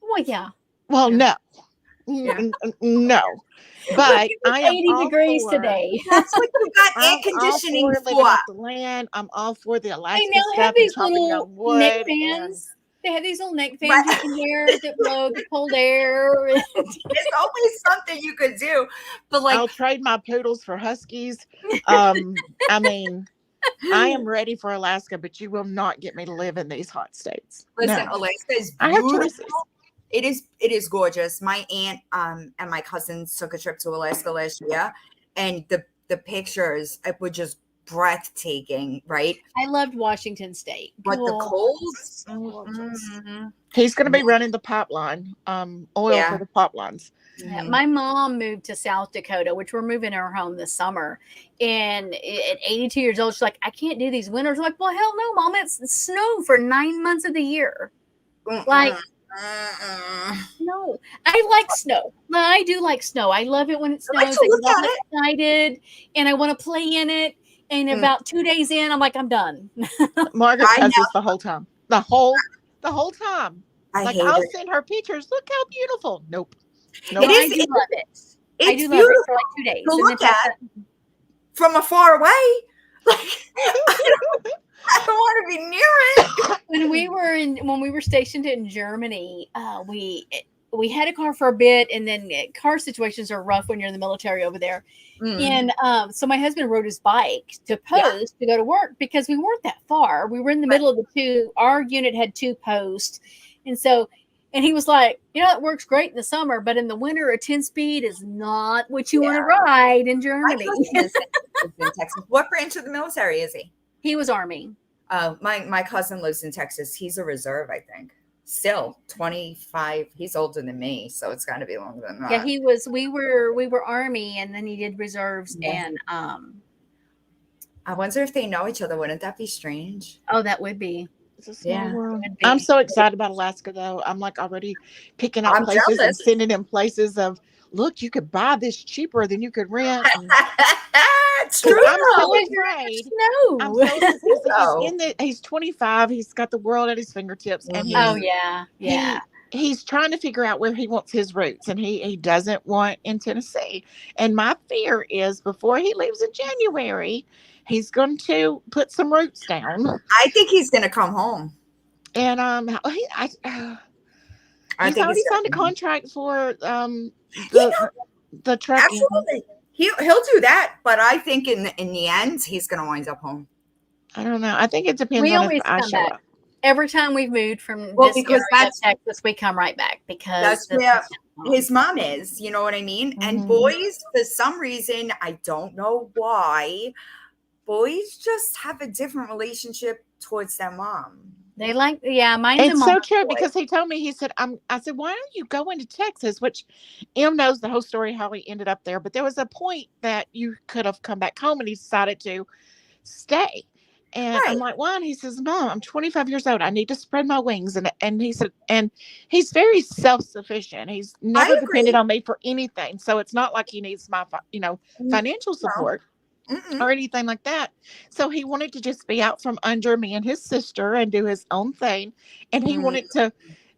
B: Well, yeah.
E: Well,
D: Yeah.
E: no, no. But
B: It was
E: I am
B: 80
E: all
B: degrees
E: for,
B: today.
D: That's what you got air
E: I'm
D: conditioning
E: all for living
D: for.
E: off the land. I'm all for the Alaska
B: They now
E: stuff
B: have
E: and
B: these
E: chopping
B: little
E: down
B: neck
E: wood.
B: fans. They have these little neck fans
D: Right.
B: you can wear that blow the cold air.
D: There's always something you could do, but like,
E: I'll trade my poodles for huskies. I mean, I am ready for Alaska, but you will not get me to live in these hot states.
D: listen,
E: No.
D: Alaska is
E: I have
D: beautiful.
E: choices.
D: It is gorgeous. My aunt and my cousins took a trip to Alaska last year, and the pictures were just breathtaking, right?
B: I loved Washington State.
D: But the cold,
B: so gorgeous.
E: He's going to be running the pipeline, oil
D: Yeah.
E: for the pipelines.
B: Yeah,
D: Mhm.
B: my mom moved to South Dakota, which we're moving her home this summer. And at 82 years old, she's like, I can't do these winters. I'm like, well, hell no, Mom. It's snow for 9 months of the year. Like, no, I like snow. I do like snow. I love it when it
D: I like
B: snows.
D: to
B: I
D: look
B: get all
D: at it.
B: excited and I want to play in it. And about 2 days in, I'm like, I'm done.
E: Margaret
D: I
E: does this the whole time. The whole time.
D: I
E: Like,
D: hate
E: I'll
D: it.
E: send her pictures. Look how beautiful. Nope.
D: It
B: Well, I
D: is.
B: do
D: It,
B: love it. I
D: it's
B: do love it
D: beautiful
B: for like 2 days.
D: to
B: And
D: look
B: then
D: at from afar away. Like, I don't want to be near it.
B: when we were stationed in Germany, we had a car for a bit, and then car situations are rough when you're in the military over there. And so my husband rode his bike to post to go to work because we weren't that far. We were in the middle of the two. Our unit had 2 posts, and he was like, it works great in the summer, but in the winter, a 10-speed is not what you want to ride in
D: My
B: Germany.
D: cousin is in Texas. What branch of the military is he?
B: He was Army.
D: My cousin lives in Texas. He's a reserve, I think. Still 25. He's older than me, so it's got to be longer than that.
B: Yeah, he was. We were Army, and then he did reserves.
D: Yeah.
B: And
D: I wonder if they know each other. Wouldn't that be strange?
B: oh, that would be.
E: It's a small
D: Yeah.
E: world.
B: Would be.
E: I'm so excited about Alaska, though. I'm like already picking out
D: I'm
E: places and
D: jealous.
E: sending him places of, look, you could buy this cheaper than you could rent. And
D: It's true.
E: I'm so
B: Always
E: afraid.
B: No.
E: I'm so
D: No.
E: he's 25. He's got the world at his fingertips, and
B: Oh yeah.
E: he's trying to figure out where he wants his roots, and he doesn't want in Tennessee. And my fear is before he leaves in January, he's going to put some roots down.
D: I think he's going to come home.
E: And
D: I
E: he's
D: think
E: already
D: he's
E: signed a
D: gonna-
E: contract for
D: Yeah,
E: the trucking.
D: absolutely. He'll do that, but I think in the end, he's going to wind up home.
E: I don't know. I think it depends
B: We
E: on
B: always
E: if I
B: come
E: show
B: back.
E: up.
B: Every time we've moved from
D: Well,
B: this
D: because
B: area of
D: that's-
B: Texas, we come right back because
D: That's
B: this
D: where
B: is home.
D: his mom is, you know what I mean? And
E: Mhm.
D: boys, for some reason, I don't know why, boys just have a different relationship towards their mom.
B: They like, mine's a
E: It's so
B: mom
E: true
B: boy.
E: because he told me, he said, I said, why don't you go into Texas? Which M knows the whole story, how he ended up there. But there was a point that you could have come back home, and he decided to stay. And I'm
D: Right.
E: like, why? And he says, Mom, I'm 25 years old. I need to spread my wings. And he said, and he's very self-sufficient. He's never
D: agree.
E: depended on me for anything. So it's not like he needs my, financial support
D: Mm-mm.
E: or anything like that. So he wanted to just be out from under me and his sister and do his own thing. And he
D: Mhm.
E: wanted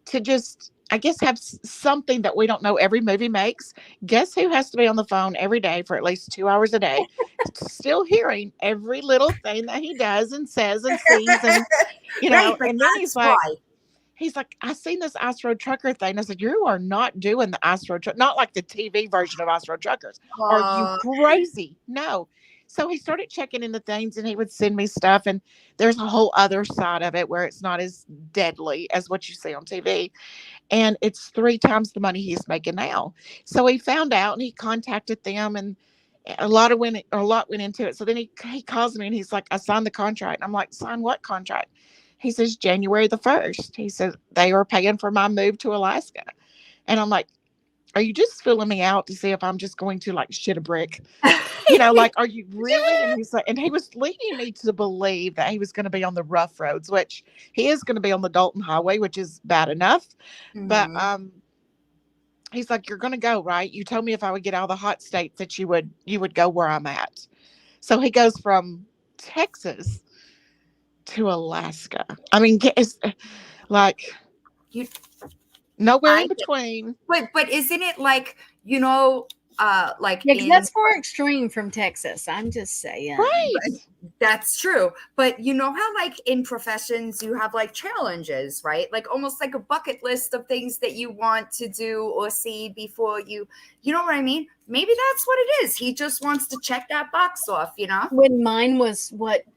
E: to just, I guess, have something that we don't know every movie makes. Guess who has to be on the phone every day for at least 2 hours a day, still hearing every little thing that he does and says and sees, and
D: Right, but
E: and then
D: that's why.
E: he's like, I seen this Ice Road Trucker thing. I said, you are not doing the Ice Road Trucker, not like the TV version of Ice Road Truckers. Are you crazy? No. So he started checking into things, and he would send me stuff. And there's a whole other side of it where it's not as deadly as what you see on TV. And it's 3 times the money he's making now. So he found out, and he contacted them, and a lot went into it. So then he calls me, and he's like, I signed the contract. And I'm like, sign what contract? He says, January the 1st. He says, they are paying for my move to Alaska. And I'm like, are you just filling me out to see if I'm just going to like shit a brick? Like, are you really? And he's like, and he was leading me to believe that he was going to be on the rough roads, which he is going to be on the Dalton Highway, which is bad enough. But he's like, you're going to go, right? You told me if I would get out of the hot states that you would go where I'm at. So he goes from Texas to Alaska. I mean, it's like nowhere in between.
D: But isn't it like, like
B: Yeah, 'cause that's more extreme from Texas. I'm just saying.
E: Right.
D: That's true. But you know how like in professions you have like challenges, right? Like almost like a bucket list of things that you want to do or see before you know what I mean? Maybe that's what it is. He just wants to check that box off,
B: When mine was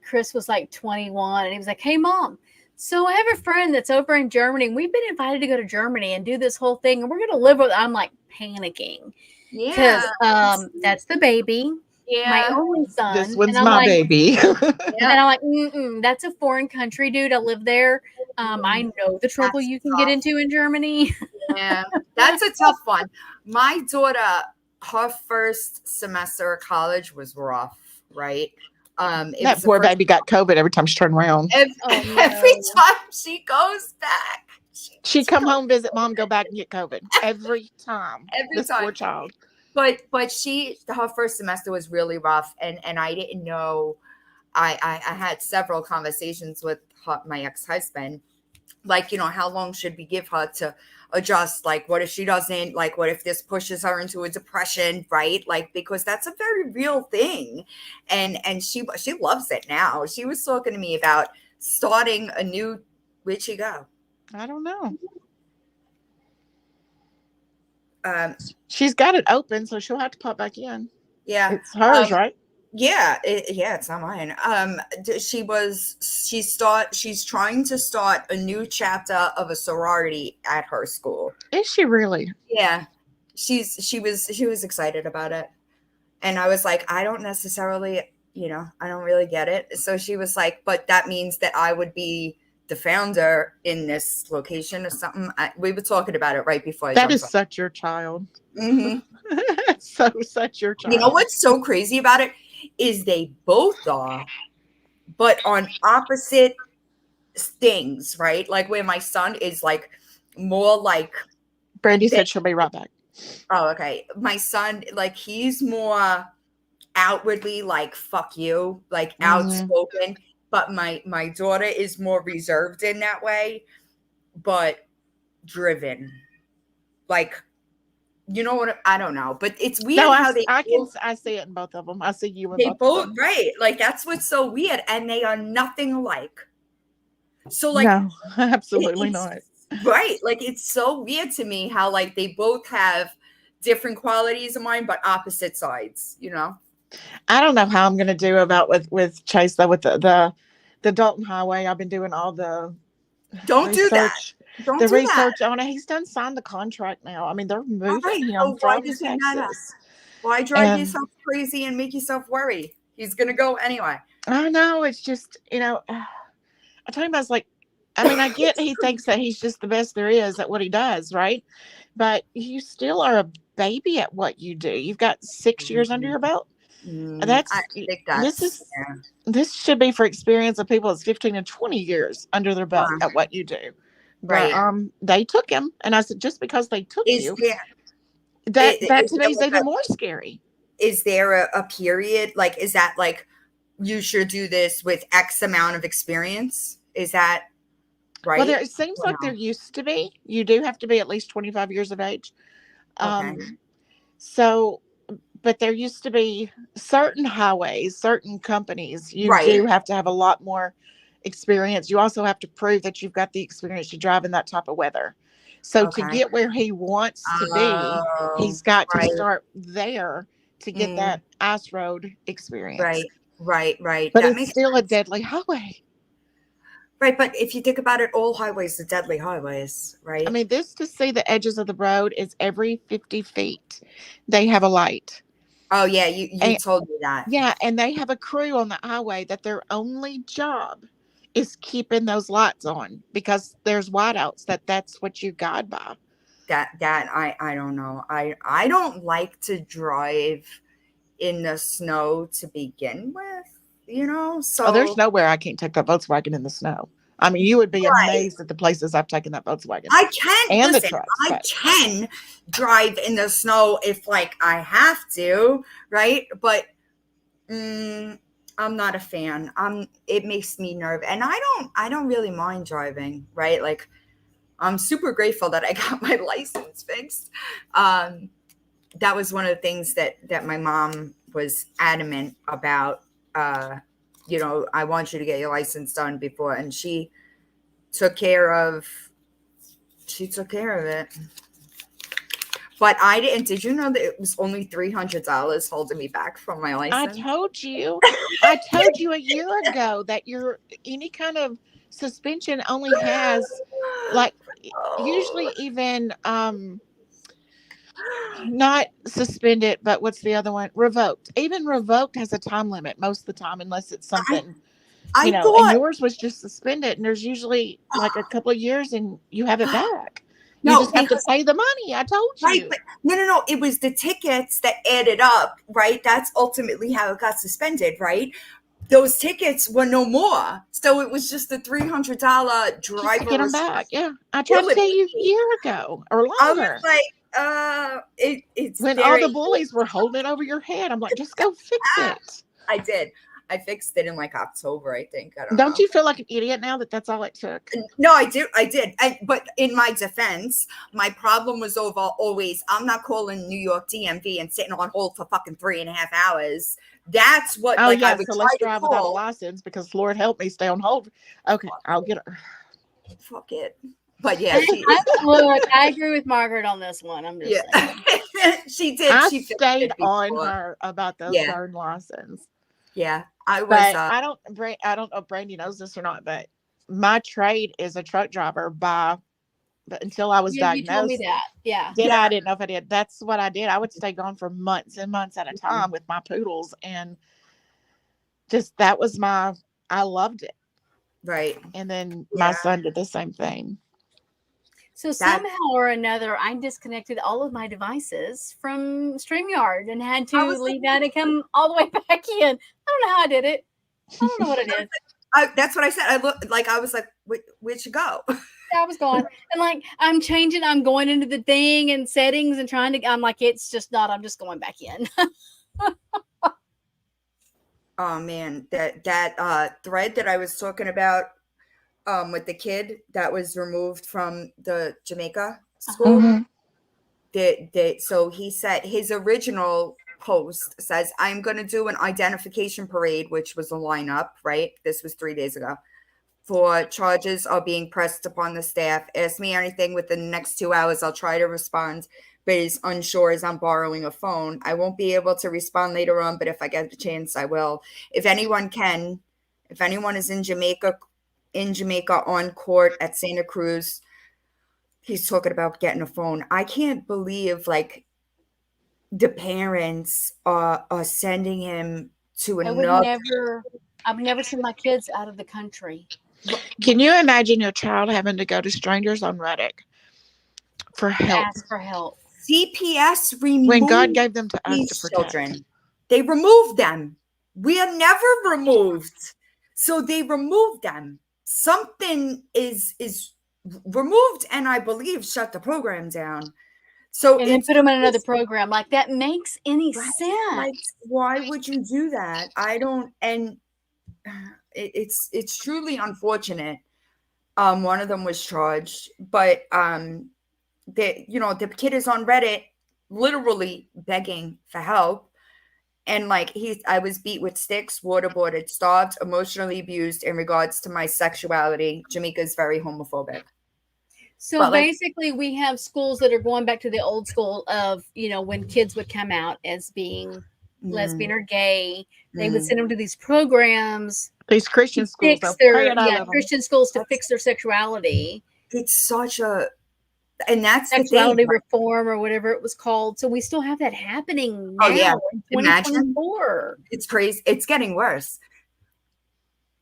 B: Chris was like 21, and he was like, hey, Mom, so I have a friend that's over in Germany, and we've been invited to go to Germany and do this whole thing, and we're going to live with, I'm like panicking.
D: Yeah.
B: Because that's the baby.
D: Yeah.
B: My only son.
E: This one's my baby.
B: And I'm like, that's a foreign country, dude. I live there. I know the trouble you can get into in Germany.
D: Yeah, that's a tough one. My daughter, her first semester of college was rough, right?
E: That poor baby got COVID every time she turned around.
D: Every time she goes back.
E: She come home, visit mom, go back and get COVID. Every time. This poor child.
D: But her first semester was really rough, and I didn't know. I had several conversations with my ex-husband, like, how long should we give her to adjust? Like, what if she doesn't? Like, what if this pushes her into a depression, right? Like, because that's a very real thing, and she loves it now. She was talking to me about starting a new. Where'd she go?
E: I don't know. She's got it open, so she'll have to pop back in.
D: Yeah,
E: it's hers, right?
D: Yeah, it's not mine. She's trying to start a new chapter of a sorority at her school.
E: Is she really?
D: Yeah, she was excited about it, and I was like, I don't necessarily, I don't really get it. So she was like, but that means that I would be the founder in this location or something. We were talking about it right before.
E: That is such your child.
D: Mm-hmm.
E: Such your child.
D: You know what's so crazy about it is they both are, but on opposite things, right? Like where my son is like more like.
E: Brandy said she'll be right back.
D: Oh, okay. My son, like he's more outwardly like fuck you, like outspoken. But my daughter is more reserved in that way, but driven. Like, you know what? I don't know, but it's weird how
E: I see it in both of them. I see you in both of them.
D: Right. Like that's what's so weird, and they are nothing alike. So like,
E: no, absolutely not.
D: Right. Like it's so weird to me how like they both have different qualities of mine, but opposite sides.
E: I don't know how I'm going to do about with Chase though, with the Dalton Highway. I've been doing all the research on it. He's done signed the contract now. I mean, they're moving him from Texas.
D: Why drive yourself crazy and make yourself worry? He's going to go anyway.
E: I know. It's just, I told him, I was like, I mean, I get he thinks that he's just the best there is at what he does, right? But you still are a baby at what you do. You've got 6 years under your belt. This should be for experience of people that's 15 and 20 years under their belt at what you do. Right. But they took him, and I said, just because they took you, that to me is even more scary.
D: Is there a period, like, is that like you should do this with X amount of experience? Is that right?
E: Well, it seems like there used to be. You do have to be at least 25 years of age. But there used to be certain highways, certain companies, you do have to have a lot more experience. You also have to prove that you've got the experience to drive in that type of weather. So to get where he wants to be, he's got to start there to get that ice road experience.
D: Right.
E: But
D: That
E: it's
D: makes
E: still a
D: sense.
E: deadly highway.
D: Right, but if you think about it, all highways are deadly highways,
E: I
D: right?
E: mean, this to see the edges of the road is every 50 feet. They have a light.
D: Oh yeah, you
E: And
D: told me that.
E: yeah, and they have a crew on the highway that their only job is keeping those lights on because there's whiteouts that's what you guide by.
D: I don't know. I don't like to drive in the snow to begin with,
E: Oh, there's
D: so
E: nowhere I can't take that Volkswagen in the snow. I mean, you would be
D: right.
E: amazed at the places I've taken that Volkswagen
D: I can
E: and the
D: listen,
E: trucks.
D: I
E: But
D: can drive in the snow if like I have to, right? But I'm not a fan. It makes me nervous. And I don't really mind driving, right? Like I'm super grateful that I got my license fixed. That was one of the things that my mom was adamant about. I want you to get your license done before, and took care of it. But I didn't. Did you know that it was only $300 holding me back from my
E: I
D: license?
E: told you, I told you a year ago that your any kind of suspension only has like usually even not suspended, but what's the other one? Revoked. Even revoked has a time limit most of the time, unless it's
D: I
E: something,
D: I
E: and
D: thought
E: yours was just suspended, and there's usually like a couple of years and you have it back. You
D: no,
E: just have to
D: because
E: pay the money. I told
D: right,
E: you.
D: but no. It was the tickets that added up, right? That's ultimately how it got suspended, right? Those tickets were no more, so it was just the $300
E: Just to get them
D: driver's
E: back. Yeah. I tried to tell you a
D: responsibility.
E: year ago or
D: I was
E: longer.
D: like, it's
E: When all the
D: very.
E: bullies were holding it over your head. I'm like, just go fix it.
D: I did. I fixed it in like October, I think. I don't
E: Don't
D: know.
E: you feel like an idiot now that that's all it took?
D: No, I do. I did. But in my defense, my problem was over always. I'm not calling New York DMV and sitting on hold for fucking 3.5 hours. That's what,
E: Oh,
D: like, I
E: yeah.
D: would
E: So
D: try
E: let's
D: to
E: drive without a
D: call.
E: license because Lord help me stay on hold. Okay. I'll get her.
D: Fuck it. But yeah,
B: Look, I agree with Margaret on this one. I'm just
D: yeah,
B: saying.
D: she did.
E: I
D: She fixed
E: stayed
D: it
E: on
D: before.
E: her about those
D: Yeah,
E: darn license.
D: yeah. I was.
E: But I don't know if Brandy knows this or not, but my trade is a truck driver but until I was
B: Yeah, you told me
E: diagnosed.
B: that. Yeah.
E: Did
D: Yeah.
E: I didn't know if I did. That's what I did. I would stay gone for months and months at a time with my poodles. And just I loved it.
D: Right.
E: And then my
D: Yeah.
E: son did the same thing.
B: So
D: That.
B: somehow or another, I disconnected all of my devices from StreamYard and had
D: I
B: to
D: was.
B: leave out and come all the way back in. I don't know how I did it. I don't know what it is.
D: That's what I said. I looked like I was like, where'd you go?
B: I was gone. And like I'm changing, I'm going into the thing and settings and I'm like, it's just not, I'm just going back in.
D: Oh man, that thread that I was talking about with the kid that was removed from the Jamaica school.
E: Mhm.
D: So he said his original post says, I'm going to do an identification parade, which was a lineup, right? This was 3 days ago. For charges are being pressed upon the staff. Ask me anything within the next 2 hours. I'll try to respond, but is unsure as I'm borrowing a phone. I won't be able to respond later on, but if I get the chance, I will. If anyone is in Jamaica on court at Santa Cruz, he's talking about getting a phone. I can't believe like the parents are sending him to another.
B: I've never seen my kids out of the country.
E: Can you imagine your child having to go to strangers on Reddit for help
B: Ask for help.
D: CPS
E: when God
D: removed
E: gave them to us to
D: these
E: protect?
D: children. They removed them. We are never removed. So they removed them. Something is removed, and I believe shut the program down. So
B: And then
D: it's
B: put them in another program. Like that makes any
D: right,
B: sense.
D: like, why would you do that? I don't, and it's truly unfortunate. One of them was charged, but the kid is on Reddit literally begging for help. And like I was beat with sticks, waterboarded, starved, emotionally abused in regards to my sexuality. Jamaica is very homophobic.
B: So
D: But, like-
B: basically, we have schools that are going back to the old school of, when kids would come out as being lesbian or gay, they would send them to these programs.
E: These Christian
B: to
E: schools,
B: fix
E: they'll pray it out of them.
B: Christian schools to fix their sexuality.
D: It's such a, and that's
B: Sexuality
D: the thing.
B: reform or whatever it was called. So we still have that happening now
D: Oh, yeah.
B: in
D: Imagine.
B: 2024.
D: It's crazy. It's getting worse.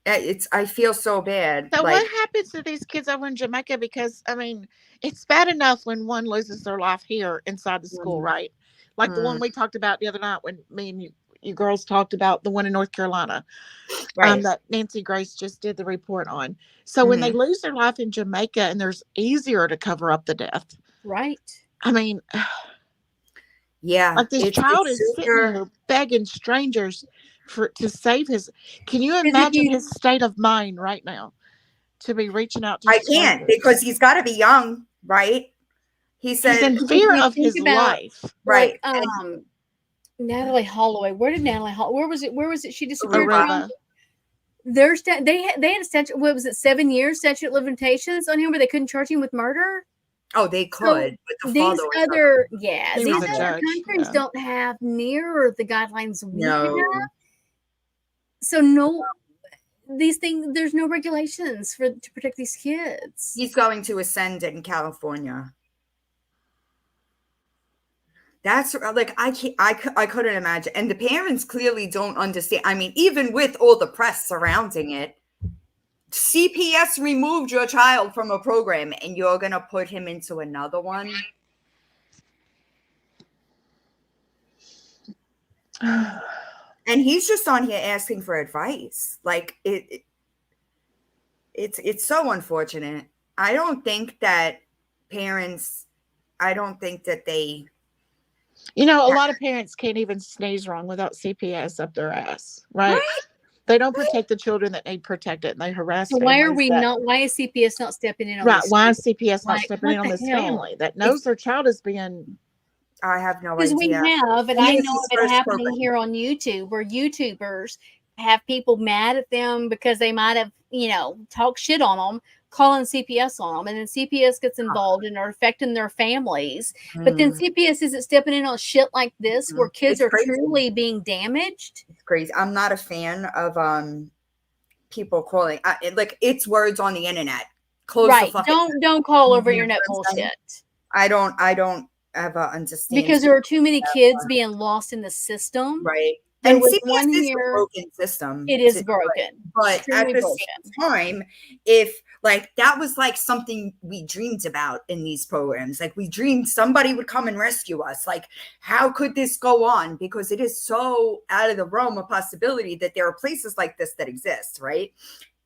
D: I feel so bad.
E: So
D: like,
E: what happens to these kids over in Jamaica? Because I mean, it's bad enough when one loses their life here inside the school, right? Like the one we talked about the other night when me and you girls talked about, the one in North Carolina,
D: right.
E: that Nancy Grace just did the report on. So when they lose their life in Jamaica, and there's easier to cover up the death,
B: right?
E: I mean,
D: yeah,
E: like this child is sitting here begging strangers to save his. Can you imagine his state of mind right now to be reaching out to?
D: I can't, because he's got to be young, right? He said
E: he's in fear of his life,
D: right?
B: Like, Natalie Holloway. Where did Natalie? Where was it? She disappeared from. They had a statute. What was it? 7 years statute of limitations on him, where they couldn't charge him with murder.
D: Oh, they could.
B: So
D: but
B: these other countries
E: judge,
B: don't have near the guidelines we have. So these things, there's no regulations to protect these kids.
D: He's going to ascend in California. That's like, I couldn't imagine. And the parents clearly don't understand. I mean, even with all the press surrounding it, CPS removed your child from a program and you're going to put him into another one. And he's just on here asking for advice. Like it's so unfortunate. I don't think that they,
E: a lot of parents can't even sneeze wrong without CPS up their ass, right? They don't protect the children that need protected, and they harass.
B: So why is CPS not stepping in on
E: right?
B: this?
E: Why is CPS not stepping in on this family that knows their child is being?
D: I have no idea.
B: Because we have, and I know of it happening here on YouTube, where YouTubers have people mad at them because they might have, talked shit on them, calling CPS on them, and then CPS gets involved and are affecting their families. But then CPS isn't stepping in on shit like this, where kids are truly being damaged.
D: It's crazy. I'm not a fan of people calling like it's words on the internet. Close the fucking
B: don't call over internet bullshit.
D: I don't ever understand,
B: because there are too many kids being lost in the system,
D: right?
B: And
D: CPS is a broken system.
B: It is broken.
D: But at the same time, if like that was like something we dreamed about in these programs, like we dreamed somebody would come and rescue us. Like, how could this go on? Because it is so out of the realm of possibility that there are places like this that exist, right?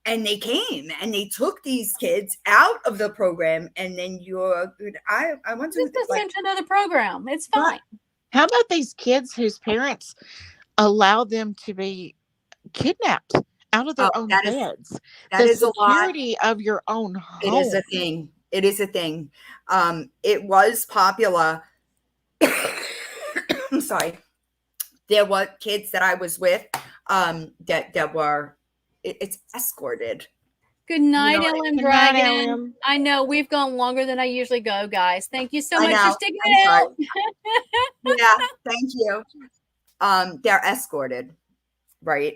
D: And they came and they took these kids out of the program, and then I want to
B: send to another program. It's fine.
E: How about these kids whose parents allow them to be kidnapped out of their own beds?
D: That is a lot.
E: The security of your own home.
D: It is a thing. It is a thing. It was popular. I'm sorry. There were kids that I was with that were. It's escorted.
B: Good night, Ellen Dragon. I know we've gone longer than I usually go, guys. Thank you so much for sticking it out.
D: Yeah, thank you. They're escorted, right?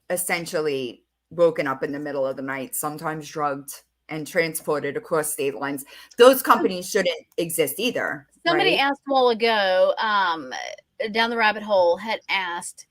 D: Essentially woken up in the middle of the night, sometimes drugged and transported across state lines. Those companies shouldn't exist either.
B: Somebody asked a while ago, down the rabbit hole, had asked,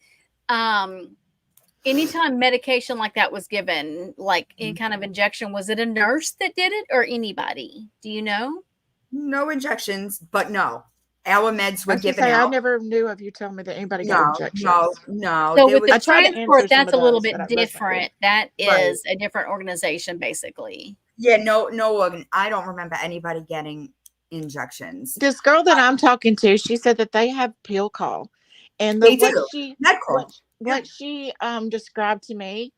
B: anytime medication like that was given, like any kind of injection, was it a nurse that did it or anybody? Do you know?
D: No injections, but no. Our meds were given out.
E: I never knew of you telling me that anybody got injections.
D: No.
B: So with the transport, that's a little bit different. That is a different organization, basically.
D: Yeah, no. I don't remember anybody getting injections.
E: This girl that I'm talking to, she said that they have pill call, and what she described to me,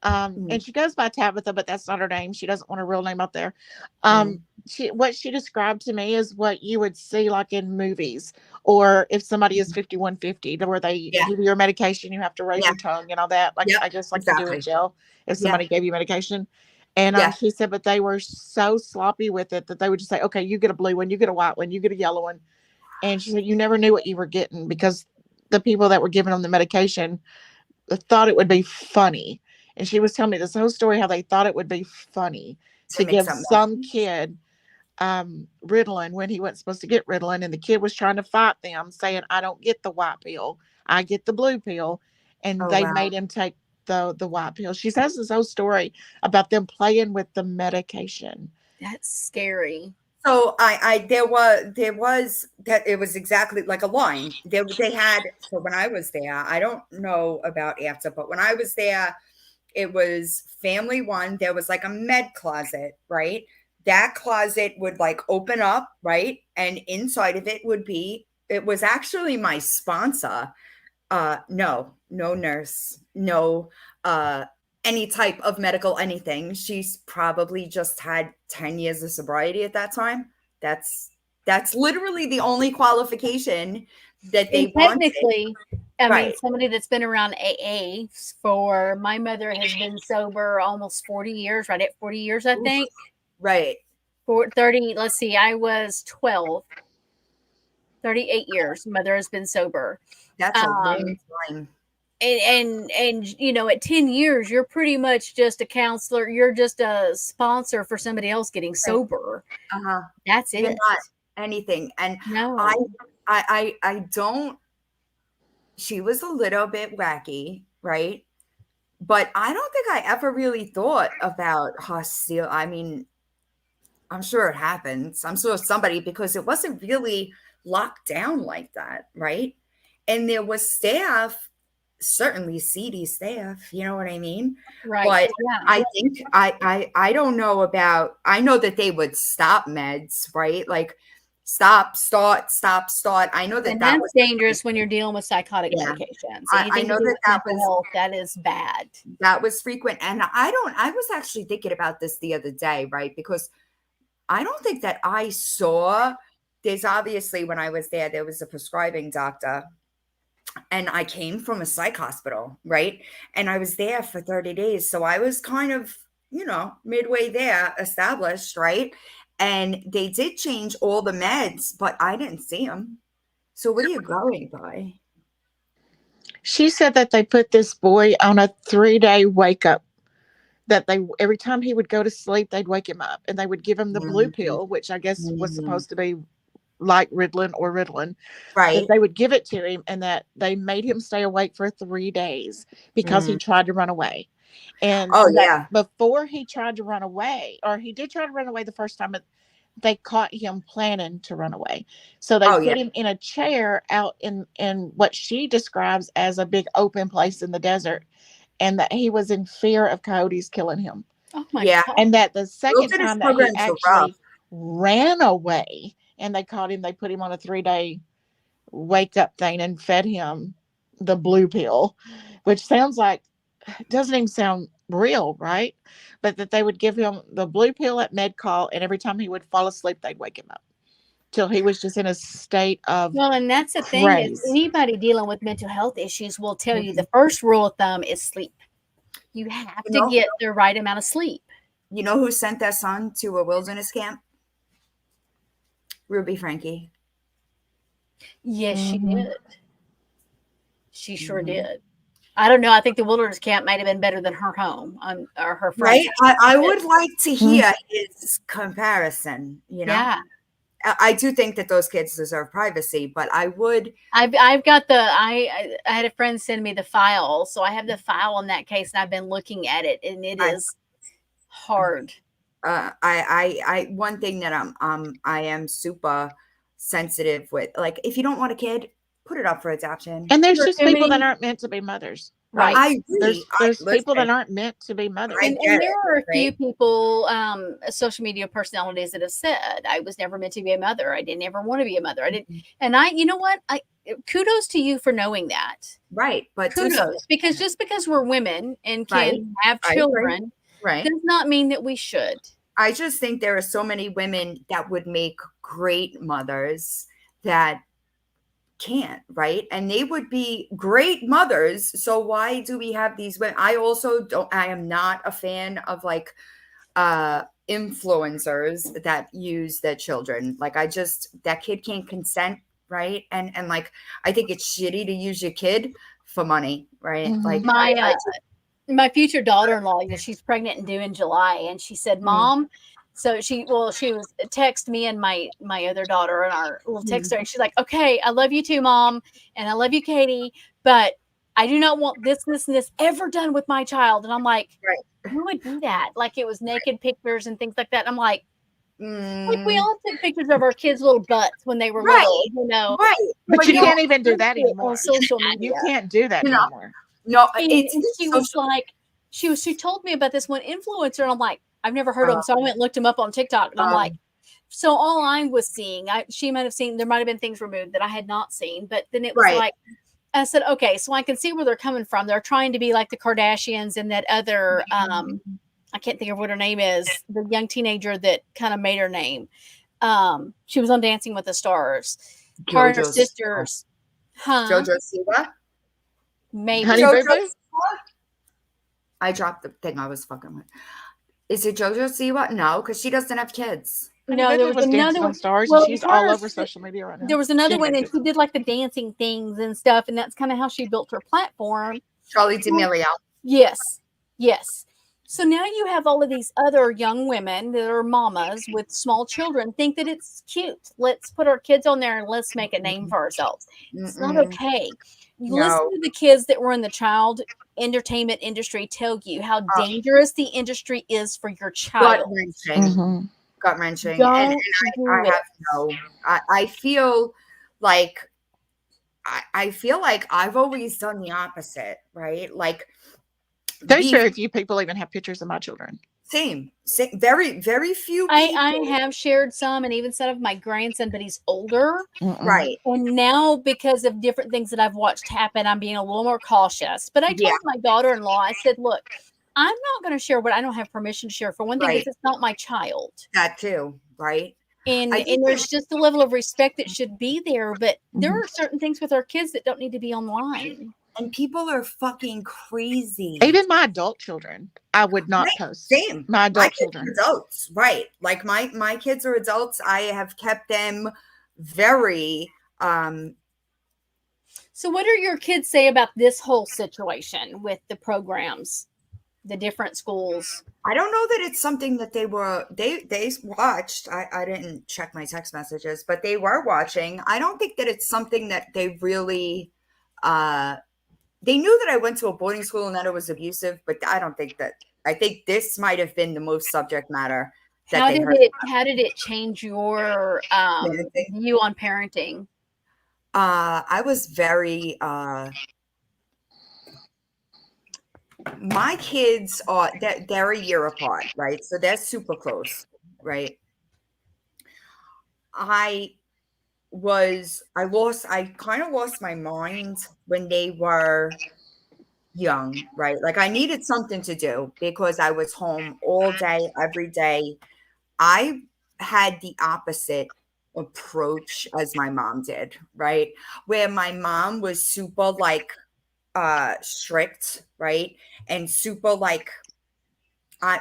E: and she goes by Tabitha, but that's not her name. She doesn't want her real name out there. What she described to me is what you would see like in movies, or if somebody is 5150, where they give you your medication, you have to raise your tongue and all that. Like I guess like you do in jail if somebody gave you medication. And
D: Yeah.
E: she said, but they were so sloppy with it that they would just say, okay, you get a blue one, you get a white one, you get a yellow one. And she said, you never knew what you were getting because the people that were giving them the medication thought it would be funny. And she was telling me this whole story, how they thought it would be funny
D: To
E: to
D: make
E: give
D: something
E: some
D: up.
E: kid Ritalin when he wasn't supposed to get Ritalin. And the kid was trying to fight them, saying, I don't get the white pill, I get the blue pill. And
D: Oh
E: they
D: wow.
E: made him take the white pill. She says this whole story about them playing with the medication.
B: That's scary.
D: So there was that, it was exactly like a line. They had, so when I was there, I don't know about after, but when I was there, it was family one. There was like a med closet, right? That closet would like open up, right? And inside of it it was actually my sponsor. No nurse, no any type of medical anything. She's probably just had 10 years of sobriety at that time. That's literally the only qualification that they
B: And
D: wanted.
B: technically, I mean,
D: Right.
B: somebody that's been around AA for my mother has been sober almost 40 years, right at 40 years, I
D: Oof.
B: think.
D: Right.
B: For 30, let's see, I was 12, 38 years. Mother has been sober.
D: That's a long time.
B: And you know, at 10 years, you're pretty much just a counselor. You're just a sponsor for somebody else getting sober.
D: Uh-huh.
B: That's
D: You're
B: it.
D: not anything. And
B: No.
D: I don't, she was a little bit wacky, right? But I don't think I ever really thought about hostile. I mean, I'm sure it happens. I'm sure somebody, because it wasn't really locked down like that, right? And there was staff, certainly seedy staff, you know what I mean?
B: Right.
D: But
B: Yeah.
D: I think I don't know about, I know that they would stop meds, right? Like stop, start, stop, start. I know that
B: And
D: that
B: that's
D: was
B: dangerous when you're dealing with psychotic
D: Yeah.
B: medications.
D: I
B: Anything
D: know
B: to do
D: that
B: with
D: that
B: mental
D: was
B: health, that is bad.
D: that was frequent. And I was actually thinking about this the other day, right? Because I don't think that I saw, there's obviously, when I was there was a prescribing doctor, and I came from a psych hospital, right? And I was there for 30 days. So I was kind of, midway there, established, right? And they did change all the meds, but I didn't see them. So what are you going by?
E: She said that they put this boy on a 3-day wake up, that they, every time he would go to sleep, they'd wake him up and they would give him the blue pill, which I guess was supposed to be like Ritalin,
D: Right.
E: that they would give it to him, and that they made him stay awake for 3 days because he tried to run away. And
D: Oh,
E: that
D: yeah.
E: before he tried to run away, or he did try to run away the first time, they caught him planning to run away. So they
D: Oh,
E: put
D: yeah.
E: him in a chair out in what she describes as a big open place in the desert, and that he was in fear of coyotes killing him.
B: Oh my
D: Yeah.
B: God.
E: And that the second
D: Wilderness
E: time that he
D: programs are rough.
E: actually ran away and they caught him, they put him on a 3-day wake up thing and fed him the blue pill, which sounds like, doesn't even sound real, right? But that they would give him the blue pill at med call, and every time he would fall asleep, they'd wake him up till he was just in a state of
B: Well, and that's the thing is,
E: craze.
B: anybody dealing with mental health issues will tell you the first rule of thumb is sleep. You have to get the right amount of sleep.
D: You know who sent their son to a wilderness camp? Ruby Frankie.
B: Yes, she did. She sure did. I don't know. I think the wilderness camp might have been better than her home or her friend's
D: Right? I would like to hear his comparison,
B: Yeah.
D: I do think that those kids deserve privacy, but I would.
B: I've got I had a friend send me the file, so I have the file on that case, and I've been looking at it, and it is hard.
D: One thing that I am super sensitive with, like, if you don't want a kid, put it up for adoption.
E: And there's just people that aren't meant to be mothers.
B: Right.
D: I agree.
E: There's people that aren't meant to be mothers.
B: And there are a few people, social media personalities that have said, I was never meant to be a mother. I didn't ever want to be a mother. I didn't. And you know what? Kudos to you for knowing that.
D: Right. But
B: kudos, because just because we're women and can have children,
D: right,
B: does not mean that we should.
D: I just think there are so many women that would make great mothers that can't, right? And they would be great mothers. So why do we have these women? I am not a fan of, like, influencers that use their children. Like that kid can't consent, right? And like I think it's shitty to use your kid for money, right?
E: Mhm.
D: Like
B: My future daughter-in-law, she's pregnant and due in July, and she said, "Mom," so she was text me and my other daughter and our little texter, and she's like, "Okay, I love you too, Mom, and I love you, Katie, but I do not want this, and this ever done with my child." And I'm like,
D: right.
B: "Who would do that?" Like it was naked pictures and things like that. I'm like we all took pictures of our kids' little butts when they were little,
D: Right.
E: But you
B: don't
E: can't even do that
B: post it
E: anymore.
B: on social media.
E: You can't do that
D: No.
E: anymore.
D: No,
B: And she was like, she told me about this one influencer, and I'm like, I've never heard of him. So I went and looked him up on TikTok, and I'm like, so all I was seeing, she might have seen, there might have been things removed that I had not seen, but then it was like, I said, okay, so I can see where they're coming from. They're trying to be like the Kardashians and that other, I can't think of what her name is, the young teenager that kind of made her name. She was on Dancing with the Stars. Her and her sisters.
D: JoJo Siwa?
B: Maybe.
E: Honey Boo Boo?
D: I dropped the thing I was fucking with. Is it JoJo Siwa? No, because she doesn't have kids.
B: No, there was another one.
E: Stars,
B: well,
E: and she's all over social media right now.
B: There was another one, and she did like the dancing things and stuff, and that's kind of how she built her platform.
D: Charlie D'Amelio.
B: Yes. So now you have all of these other young women that are mamas with small children think that it's cute. Let's put our kids on there and let's make a name for ourselves. It's not okay. You listen to the kids that were in the child entertainment industry tell you how dangerous the industry is for your child.
D: Gut wrenching. And I feel like I've always done the opposite, right? Like
E: there's very few people even have pictures of my children.
D: Same. Very, very few people.
B: I have shared some and even some of my grandson, but he's older.
D: Right.
B: And now because of different things that I've watched happen, I'm being a little more cautious. But I told my daughter-in-law, I said, look, I'm not going to share what I don't have permission to share. For one thing, because it's not my child.
D: That too, right?
B: And there's just a level of respect that should be there. But there are certain things with our kids that don't need to be online.
D: And people are fucking crazy.
E: Even my adult children, I would not post.
D: Same.
E: My adult children.
D: Adults, right? Like my kids are adults. I have kept them very.
B: So, what do your kids say about this whole situation with the programs, the different schools?
D: I don't know that it's something that they watched. I didn't check my text messages, but they were watching. I don't think that it's something that they really. They knew that I went to a boarding school and that it was abusive, but I don't think that. I think this might have been the most subject matter.
B: How did it change your view on parenting?
D: I was very. My kids they're a year apart, right? So they're super close, right? I kind of lost my mind when they were young, right? Like I needed something to do because I was home all day, every day. I had the opposite approach as my mom did, right? Where my mom was super like strict, right? And super like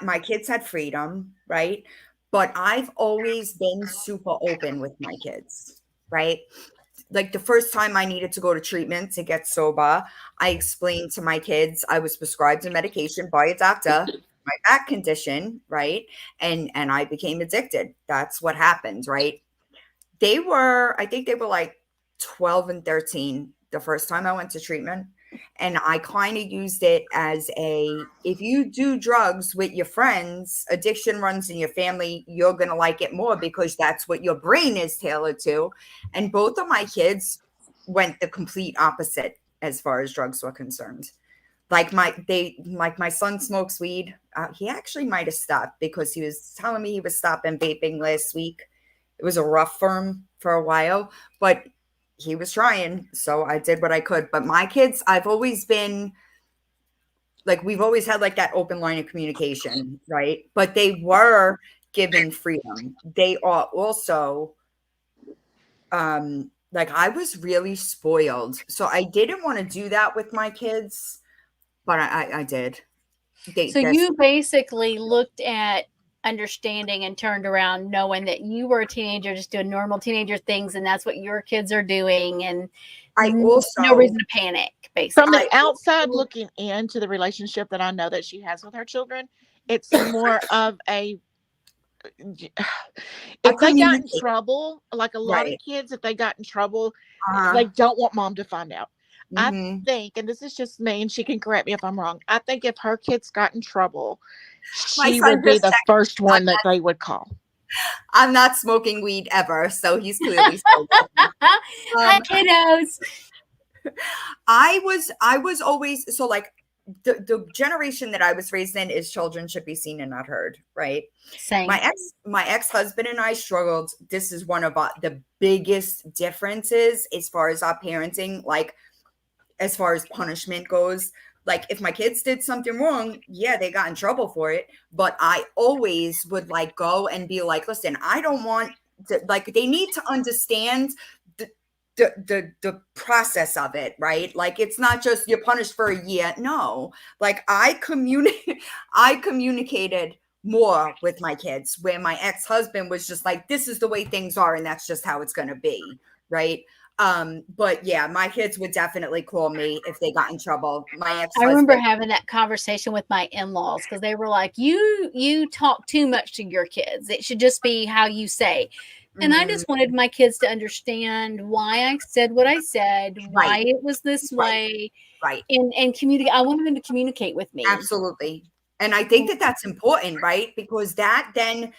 D: my kids had freedom, right? But I've always been super open with my kids, right? Like the first time I needed to go to treatment to get sober, I explained to my kids I was prescribed a medication by a doctor, my back condition, right? And I became addicted. That's what happened, right? I think they were like 12 and 13 the first time I went to treatment. And I kind of used it as if you do drugs with your friends, addiction runs in your family, you're going to like it more because that's what your brain is tailored to. And both of my kids went the complete opposite as far as drugs were concerned. Like my son smokes weed. He actually might have stopped because he was telling me he was stopping vaping last week. It was a rough for him for a while, but he was trying, so I did what I could. But my kids, I've always been like, we've always had like that open line of communication, right? But they were given freedom. They are also, like I was really spoiled. So I didn't want to do that with my kids, but I did.
B: So you basically looked at understanding and turned around knowing that you were a teenager just doing normal teenager things, and that's what your kids are doing, and
D: I also
B: no reason to panic, basically.
E: From the
D: I
E: outside
D: also-
E: looking into the relationship that I know that she has with her children, it's more of a if they got in
D: communicate.
E: trouble, like a lot of
D: Right.
E: kids, if they got in trouble,
D: Uh-huh.
E: they don't want mom to find out. I
D: Mhm.
E: think, and this is just me, and she can correct me if I'm wrong. I think if her kids got in trouble,
D: My
E: she
D: son
E: would be
D: just
E: the
D: texted
E: first one that they would call.
D: I'm not smoking weed ever, so he's clearly still working.
B: Hi, kiddos.
D: I was always so like the generation that I was raised in is children should be seen and not heard, right?
B: Same.
D: My ex-husband and I struggled. This is one of the biggest differences as far as our parenting, like as far as punishment goes. Like if my kids did something wrong, yeah, they got in trouble for it. But I always would like go and be like, listen, I don't want to, like, they need to understand the process of it, right? Like it's not just you're punished for a year. No, like I communicated more with my kids, where my ex-husband was just like, this is the way things are, and that's just how it's gonna be, right? But yeah, my kids would definitely call me if they got in trouble. My
B: I
D: ex-husband,
B: remember having that conversation with my in-laws because they were like, you talk too much to your kids. It should just be how you say. And I just wanted my kids to understand why I said what I said, why
D: Right.
B: it was this way,
D: right,
B: and communicate. I wanted them to communicate with me.
D: absolutely. And I think that that's important, right? Because that then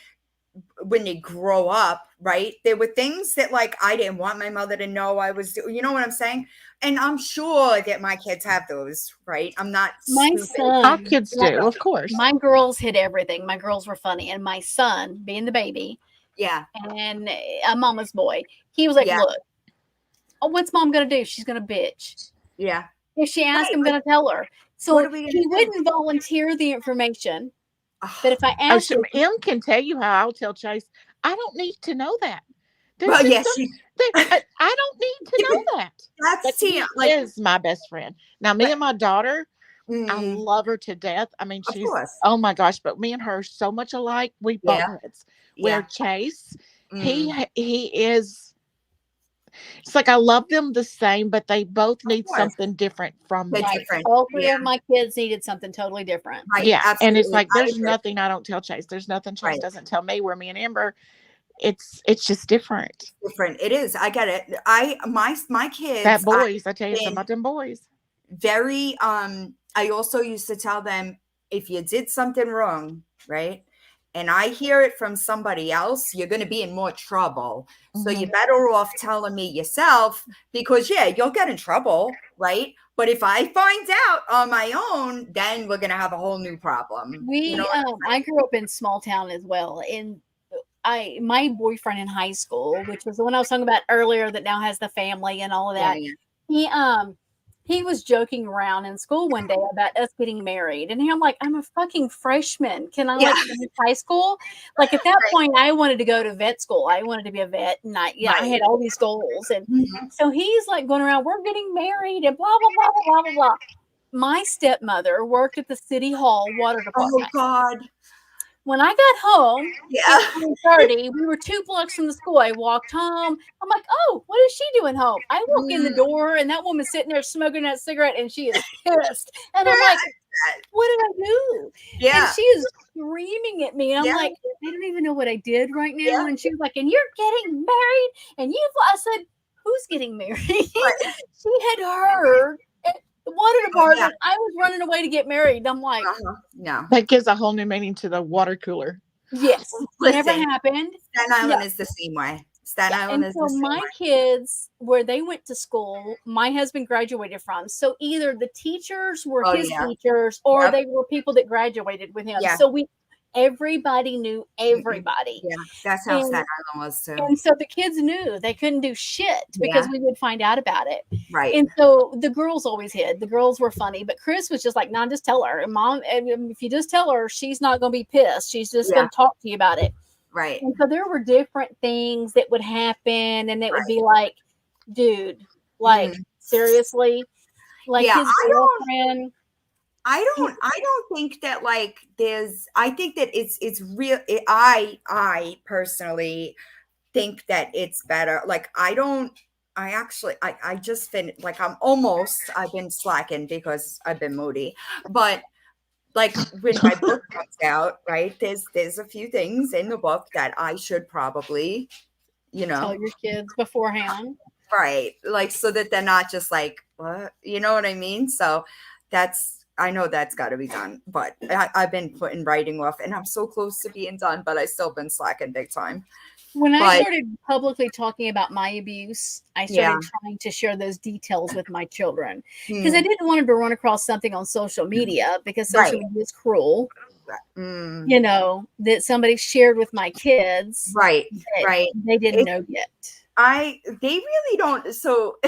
D: when they grow up, right, there were things that like I didn't want my mother to know I was doing, you know what I'm saying? And I'm sure that my kids have those, right? I'm not
B: My
D: stupid.
B: son,
E: Our kids do, of course.
B: my girls hid everything. My girls were funny, and my son, being the baby,
D: Yeah,
B: and a mama's boy, he was like,
D: Yeah.
B: "Look, what's mom gonna do? She's gonna bitch.
D: yeah.
B: If she asks,
D: Right,
B: I'm gonna tell her." So
D: what are we gonna
B: he
D: do?
B: wouldn't volunteer the information,
D: Ugh.
B: but if I
E: Oh,
B: asked him,
E: M can tell you how I'll tell Chase. I don't need to know that. There's
D: Well,
E: just
D: yes,
E: I don't need to know that. But
D: that's
E: he
D: like,
E: is my best friend. Now, me and my daughter, I
D: mm,
E: love her to death. I mean,
D: of
E: she's,
D: course.
E: oh my gosh, but me and her are so much alike. We butt
D: Yeah.
E: heads. Where
D: Yeah.
E: Chase,
D: Mm,
E: he is, it's like I love them the same, but they both need
D: course.
E: something different from
D: They're
E: me.
B: like,
D: different.
B: all three
D: Yeah.
B: of my kids needed something totally different.
D: Right.
E: Yeah. And it's
D: Absolutely.
E: like,
D: I
E: there's
D: agree.
E: nothing I don't tell Chase. There's nothing Chase
D: Right.
E: doesn't tell me. Where me and Amber, it's just different.
D: Different. It is. I get it. My kids,
E: That boys, I
D: I've
E: tell you something
D: been
E: about them boys.
D: very I also used to tell them if you did something wrong, right? And I hear it from somebody else, you're going to be in more trouble. So you're better off telling me yourself, because yeah, you'll get in trouble, right? But if I find out on my own, then we're going to have a whole new problem. You know?
B: I grew up in small town as well, and my boyfriend in high school, which was the one I was talking about earlier, that now has the family and all of that.
D: Yeah.
B: He was joking around in school one day about us getting married, and I'm like, I'm a fucking freshman. Can I like finish high school? Like at that point, I wanted to go to vet school. I wanted to be a vet, and I had all these goals, and so he's like going around, we're getting married, and blah blah blah blah blah blah blah. My stepmother worked at the city hall water
D: Oh
B: department.
D: God.
B: When I got home
D: Yeah.
B: at 3:30, we were 2 blocks from the school. I walked home. I'm like, oh, what is she doing home? I walk in the door, and that woman's sitting there smoking that cigarette, and she is pissed. And I'm like, what did I do?
D: Yeah.
B: And she is screaming at me. And I'm
D: Yeah.
B: like, I don't even know what I did right now.
D: Yeah.
B: And she was like, and you're getting married? And I said, who's getting married? She had heard at the water department, I was running away to get married. And I'm like,
D: No.
E: That gives a whole new meaning to the water cooler.
B: yes, never
D: Listen,
B: happened.
D: Staten Island is the same way. Staten Island
B: And
D: is
B: so
D: the same
B: my
D: way.
B: kids, where they went to school, my husband graduated from. So either the teachers were
D: Oh,
B: his
D: yeah.
B: teachers, or
D: Yep.
B: they were people that graduated with him.
D: Yeah.
B: So everybody knew everybody.
D: Yeah, that's how
B: And-
D: Staten Island was too.
B: And so the kids knew they couldn't do shit because we would find out about it.
D: Right.
B: And so the girls always hid. The girls were funny, but Chris was just like, "No, just tell her." And Mom, if you just tell her, she's not going to be pissed. She's just going to talk to you about it.
D: Right.
B: And so there were different things that would happen, and it would be like, dude, like seriously, like
D: Yeah,
B: his
D: I don't-
B: girlfriend.
D: I don't think that like I think that it's real. I personally think that it's better. Like I just finished, like I've been slacking because I've been moody, but like when my book comes out, right, there's a few things in the book that I should probably,
B: Tell your kids beforehand.
D: right, like so that they're not just like, what, you know what I mean? So I know that's got to be done, but I've been putting writing off, and I'm so close to being done, but I still been slacking big time.
B: When I
D: But
B: started publicly talking about my abuse, I started trying to share those details with my children because I didn't want them to run across something on social media, because social media is cruel. That somebody shared with my kids.
D: Right.
B: They didn't know yet.
D: They really don't. So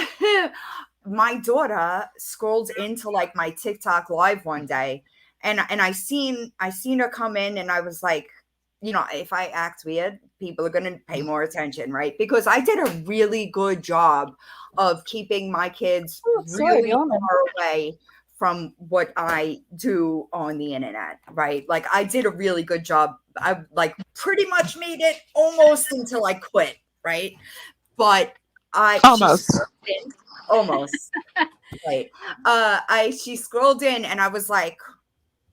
D: my daughter scrolled into like my TikTok live one day, and I seen her come in, and I was like, if I act weird, people are going to pay more attention, right? Because I did a really good job of keeping my kids really far away from what I do on the internet, right? Like I did a really good job. I like pretty much made it almost until I quit, right? But almost. Right. She scrolled in, and I was like,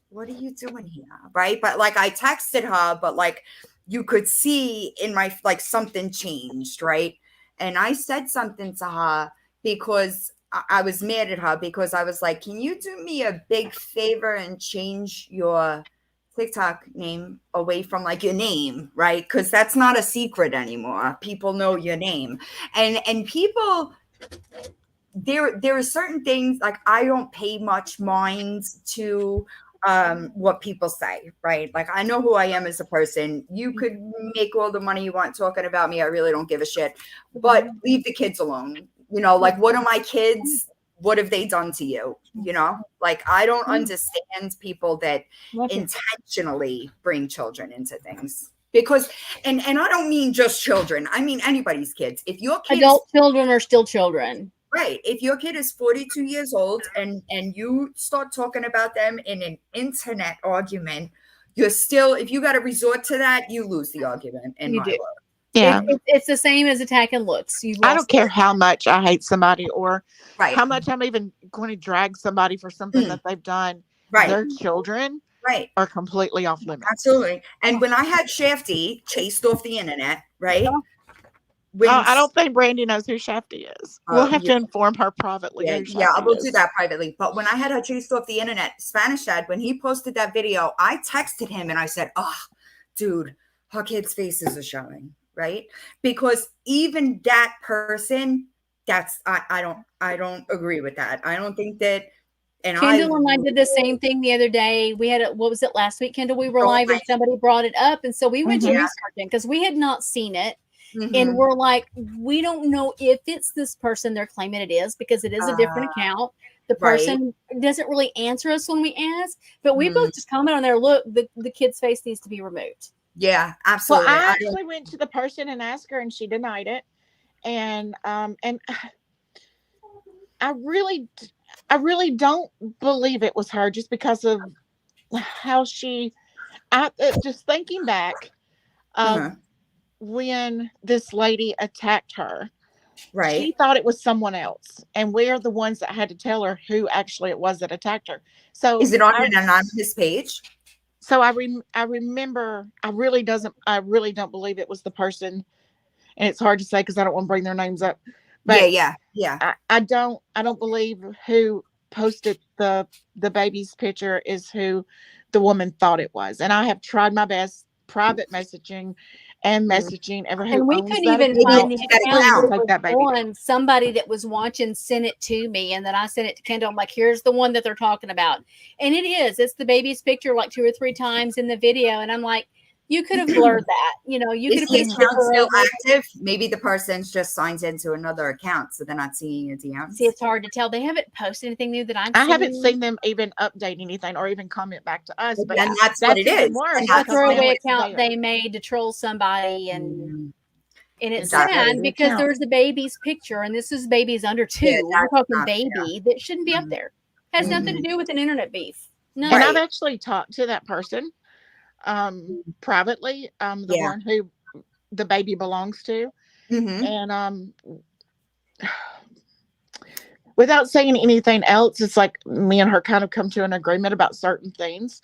D: what are you doing here? Right. But like I texted her, but like you could see in my, like, something changed. Right. And I said something to her because I was mad at her, because I was like, can you do me a big favor and change your TikTok name away from like your name, right? Because that's not a secret anymore. People know your name, and people, there are certain things, like I don't pay much mind to what people say, right? Like I know who I am as a person. You could make all the money you want talking about me. I really don't give a shit. But leave the kids alone. Like, what are my kids? What have they done to you? Like I don't understand people that intentionally bring children into things. Because and I don't mean just children. I mean anybody's kids. If your kids,
B: adult children are still children.
D: Right. If your kid is 42 years old and you start talking about them in an internet argument, you're still, if you got to resort to that, you lose the argument.
B: You do.
E: Yeah.
B: It's the same as attacking looks.
E: I don't care how much I hate somebody, or
D: right,
E: how much I'm even going to drag somebody for something that they've done.
D: Right.
E: Their children are completely off limits.
D: Absolutely. And when I had Shafty chased off the internet, right?
E: I don't think Brandy knows who Shafty is. We'll have to inform her privately.
D: Yeah, we'll do that privately. But when I had her chased off the internet, Spanish Dad, when he posted that video, I texted him and I said, oh, dude, her kids' faces are showing, right? Because even that person, I don't agree with that. I don't think that. And
B: Kendall and I did the same thing the other day. We had what was it last week, Kendall? We were live and somebody brought it up, and so we went to researching because we had not seen it. And we're like, we don't know if it's this person they're claiming it is, because it is a different account. The person doesn't really answer us when we ask, but we both just comment on there. Look, the kid's face needs to be removed.
D: Yeah, absolutely.
E: Well, I actually went to the person and asked her, and she denied it. And I really don't believe it was her, just because of how just thinking back. When this lady attacked her, she thought it was someone else, and we're the ones that had to tell her who actually it was that attacked her. So
D: is it on an anonymous page?
E: So I remember, I really don't believe it was the person, and it's hard to say because I don't want to bring their names up. But
D: yeah.
E: I don't believe who posted the baby's picture is who the woman thought it was, and I have tried my best private messaging and messaging everyone.
B: And we couldn't even find the account. Somebody that was watching sent it to me, and then I sent it to Kendall. I'm like, here's the one that they're talking about. And it's the baby's picture like 2 or 3 times in the video. And I'm like, you could have blurred that. You could have
D: been still active. Maybe the person's just signed into another account, so they're not seeing your DMs.
B: See, it's hard to tell. They haven't posted anything new that I
E: haven't seen them even update anything or even comment back to us. But
D: that's what it is.
B: That's a throwaway account they made to troll somebody, and it's sad because there's the baby's picture, and this is babies under 2. We're talking baby that shouldn't be up there. Has nothing to do with an internet beef. No.
E: And I've
D: Right.
E: actually talked to that person privately, the
D: Yeah.
E: one who the baby belongs to.
D: Mm-hmm.
E: And without saying anything else, it's like me and her kind of come to an agreement about certain things.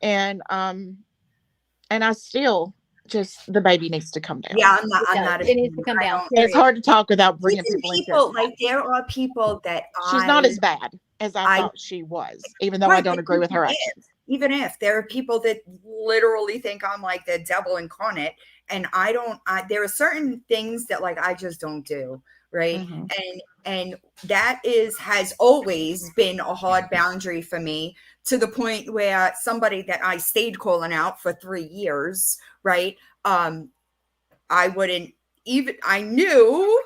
E: And I still just, the baby needs to come down.
D: Yeah,
B: It
D: I'm
B: does.
D: not a
B: It needs to
D: fan.
B: come
D: I
B: down.
D: don't.
E: It's
B: Period.
E: hard to talk without bringing
D: Even
E: people into it.
D: people like there are people that
E: She's not as bad as I
D: I
E: thought she was, even though I
D: right,
E: don't
D: but
E: agree with her
D: even
E: actions.
D: even if there are people that literally think I'm like the devil incarnate, and I don't. There are certain things that like I just don't do. Right.
E: Mhm.
D: And that has always been a hard boundary for me, to the point where somebody that I stayed calling out for 3 years, right? I wouldn't even, I knew,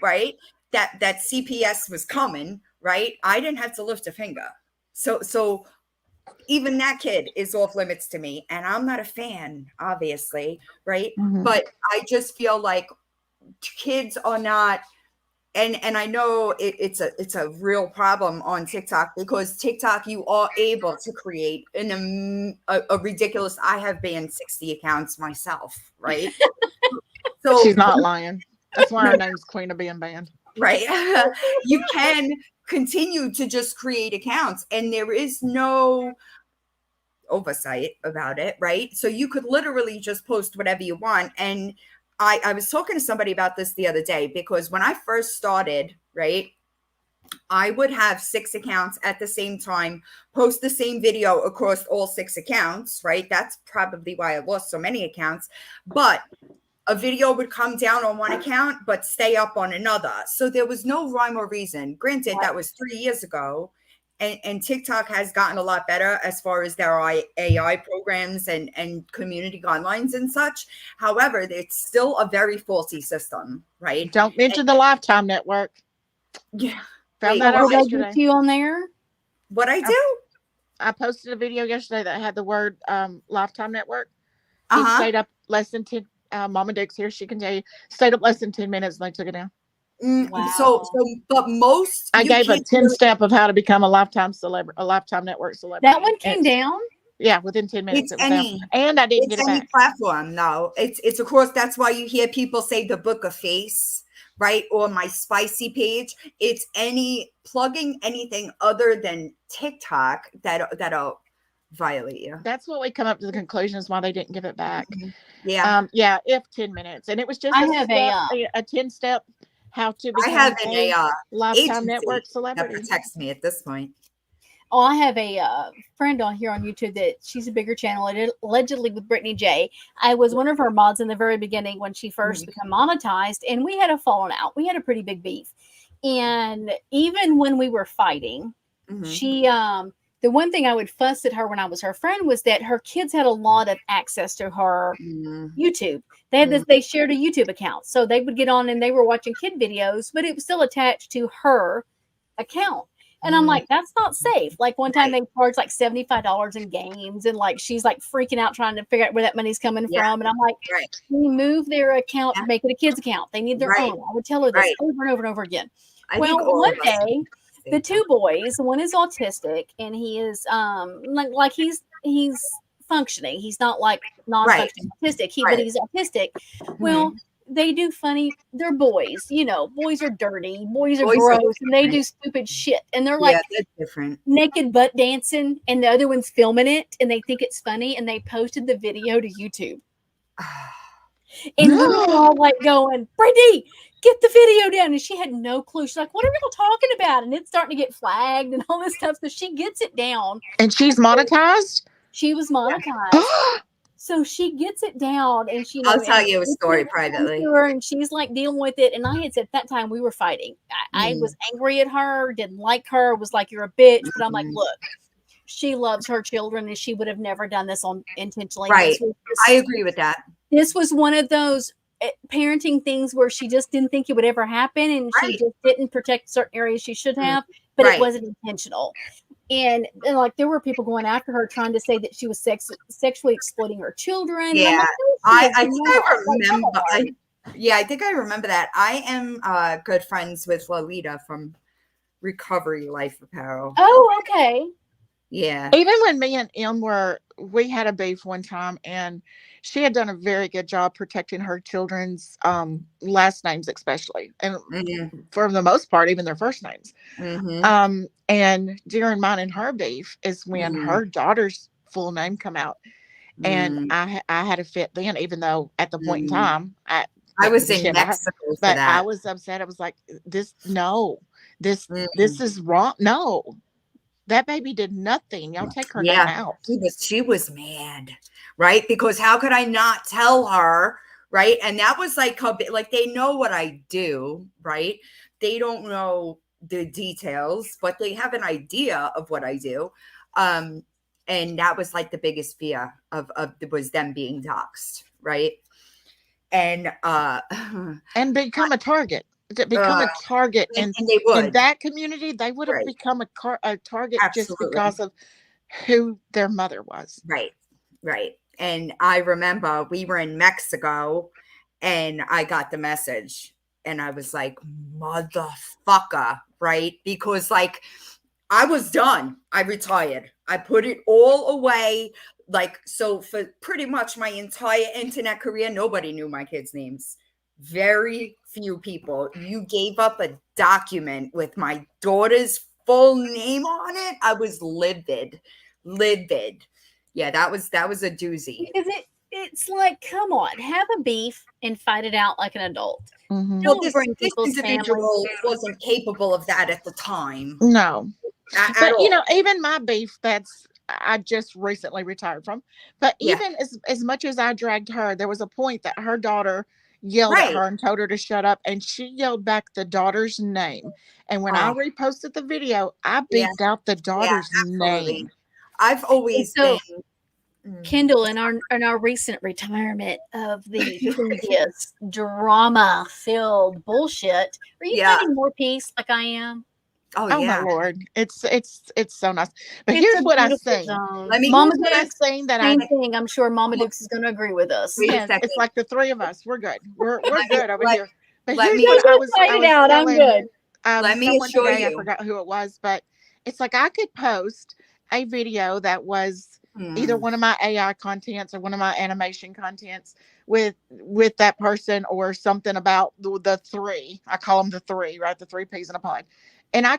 D: right, that CPS was coming, right? I didn't have to lift a finger. So even that kid is off limits to me, and I'm not a fan, obviously, right?
E: Mhm.
D: But I just feel like kids are not, and I know it's a real problem on TikTok, because TikTok, you are able to create a ridiculous. I have banned 60 accounts myself, right? So
E: She's not lying. That's why
D: no,
E: her name's Queen of being banned.
D: right, you can continue to just create accounts, and there is no oversight about it, right? So you could literally just post whatever you want. And I was talking to somebody about this the other day, because when I first started, right, I would have 6 accounts at the same time, post the same video across all 6 accounts, right? That's probably why I lost so many accounts. But a video would come down on one account but stay up on another. So there was no rhyme or reason. Granted, that was 3 years ago. And TikTok has gotten a lot better as far as their AI programs and community guidelines and such. However, it's still a very faulty system, right?
E: Don't mention the Lifetime Network.
D: Yeah.
E: Found
D: Wait,
E: that
B: Will
E: out
B: they
E: yesterday.
B: get you on there?
D: what I do?
E: I posted a video yesterday that had the word Lifetime Network. He
D: Uh-huh.
E: stayed up less than 10. Mama Dick's here. She can tell you. Stayed up less than 10 minutes and they took it down.
D: So, but most
E: I
D: you
E: gave a
D: kids
E: 10 step of how to become a Lifetime celebrity, a Lifetime Network celebrity.
B: That one came down.
E: Yeah, within 10 minutes
D: It's
E: it was down.
D: any
E: And I didn't
D: it's
E: get it
D: any
E: back.
D: platform. No, it's of course, that's why you hear people say the book of face, right? Or my spicy page. It's any plugging anything other than TikTok that'll violate you.
E: That's what we come up to the conclusion is why they didn't give it back.
D: Yeah.
E: Yeah, if 10 minutes. And it was just
B: I have
E: a 10-step how to
D: I
E: become
D: have
E: a
D: an
E: Lifetime
D: agency
E: Network
D: that
E: celebrity.
D: protects me at this point.
B: Oh, I have a friend on here on YouTube that she's a bigger channel, allegedly with Brittany J. I was one of her mods in the very beginning when she first became monetized, and we had a falling out. We had a pretty big beef. And even when we were fighting, she the one thing I would fuss at her when I was her friend was that her kids had a lot of access to her YouTube. They had they shared a YouTube account. So they would get on and they were watching kid videos, but it was still attached to her account. And I'm like, that's not safe. Like one time they charged like $75 in games, and like she's like freaking out trying to figure out where that money's coming from. And I'm like, we move their account to make it a kid's account. They need their own. I would tell her this over and over and over again. Well, one day the 2 boys, one is autistic and he is like he's functioning. He's not like non-functioning autistic. But he's autistic. Well, they do funny. They're boys, you know. Boys are dirty. Boys are gross, and they do stupid shit. And they're like
D: that's different.
B: Naked butt dancing, and the other one's filming it, and they think it's funny, and they posted the video to YouTube. And we were all like going, Brittany, get the video down. And she had no clue. She's like, what are y'all talking about? And it's starting to get flagged and all this stuff. So she gets it down.
E: And she's monetized?
B: She was monetized. So she gets it down, and she.
D: I'll tell you a story privately.
B: And she's like dealing with it. And I had said at that time we were fighting. I was angry at her, didn't like her, was like, you're a bitch. But I'm like, look, she loves her children, and she would have never done this intentionally.
D: Right. I agree with that.
B: This was one of those parenting things where she just didn't think it would ever happen, and she just didn't protect certain areas she should have, but it wasn't intentional. And like there were people going after her trying to say that she was sexually exploiting her children.
D: Yeah,
B: like,
D: I think I remember. I think I remember that. I am good friends with Lolita from Recovery Life Apparel.
B: Oh, okay.
D: Yeah.
E: Even when me and Em we had a beef one time, and she had done a very good job protecting her children's last names, especially, and
D: Mm-hmm.
E: for the most part, even their first names.
D: Mm-hmm.
E: And during mine and her beef is when
D: Mm-hmm.
E: her daughter's full name come out, and
D: Mm-hmm.
E: I had a fit then, even though at the point in
D: Mm-hmm.
E: time I
D: I
E: didn't
D: was
E: give a shit
D: in
E: about her,
D: Mexico for
E: but I
D: that.
E: was upset. I was like, this no, this
D: Mm.
E: this is wrong. No, that baby did nothing. Y'all take her name
D: Yeah,
E: out.
D: she was mad, right? Because how could I not tell her, right? And that was like like they know what I do, right? They don't know the details, but they have an idea of what I do. Um, and that was like the biggest fear of was them being doxxed, right? And
E: And become a target. To become
D: uh
E: a target
D: and they
E: in
D: would,
E: that community, they would have
D: right?
E: become a target just
D: Absolutely.
E: because of who their mother was.
D: Right, right. And I remember we were in Mexico and I got the message and I was like, motherfucker, right? Because like I was done. I retired. I put it all away. Like, so for pretty much my entire internet career, nobody knew my kids' names. Very few people. You gave up a document with my daughter's full name on it. I was livid, livid. Yeah, that was a doozy.
B: Because it's like, come on, have a beef and fight it out like an adult.
E: Mm-hmm.
D: Well,
B: Don't
D: this
B: bring
D: this
B: people's families
D: individual
B: down.
D: wasn't capable of that at the time
E: No,
D: at
E: but
D: all.
E: even my beef that's I just recently retired from. But
D: Yeah,
E: even as much as I dragged her, there was a point that her daughter yelled at
D: right.
E: her and told her to shut up, and she yelled back the daughter's name. And when I
D: Oh,
E: reposted the video, I
D: yeah,
E: beeped out the
D: yeah,
E: daughter's
D: absolutely.
E: name.
D: I've
B: And
D: always been.
B: so, Kendall, in our recent retirement of the previous drama-filled bullshit, are you
D: Yeah.
B: finding more peace like I am?
D: Oh
E: Oh my
D: yeah.
E: Lord, it's so nice. But
B: It's
E: here's
B: a
E: what I
B: beautiful
E: seen.
B: zone.
D: Let me
B: Mama
E: Here's what I
B: Dukes,
E: seen that I
B: same thing. I'm sure Mama Dukes is going to agree with us.
D: wait a
E: yes,
D: second.
E: it's like the three of us. We're good. We're
D: Let me
E: good over
D: let
E: here. But
D: let
E: here's
D: me
E: what
B: Fight
E: I
B: it
E: was
B: out. I'm
E: telling
B: good.
D: let me
E: someone
D: assure
E: today. I
D: you.
E: forgot who it was, but it's like I could post a video that was either
D: Mm,
E: one of my AI contents or one of my animation contents with that person, or something about the three. I call them the three, right? The three peas in a pod. And I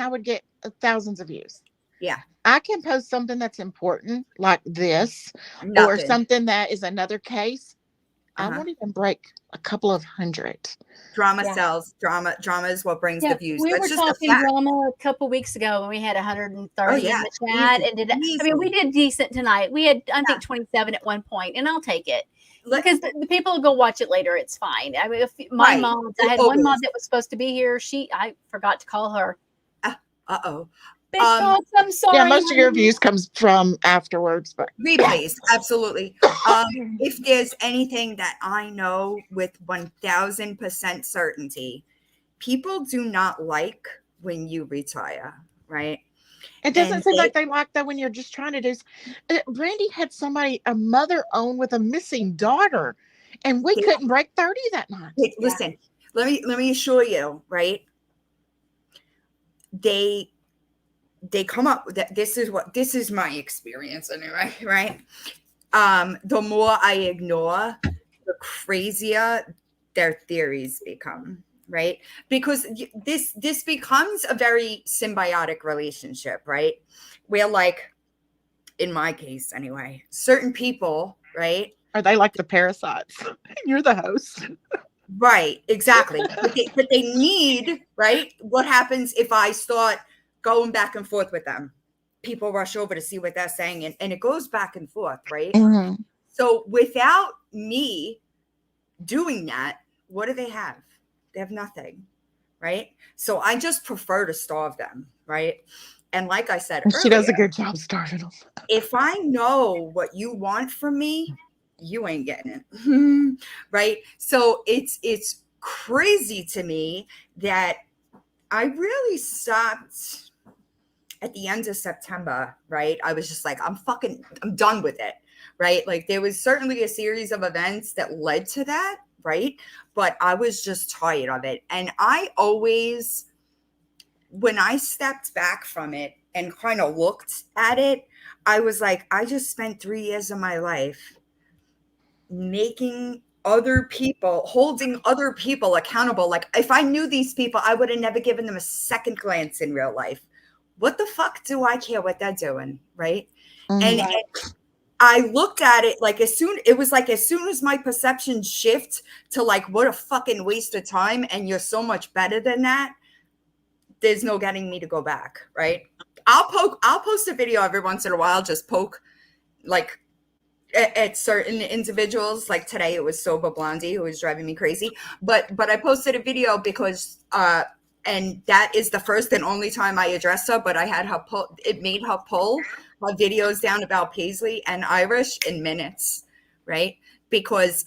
E: would get thousands of views.
D: yeah,
E: I can post something that's important like this, or
D: nothing.
E: something that is another case. I
D: Uh-huh.
E: won't even break a couple of hundred.
D: Drama
B: Yeah.
D: sells. Drama is what brings the
B: Yeah,
D: views.
B: we were
D: That's just a
B: talking
D: fact.
B: drama a couple weeks ago when we had
D: Oh
B: 130
D: yeah,
B: in the chat,
D: easy,
B: and we
D: easy.
B: did decent tonight. We had, I
D: Yeah.
B: think, 27 at one point, and I'll take it
D: Let,
B: because the people will go watch it later. It's fine. I mean, if my
D: right.
B: moms, I had one mom
D: Always.
B: that was supposed to be here. I forgot to call her.
D: Uh-oh.
B: Big
D: Um,
B: thoughts. I'm
E: Yeah,
B: sorry,
E: most of your
B: honey.
E: views comes from afterwards, but
D: replays, absolutely. If there's anything that I know with 1000% certainty, people do not like when you retire, right?
E: it doesn't
D: And
E: seem like they like that when you're just trying to do. Brandy had a mother own with a missing daughter, and we
D: they,
E: couldn't break 30 that night.
D: listen, let me assure you, right? They they come up with that. This is my experience anyway, right? The more I ignore, the crazier their theories become, right? Because this becomes a very symbiotic relationship, right? Where, like, in my case anyway, certain people, right?
E: Are they like the parasites? You're the host.
D: Right, exactly. But they need, right? What happens if I start going back and forth with them? People rush over to see what they're saying, and it goes back and forth, right?
E: Mm-hmm.
D: So without me doing that, what do they have? They have nothing, right? So I just prefer to starve them, right? And like I said
E: She does a
D: earlier,
E: good job starving them.
D: if I know what you want from me, you ain't getting it. Right? So it's crazy to me that I really stopped at the end of September, right? I was just like, I'm done with it, right? Like, there was certainly a series of events that led to that, right? But I was just tired of it. And I always, when I stepped back from it, and kind of looked at it, I was like, I just spent 3 years of my life making other people, holding other people accountable. Like, if I knew these people, I would have never given them a second glance in real life. What the fuck do I care what they're doing, right? And I looked at it like as soon as my perception shift to like, what a fucking waste of time, and you're so much better than that, there's no getting me to go back, right? I'll post a video every once in a while, just poke like at certain individuals. Like today it was Soba Blondie who was driving me crazy, but I posted a video because and that is the first and only time I addressed her, but I had her it made her pull her videos down about Paisley and Irish in minutes, right? Because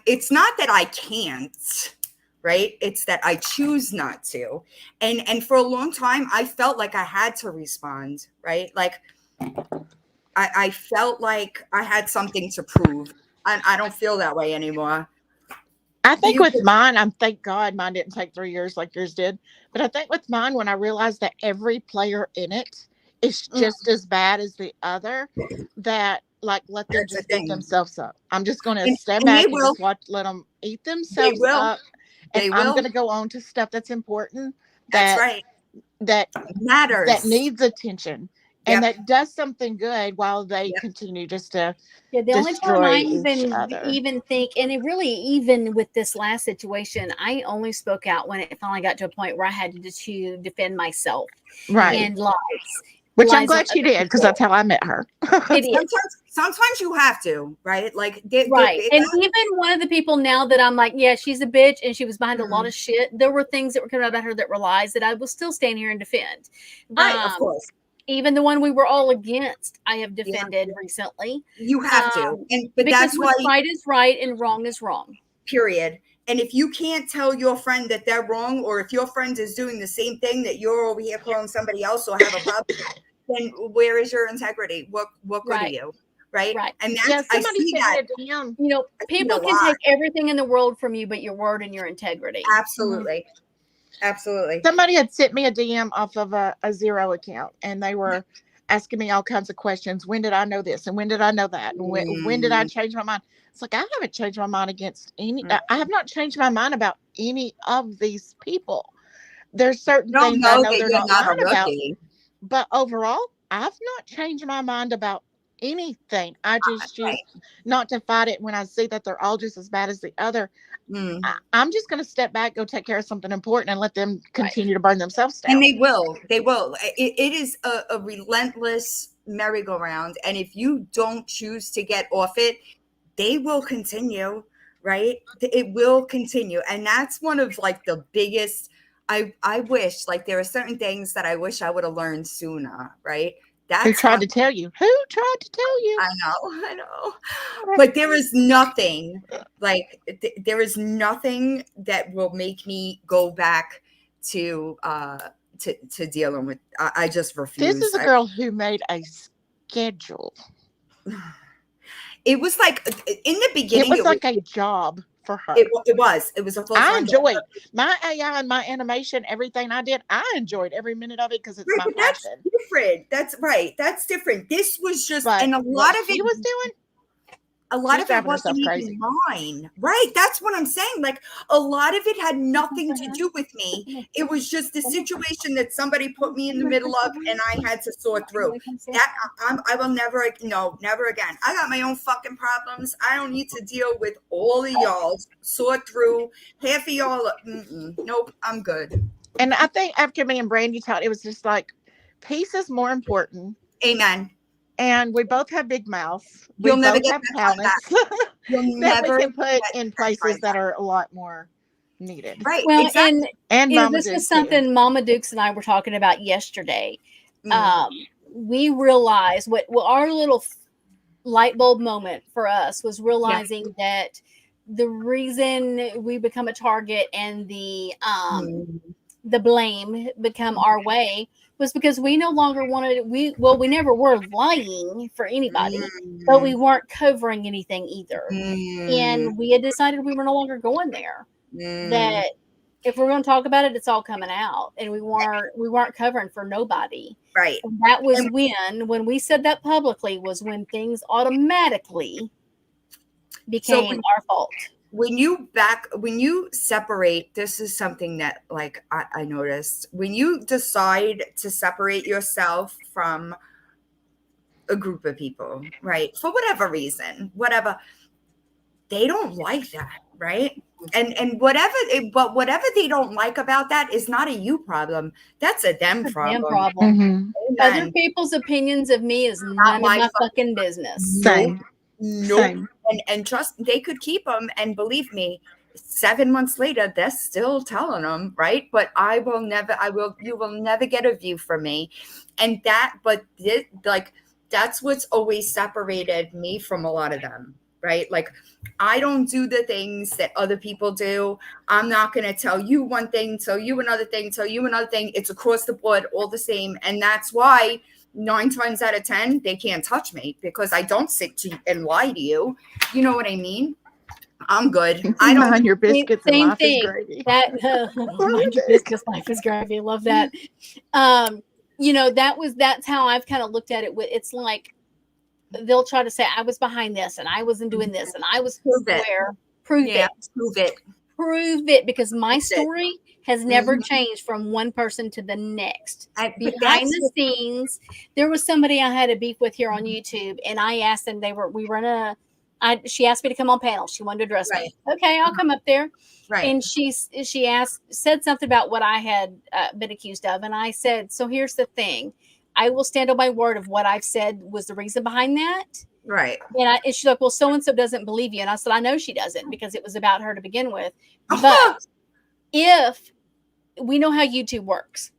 D: it's not that I can't, right? It's that I choose not to. And for a long time, I felt like I had to respond, right? Like I felt like I had something to prove. I don't feel that way anymore.
E: I think with mine, thank God mine didn't take 3 years like yours did. But I think with mine, when I realized that every player in it is just as bad as the other, that like let them just beat themselves up. I'm just going to stand back and just let them eat themselves up. And I'm going to go on to stuff that's important.
D: That's right.
E: That
D: matters.
E: That needs attention. And that does something good while they continue just to
B: the only time I
E: other.
B: even think, and it really, even with this last situation, I only spoke out when it finally got to a point where I had to defend myself, and lies.
E: Which I'm glad she did, because that's how I met her.
D: Sometimes you have to, right? Like,
B: and even one of the people now that I'm like, yeah, she's a bitch and she was behind a lot of shit. There were things that were coming out about her that were lies that I will still stand here and defend.
D: Right, of course.
B: Even the one we were all against, I have defended recently.
D: You have to, but
B: because
D: that's why
B: right is right and wrong is wrong.
D: Period. And if you can't tell your friend that they're wrong, or if your friend is doing the same thing that you're over here calling somebody else or have a problem, then where is your integrity? What good are you? Right. And that's I see that.
B: You know, people can take everything in the world from you, but your word and your integrity.
D: Absolutely. Absolutely.
E: Somebody had sent me a DM off of a Zero account, and they were asking me all kinds of questions. When did I know this? And when did I know that? And when did I change my mind? It's like, I haven't changed my mind against any. I have not changed my mind about any of these people. There's certain things I know they're not lying about. But overall, I've not changed my mind about anything. I just choose not to fight it when I see that they're all just as bad as the other. I'm just going to step back, go take care of something important, and let them continue to burn themselves down.
D: And they will. It is a relentless merry-go-round. And if you don't choose to get off it, they will continue, right? It will continue. And that's one of like the biggest, I wish, like there are certain things that I wish I would have learned sooner, right?
E: Who tried to tell you? Who tried to tell you?
D: I know. But there is nothing there is nothing that will make me go back to dealing with. I just refuse.
E: This is a girl who made a schedule.
D: It was like in the beginning.
E: It was like a job for her.
D: It was a full-time
E: I enjoyed my AI and my animation, everything I did. I enjoyed every minute of it because it's my passion.
D: That's different. That's right. That's different. This was just, and a lot of it
E: she was doing.
D: A lot of it wasn't even mine, right? That's what I'm saying. Like a lot of it had nothing to do with me. It was just a situation that somebody put me in the middle of, and I had to sort through. That I will never again. I got my own fucking problems. I don't need to deal with all of y'all. Sort through half of y'all. Nope, I'm good.
E: And I think after me and Brandy talked, it was just like peace is more important.
D: Amen.
E: And we both have big mouths.
D: You'll never get
E: talents that we can put in places that are a lot more needed.
D: Right.
B: Well,
D: exactly.
B: and this is something Mama Dukes and I were talking about yesterday. We realized what our little light bulb moment for us was realizing that the reason we become a target and the blame become our way was because we no longer wanted we never were lying for anybody, but we weren't covering anything either. And we had decided we were no longer going there. That if we're going to talk about it, it's all coming out, and we weren't covering for nobody.
D: Right.
B: And that was when we said that publicly, was when things automatically became our fault.
D: When you separate, this is something that like I noticed, when you decide to separate yourself from a group of people, right, for whatever reason, they don't like that, right? And whatever they don't like about that is not a you problem. That's a them problem.
E: Mm-hmm.
B: Other people's opinions of me is none of my fucking business.
E: Same.
D: Nope.
E: Same.
D: And trust, they could keep them, and believe me, 7 months later they're still telling them, right? But you will never get a view from me. And that's what's always separated me from a lot of them, right? Like, I don't do the things that other people do. I'm not going to tell you one thing, tell you another thing, tell you another thing. It's across the board, all the same. And that's why 9 times out of 10, they can't touch me, because I don't sit to and lie to you. You know what I mean? I'm good. I don't
E: mind your biscuits and
B: same
E: life
B: thing.
E: is gravy.
B: Mind your biscuits, life is gravy. I love that. That's how I've kind of looked at it. It's like they'll try to say I was behind this and I wasn't doing this and I was
D: Prove it.
B: Prove it, because my story has never changed from one person to the next. Behind the scenes, there was somebody I had a beef with here on YouTube, and I asked them, she asked me to come on panel. She wanted to address me. Okay, I'll come up there.
D: Right.
B: And she said something about what I had been accused of. And I said, so here's the thing. I will stand on my word of what I've said was the reason behind that.
D: Right.
B: And she's like, well, so-and-so doesn't believe you. And I said, I know she doesn't, because it was about her to begin with. But if we know how YouTube works,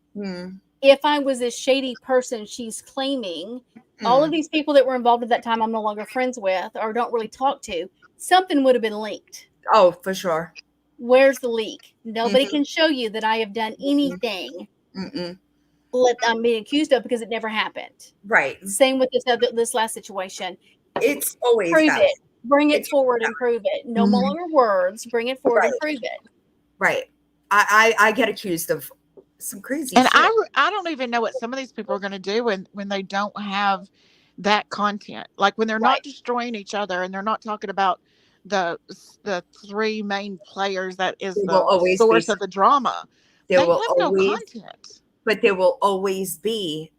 B: if I was a shady person she's claiming, all of these people that were involved at that time I'm no longer friends with or don't really talk to, something would have been leaked.
D: Oh, for sure.
B: Where's the leak? Nobody can show you that I have done anything I'm being accused of, because it never happened.
D: Right.
B: Same with this last situation.
D: It's always
B: prove
D: that.
B: it. Bring it forward and prove it. No more words. Bring it forward and prove it.
D: Right. I get accused of some crazy
E: and
D: shit.
E: I don't even know what some of these people are going to do when they don't have that content. Like when they're not destroying each other and they're not talking about the 3 main players that is the source of the drama. They have no content.
D: But there will always be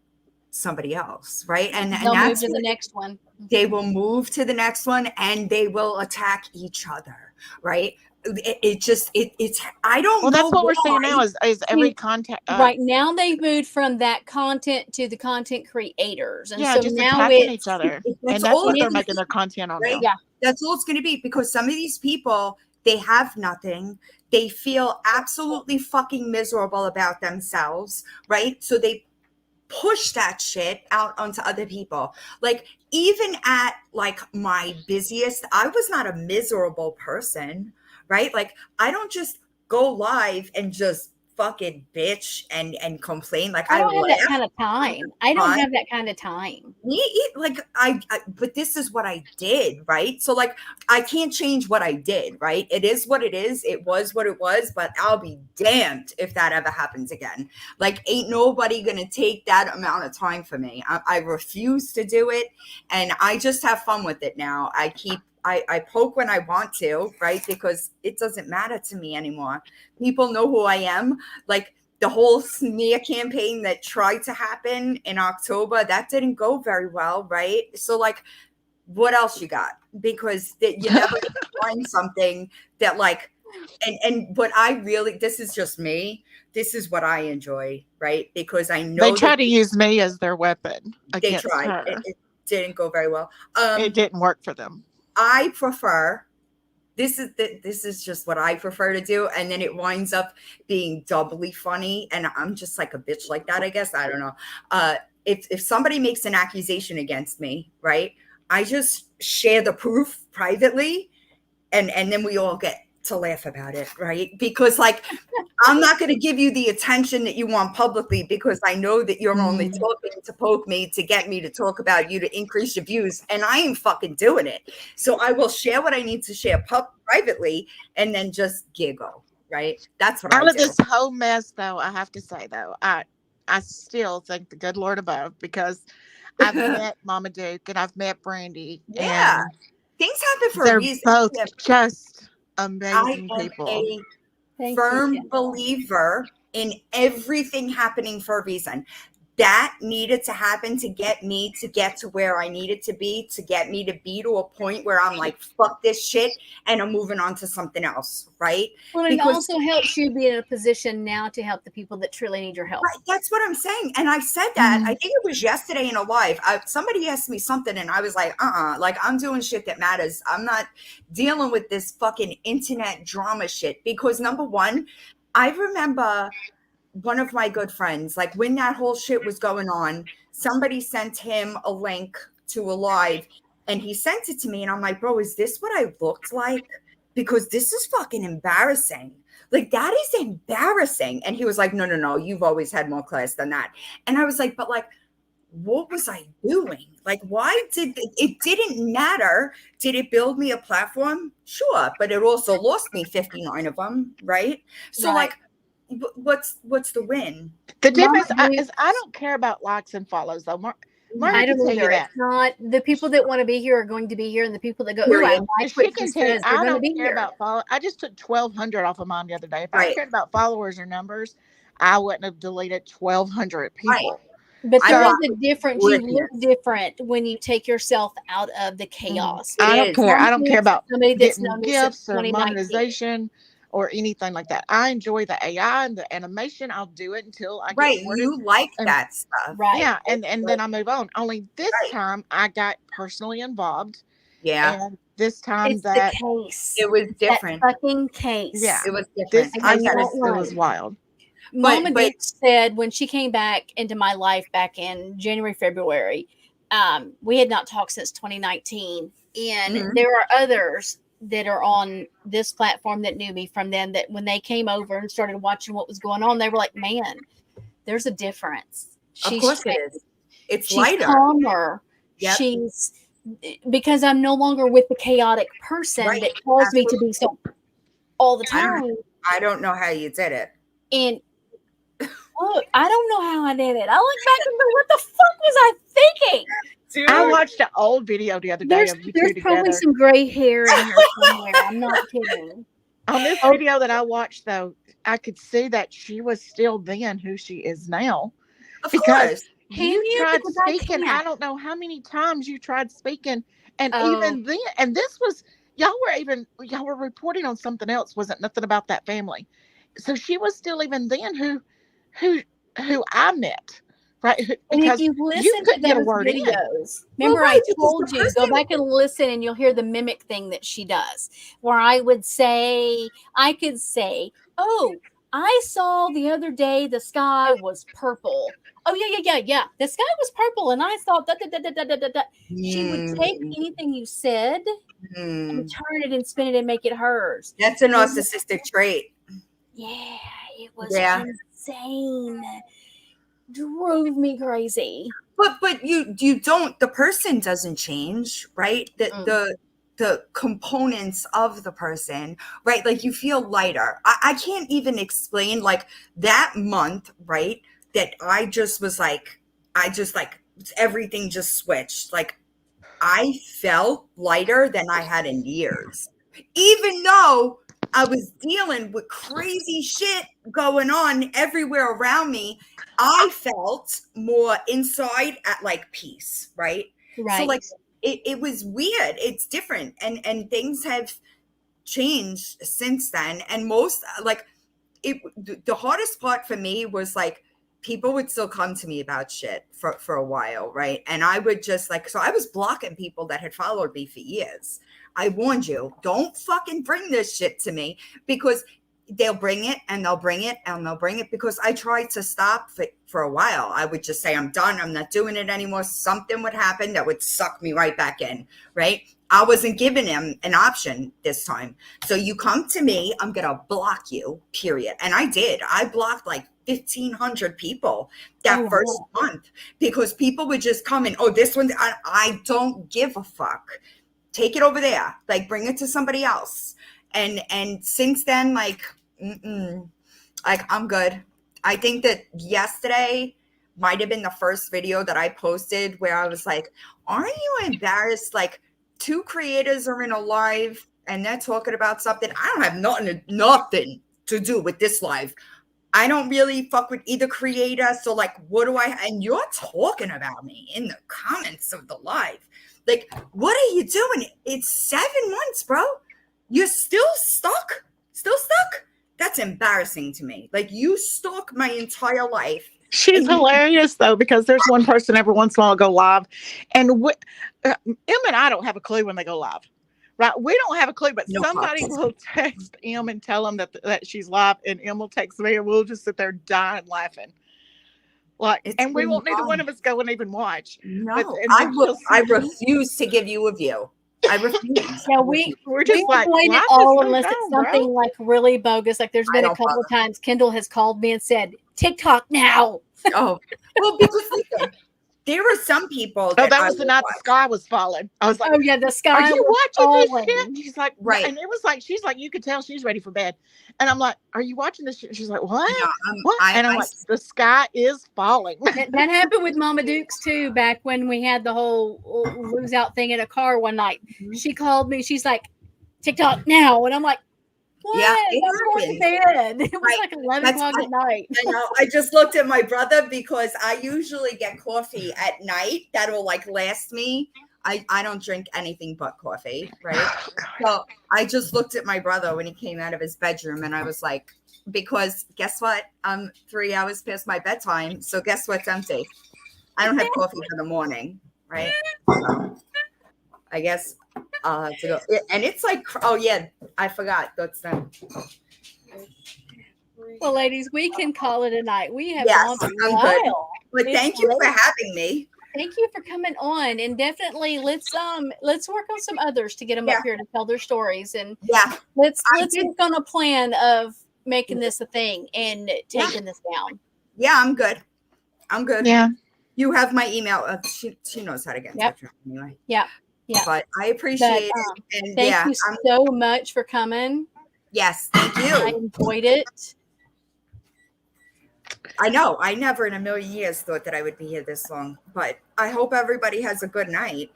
D: somebody else, right? And
B: they'll
D: that's
B: move to the next one.
D: They will move to the next one, and they will attack each other, right? It's I don't know.
E: That's what we're seeing now is every content.
B: Right now they've moved from that content to the content creators, and so
E: just
B: now
E: attacking each other, and that's what they're making their content on.
D: Right?
E: Now.
D: Yeah, that's all it's going to be, because some of these people, they have nothing. They feel absolutely fucking miserable about themselves, right? So they push that shit out onto other people. Like, even at like my busiest, I was not a miserable person, right? Like, I don't just go live and just fucking bitch and complain. Like,
B: I don't have that kind of time. I don't have that kind of time.
D: Like, but this is what I did, right? So like, I can't change what I did, right? It is what it is. It was what it was, but I'll be damned if that ever happens again. Like, ain't nobody gonna take that amount of time for me. I refuse to do it, and I just have fun with it now. I poke when I want to, right? Because it doesn't matter to me anymore. People know who I am. Like, the whole smear campaign that tried to happen in October, that didn't go very well, right? So like, what else you got? Because you never find something that like, and what I really, this is just me. This is what I enjoy, right? Because I know
E: they try to use me as their weapon against
D: they tried.
E: her.
D: It didn't go very well.
E: It didn't work for them.
D: I prefer, this is just what I prefer to do, and then it winds up being doubly funny, and I'm just like a bitch like that, I guess. I don't know. If somebody makes an accusation against me, right, I just share the proof privately, and then we all get to laugh about it, right? Because like, I'm not going to give you the attention that you want publicly, because I know that you're only talking to poke me, to get me to talk about you, to increase your views, and I ain't fucking doing it. So I will share what I need to share privately, and then just giggle, right? That's what I
E: Out of
D: do.
E: this whole mess, though, I have to say, though, I still thank the good Lord above, because I've met Mama Duke and I've met Brandy,
D: Yeah,
E: and
D: things happen for a
E: they're
D: reason.
E: both
D: Yeah.
E: just
D: I
E: amazing
D: am
E: people.
D: a
B: Thank
D: firm
B: you.
D: believer in everything happening for a reason. That needed to happen to get me to get to where I needed to get me to be to a point where I'm like, fuck this shit, and I'm moving on to something else, right?
B: Well, it
D: Because
B: also helps you be in a position now to help the people that truly need your help.
D: right, that's what I'm saying. And I said that, I
E: Mhm.
D: think it was yesterday in a live. Somebody asked me something and I was like, like I'm doing shit that matters. I'm not dealing with this fucking internet drama shit. Because number one, I remember one of my good friends, like when that whole shit was going on, somebody sent him a link to a live and he sent it to me. And I'm like, bro, is this what I looked like? Because this is fucking embarrassing. Like, that is embarrassing. And he was like, no, you've always had more class than that. And I was like, but like, what was I doing? Like, why did it didn't matter? Did it build me a platform? Sure. But it also lost me 59 of them. Right. So
B: Right.
D: like, what's the win?
E: The
B: Mama
E: difference
B: Duke-
E: is I don't care about likes and follows, though.
B: I
E: Margaret can
B: don't
E: tell you
B: either.
E: that.
B: It's not the people that want to be here are going to be here, and the people that go, "Ooh, I
D: Period.
B: like
E: She
B: what
E: can
B: he
E: tell you,
B: says," they're
E: I
B: going to
E: don't
B: be
E: care
B: here.
E: about follow. I just took 1,200 off of mine the other day. If I
D: Right.
E: cared about followers or numbers, I wouldn't have deleted 1,200 people.
B: But
D: I
B: there is
D: block
B: a difference. You look different when you take yourself out of the chaos.
D: It
E: I don't
D: is.
E: care. I don't care about
B: Somebody that's
E: getting
B: known me since
E: gifts or
B: 2019.
E: monetization or anything like that. I enjoy the AI and the animation. I'll do it until I
D: Right.
E: get bored.
D: You like
E: And
D: that stuff.
B: Right.
E: yeah, and then I move on. Only this
D: Right.
E: time I got personally involved,
D: Yeah.
E: and this time
B: It's
E: that
B: the case.
D: It was
B: It's
D: different.
B: that fucking case.
E: yeah,
D: It was
E: this
D: different.
B: I
D: I
E: time
D: gotta
B: don't
E: it was wild.
B: Mama
D: but-
B: Duke said when she came back into my life back in January, February, we had not talked since 2019. And
D: Mhm.
B: there are others that are on this platform that knew me from then, that when they came over and started watching what was going on, they were like, man, there's a difference.
D: Of course it is. It's
B: She's
D: lighter.
B: calmer.
D: Yep.
B: She's because I'm no longer with the chaotic person
D: Right.
B: that caused me to be so all the
D: I don't-
B: time.
D: I don't know how you did it.
B: And look, I don't know how I did it. I look back and go, what the fuck was I thinking?
D: Dude.
E: I watched an old video the other day
B: There's
E: of you
B: there's
E: two
B: probably
E: together.
B: some gray hair in here somewhere. I'm not kidding.
E: On this video that I watched, though, I could see that she was still then who she is now.
D: Of
E: Because
D: course.
B: Can
E: you
B: you?
E: tried
B: Because I
E: speaking.
B: can't.
E: I don't know how many times you tried speaking, and
B: Oh.
E: even then, and this was y'all were reporting on something else. Wasn't nothing about that family. So she was still even then who I met, right?
B: And if
E: Because
B: you listen to
E: couldn't get a
B: those
E: word in.
B: videos, remember
D: right,
B: I
D: because
B: told
D: the
B: you, go
D: person-
B: back and listen and you'll hear the mimic thing that she does, where I could say, oh, I saw the other day the sky was purple. Oh, yeah. The sky was purple. And I thought that. She would take anything you said and turn it and spin it and make it hers.
D: That's a narcissistic trait.
B: Yeah, it was
D: Yeah.
B: insane. Drove me crazy.
D: But you don't, the person doesn't change, right? The components of the person, right? Like you feel lighter. I can't even explain like that month, right? That I just was like, everything just switched. Like I felt lighter than I had in years, even though I was dealing with crazy shit going on everywhere around me. I felt more inside at like peace, right?
B: Right.
D: So like it was weird. It's different, and things have changed since then. And most like the hardest part for me was like people would still come to me about shit for a while, right? And I would just like, so I was blocking people that had followed me for years. I warned you, don't fucking bring this shit to me, because they'll bring it and they'll bring it and they'll bring it. Because I tried to stop for a while. I would just say, I'm done. I'm not doing it anymore. Something would happen that would suck me right back in, right? I wasn't giving him an option this time. So you come to me, I'm going to block you, period. And I did. I blocked like 1,500 people that first month, because people would just come in. Oh, this one, I don't give a fuck. Take it over there. Like bring it to somebody else. And since then, like Like, I'm good. I think that yesterday might have been the first video that I posted where I was like, aren't you embarrassed? Like, two creators are in a live and they're talking about something. I don't have nothing to do with this live. I don't really fuck with either creator. So, like, what do I? And you're talking about me in the comments of the live. Like, what are you doing? It's 7 months, bro. You're still stuck? Still stuck? That's embarrassing to me. Like, you stalk my entire life.
E: She's hilarious, though, because there's one person every once in a while go live. And Em and I don't have a clue when they go live. Right? We don't have a clue, but
D: No
E: somebody
D: problem.
E: will text Em and tell them that she's live, and Em will text me, and we'll just sit there dying laughing. Like,
D: It's
E: and we
D: really
E: won't neither one
D: fun.
E: of us go and even watch.
D: No,
E: But, and
D: I
E: then she'll
D: refuse to give you a view. I refuse.
B: Yeah, we
E: we're just like,
B: avoid it
E: life is
B: all
E: moved
B: unless
E: on,
B: it's
E: bro.
B: something like really bogus. Like there's
D: I
B: been a
D: don't
B: couple
D: bother.
B: of times Kendall has called me and said, TikTok now.
D: Oh, well, because listen, there are some people
E: Oh,
D: that
E: that
D: I
E: was the
D: will
E: night
D: watch.
E: the sky was falling. I was like,
B: Oh yeah, the
E: are
B: sky
E: you
B: was
E: watching
B: falling.
E: this shit? She's like,
D: Right.
E: and it was like, she's like, you could tell she's ready for bed. And I'm like, are you watching this shit? She's like, what?
D: No,
E: What? And I'm like, the sky is falling.
B: That happened with Mama Dukes too, back when we had the whole lose out thing in a car one night. She called me, she's like, TikTok now. And I'm like, what?
D: Yeah, it
B: I'm going to bed. It was
D: Right.
B: like 11
D: That's
B: o'clock
D: fine.
B: at night.
D: I know. I just looked at my brother because I usually get coffee at night that will like last me. I don't drink anything but coffee, right? So I just looked at my brother when he came out of his bedroom and I was like, because guess what? I'm 3 hours past my bedtime. So guess what's empty? I don't have coffee for the morning, right? So I guess to go. And it's like, oh yeah, I forgot. That's done.
B: Well, ladies, we can call it a night. We have
D: Yes,
B: gone
D: I'm
B: a
D: good.
B: while.
D: But
B: It's
D: thank you for
B: late.
D: having me.
B: Thank you for coming on, and definitely let's work on some others to get them up here to tell their stories, and
D: Yeah.
B: let's
D: I did-
B: work on a plan of making this a thing and taking this down.
D: Yeah, I'm good. I'm good.
E: Yeah.
D: You have my email. She knows how to get in touch with me anyway.
B: Yeah.
D: But I appreciate
B: But,
D: it. And
B: Thank
D: yeah,
B: you so much for coming.
D: yes, thank
B: I
D: you.
B: enjoyed it.
D: I know. I never in a million years thought that I would be here this long. But I hope everybody has a good night.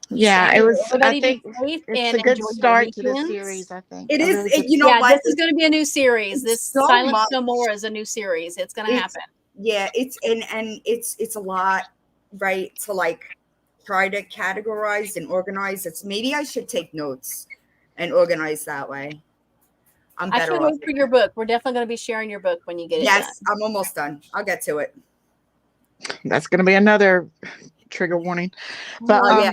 E: Yeah, it was.
B: Everybody
E: I think
B: be safe
E: it's
B: and
E: a good
B: enjoy your
E: start to the
B: weekends.
E: series. I think
D: It
E: A
D: is.
E: really good-
D: You know
B: Yeah,
D: what?
B: this is going to be a new series. This
D: so
B: Silence
D: much.
B: No More is a new series. It's going to
D: It's-
B: happen.
D: Yeah, it's and it's a lot, right? To like try to categorize and organize. It's maybe I should take notes and organize that way. I'm
B: I
D: better
B: can't
D: off.
B: wait for your book. We're definitely going to be sharing your book when you get it done.
D: Yes, I'm almost done. I'll get to it.
E: That's going to be another trigger warning. But
D: Oh, yeah.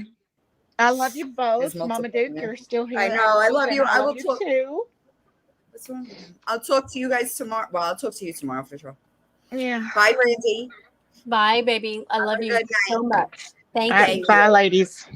E: I love you both,
D: There's multiple
E: Mama Duke.
D: in there.
E: You're still here.
D: I know. I love
E: and
D: you. I will
E: love you
D: talk-
E: too.
D: What's wrong with him? I'll talk to you guys tomorrow. Well, I'll talk to you tomorrow for sure.
E: Yeah.
D: Bye, Randy.
B: Bye, baby. I love
D: a
B: you
D: good night.
B: so much. Thank
E: All right,
B: you.
E: bye, ladies.